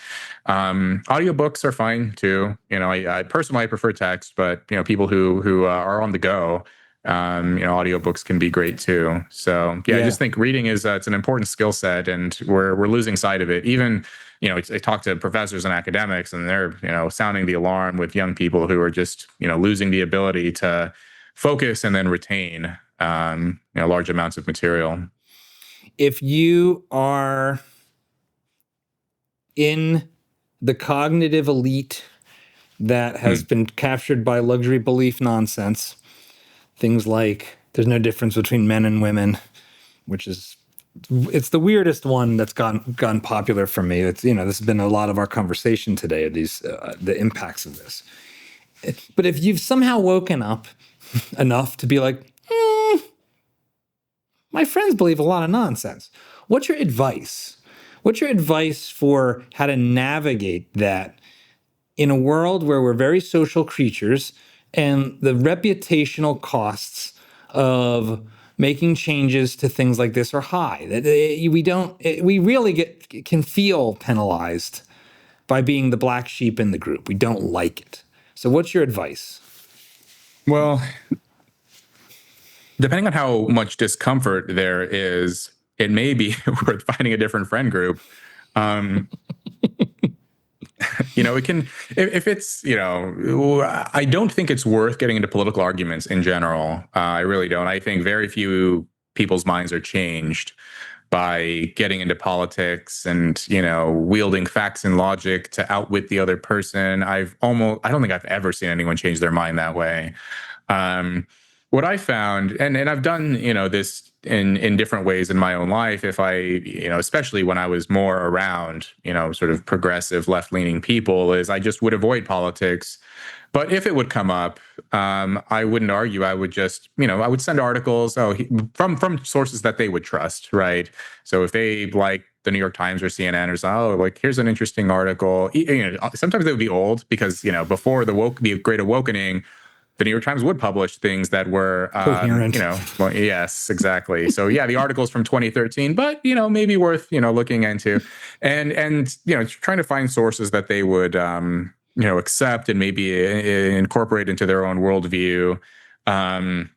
Audiobooks are fine too. I personally prefer text, but people who are on the go, Audiobooks can be great too. So yeah, I Yeah. just think reading is it's an important skill set, and we're losing sight of it. Even I talk to professors and academics, and they're sounding the alarm with young people who are just losing the ability to focus and then retain large amounts of material. If you are in the cognitive elite that has Hmm. been captured by luxury belief nonsense, things like there's no difference between men and women, which is it's the weirdest one that's gone popular for me. It's this has been a lot of our conversation today. These the impacts of this. But if you've somehow woken up enough to be like, my friends believe a lot of nonsense. What's your advice? What's your advice for how to navigate that in a world where we're very social creatures and the reputational costs of making changes to things like this are high? We really can feel penalized by being the black sheep in the group. We don't like it. So what's your advice? Well, depending on how much discomfort there is, it may be worth finding a different friend group. Um, it can, if it's, I don't think it's worth getting into political arguments in general. I really don't. I think very few people's minds are changed by getting into politics and, wielding facts and logic to outwit the other person. I don't think I've ever seen anyone change their mind that way. Um, what I found, and I've done, this in different ways in my own life, if I, especially when I was more around, sort of progressive left leaning people, is I just would avoid politics. But if it would come up, I wouldn't argue. I would just, I would send articles from sources that they would trust, right? So if they like the New York Times or CNN or something, like here's an interesting article. Sometimes they would be old because before the Great Awakening, the New York Times would publish things that were, Coherent. well, yes, exactly. So yeah, the articles from 2013, but maybe worth looking into, and trying to find sources that they would accept and maybe incorporate into their own worldview, and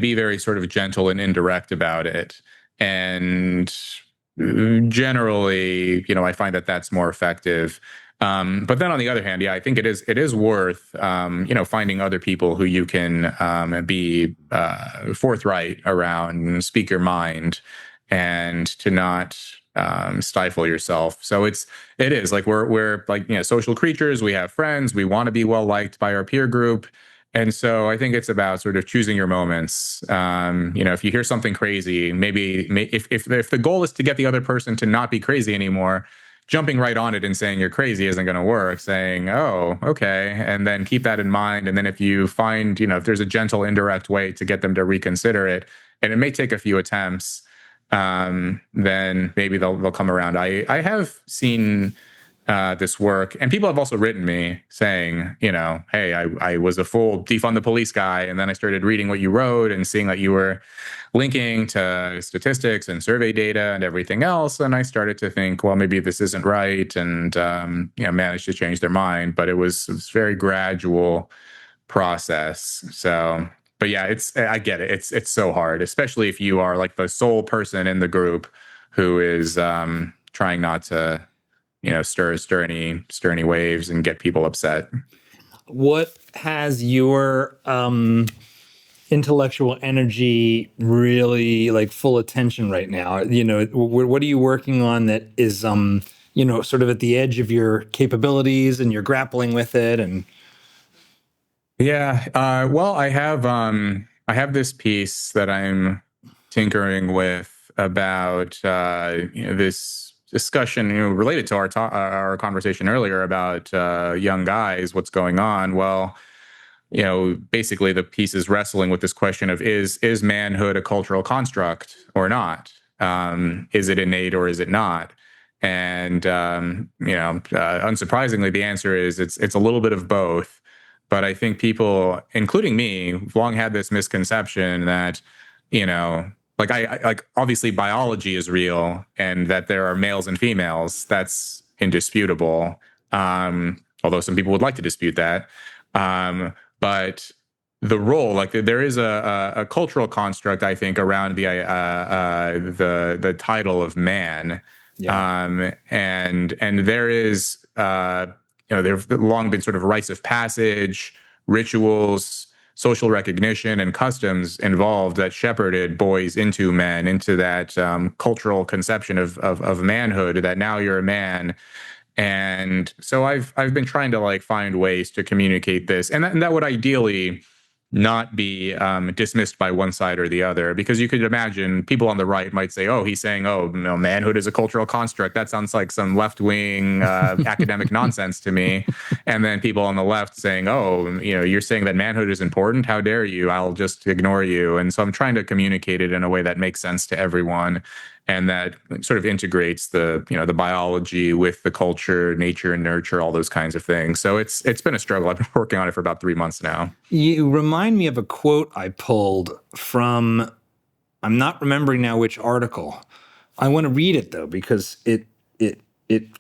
be very sort of gentle and indirect about it. And generally, I find that that's more effective. But then on the other hand, yeah, I think it is worth finding other people who you can be forthright around, speak your mind, and to not stifle yourself. So it is like we're like social creatures. We have friends. We want to be well liked by our peer group. And so I think it's about sort of choosing your moments. If you hear something crazy, maybe if the goal is to get the other person to not be crazy anymore, jumping right on it and saying you're crazy isn't going to work. Saying, oh, okay, and then keep that in mind. And then if you find, if there's a gentle, indirect way to get them to reconsider it, and it may take a few attempts, then maybe they'll come around. I have seen this work, and people have also written me saying, hey, I was a full defund the police guy, and then I started reading what you wrote and seeing that you were linking to statistics and survey data and everything else, and I started to think, well, maybe this isn't right, and managed to change their mind. But it was very gradual process. So, but yeah, I get it. It's so hard, especially if you are like the sole person in the group who is trying not to stir any waves and get people upset. What has your intellectual energy really like full attention right now? What are you working on that is sort of at the edge of your capabilities and you're grappling with it? And Yeah, well, I have this piece that I'm tinkering with about this discussion related to our conversation earlier about young guys, what's going on. Well, basically the piece is wrestling with this question of is manhood a cultural construct or not? Is it innate or is it not? And unsurprisingly, the answer is it's a little bit of both. But I think people, including me, have long had this misconception that like I like obviously biology is real and that there are males and females. That's indisputable. Although some people would like to dispute that. But the role, like there is a cultural construct, I think, around the title of man, Yeah. and there is there've long been sort of rites of passage, rituals, social recognition, and customs involved that shepherded boys into men, into that cultural conception of manhood. That now you're a man, and so I've been trying to like find ways to communicate this, and that would ideally not be dismissed by one side or the other, because you could imagine people on the right might say, "Oh, he's saying, oh, manhood is a cultural construct. That sounds like some left-wing academic nonsense to me." And then people on the left saying, "Oh, you're saying that manhood is important. How dare you? I'll just ignore you." And so I'm trying to communicate it in a way that makes sense to everyone, and that sort of integrates the biology with the culture, nature and nurture, all those kinds of things. So it's been a struggle. I've been working on it for about 3 months now. You remind me of a quote I pulled from, I'm not remembering now which article. I want to read it though, because it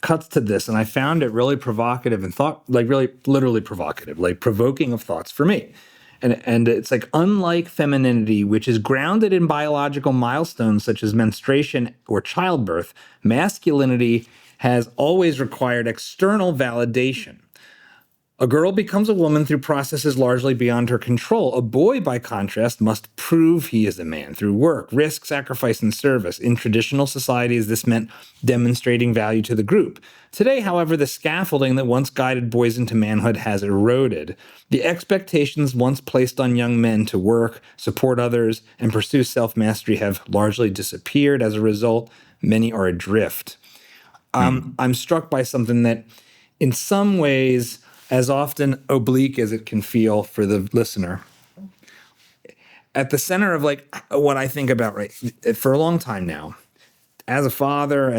cuts to this, and I found it really provocative and really literally provocative, like provoking of thoughts for me. And it's like, unlike femininity, which is grounded in biological milestones such as menstruation or childbirth, masculinity has always required external validation. A girl becomes a woman through processes largely beyond her control. A boy, by contrast, must prove he is a man through work, risk, sacrifice, and service. In traditional societies, this meant demonstrating value to the group. Today, however, the scaffolding that once guided boys into manhood has eroded. The expectations once placed on young men to work, support others, and pursue self-mastery have largely disappeared. As a result, many are adrift. I'm struck by something that, in some ways, as often oblique as it can feel for the listener, at the center of like what I think about, right, for a long time now, as a father,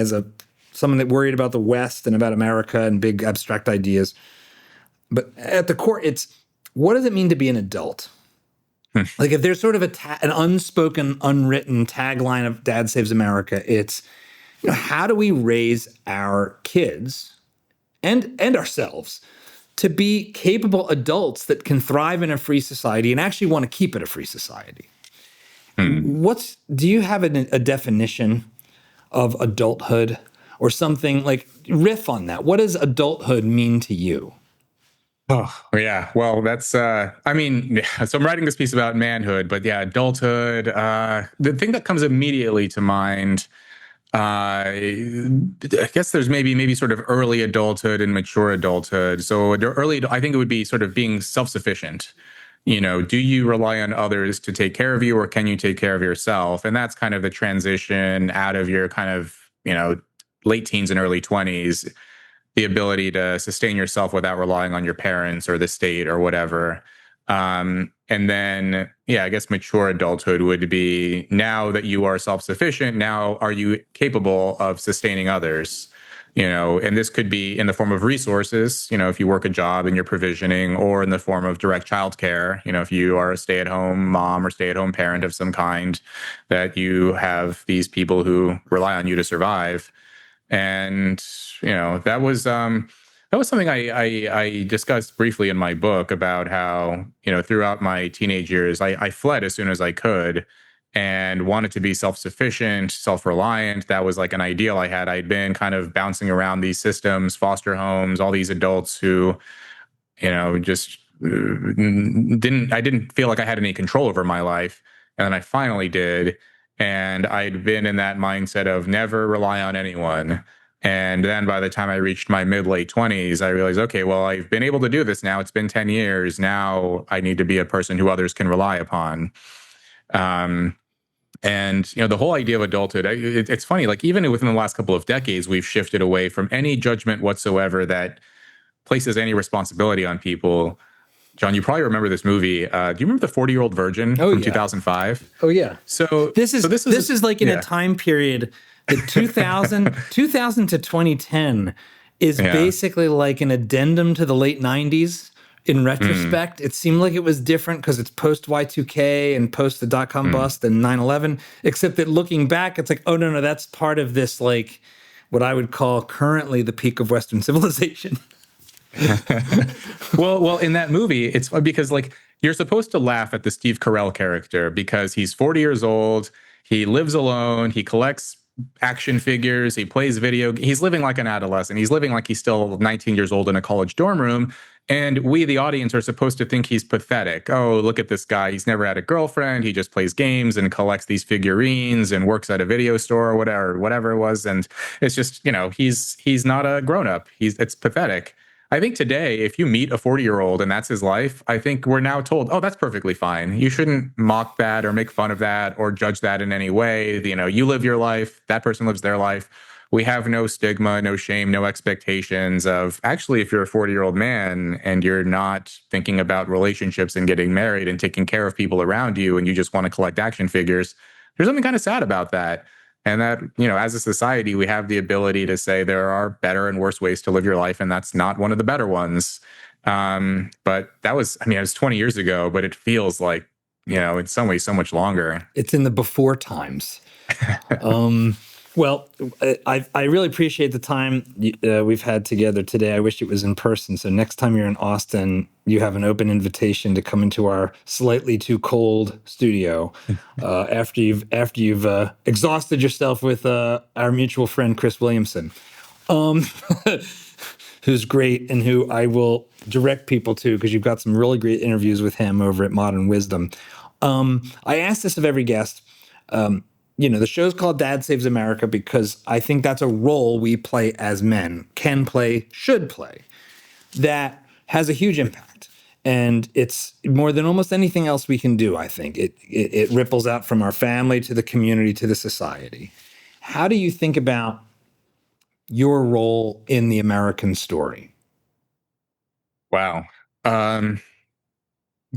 someone that worried about the West and about America and big abstract ideas, but at the core, it's, what does it mean to be an adult? Like, if there's sort of an unspoken, unwritten tagline of Dad Saves America, it's, how do we raise our kids and ourselves to be capable adults that can thrive in a free society and actually want to keep it a free society? Do you have a definition of adulthood or something, like, riff on that? What does adulthood mean to you? Oh, yeah. Well, that's, I mean, yeah, so I'm writing this piece about manhood, but yeah, adulthood, the thing that comes immediately to mind, I guess there's maybe sort of early adulthood and mature adulthood. So the early, I think it would be sort of being self-sufficient. Do you rely on others to take care of you, or can you take care of yourself? And that's kind of the transition out of your kind of, late teens and early 20s, the ability to sustain yourself without relying on your parents or the state or whatever. And then, yeah, I guess mature adulthood would be, now that you are self-sufficient, now are you capable of sustaining others? And this could be in the form of resources, if you work a job and you're provisioning, or in the form of direct childcare, if you are a stay-at-home mom or stay-at-home parent of some kind, that you have these people who rely on you to survive. And that was something I discussed briefly in my book, about how throughout my teenage years I fled as soon as I could, and wanted to be self-sufficient, self-reliant. That was like an ideal I had. I'd been kind of bouncing around these systems, foster homes, all these adults who just didn't feel like I had any control over my life, and then I finally did. And I'd been in that mindset of never rely on anyone. And then by the time I reached my late 20s, I realized, okay, well, I've been able to do this now. It's been 10 years. Now I need to be a person who others can rely upon. And the whole idea of adulthood, it's funny, like even within the last couple of decades, we've shifted away from any judgment whatsoever that places any responsibility on people. John, you probably remember this movie. Do you remember The 40-Year-Old Virgin from 2005? Oh, yeah. So this is like in a time period, the 2000 to 2010 is basically like an addendum to the late 90s. In retrospect, it seemed like it was different because it's post Y2K and post the dot-com bust and 9/11, except that looking back, it's like, oh, no, that's part of this, like, what I would call currently the peak of Western civilization. Well, in that movie, it's because like you're supposed to laugh at the Steve Carell character because he's 40 years old, he lives alone, he collects action figures, he plays he's living like an adolescent. He's living like he's still 19 years old in a college dorm room. And we, the audience, are supposed to think he's pathetic. Oh, look at this guy. He's never had a girlfriend. He just plays games and collects these figurines and works at a video store or whatever it was. And it's just, he's not a grown up. It's pathetic. I think today, if you meet a 40-year-old and that's his life, I think we're now told, oh, that's perfectly fine. You shouldn't mock that or make fun of that or judge that in any way. You live your life, that person lives their life. We have no stigma, no shame, no expectations of actually, if you're a 40-year-old man and you're not thinking about relationships and getting married and taking care of people around you and you just want to collect action figures, there's something kind of sad about that. And that, as a society, we have the ability to say there are better and worse ways to live your life, and that's not one of the better ones. But that was, it was 20 years ago, but it feels like, in some ways, so much longer. It's in the before times. Well, I really appreciate the time we've had together today. I wish it was in person. So next time you're in Austin, you have an open invitation to come into our slightly too cold studio after you've exhausted yourself with our mutual friend Chris Williamson, who's great and who I will direct people to because you've got some really great interviews with him over at Modern Wisdom. I ask this of every guest. The show's called Dad Saves America because I think that's a role we play as men, can play, should play, that has a huge impact. And it's more than almost anything else we can do, I think. It ripples out from our family to the community to the society. How do you think about your role in the American story? Wow. The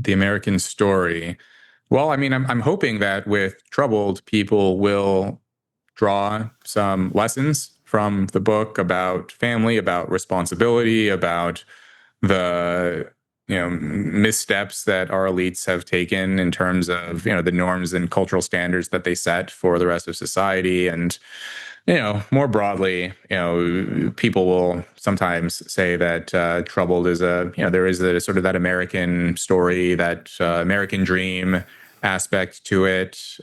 American story. Well, I'm hoping that with Troubled, people will draw some lessons from the book about family, about responsibility, about the missteps that our elites have taken in terms of the norms and cultural standards that they set for the rest of society. And more broadly, people will sometimes say that Troubled is there is a sort of that American story, that American dream aspect to it,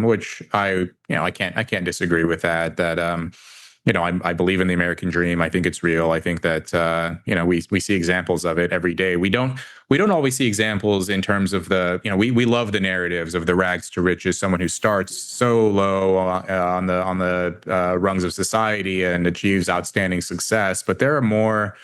which I can't disagree with that. That I believe in the American dream. I think it's real. I think that we see examples of it every day. We don't always see examples in terms of we love the narratives of the rags to riches, someone who starts so low on the rungs of society and achieves outstanding success. But there are more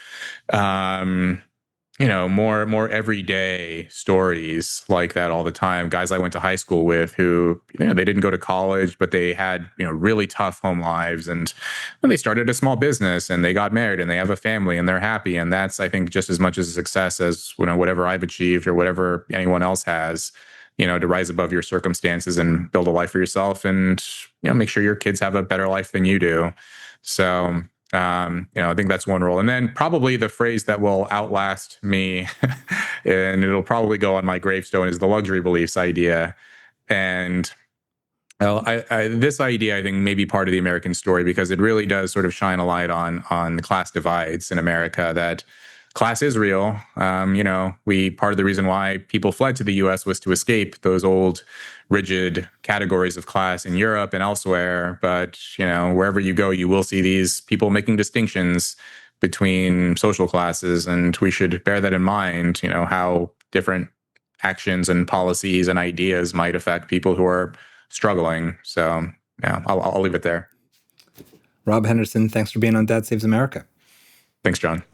more everyday stories like that all the time. Guys I went to high school with who, they didn't go to college, but they had, really tough home lives. And they started a small business and they got married and they have a family and they're happy. And that's, I think, just as much as a success as, whatever I've achieved or whatever anyone else has, to rise above your circumstances and build a life for yourself and, make sure your kids have a better life than you do. So, I think that's one role. And then probably the phrase that will outlast me and it'll probably go on my gravestone is the luxury beliefs idea. And this idea, I think, may be part of the American story because it really does sort of shine a light on the class divides in America, that class is real. Part of the reason why people fled to the US was to escape those old rigid categories of class in Europe and elsewhere. But, wherever you go, you will see these people making distinctions between social classes. And we should bear that in mind, how different actions and policies and ideas might affect people who are struggling. So, yeah, I'll leave it there. Rob Henderson, thanks for being on Dad Saves America. Thanks, John.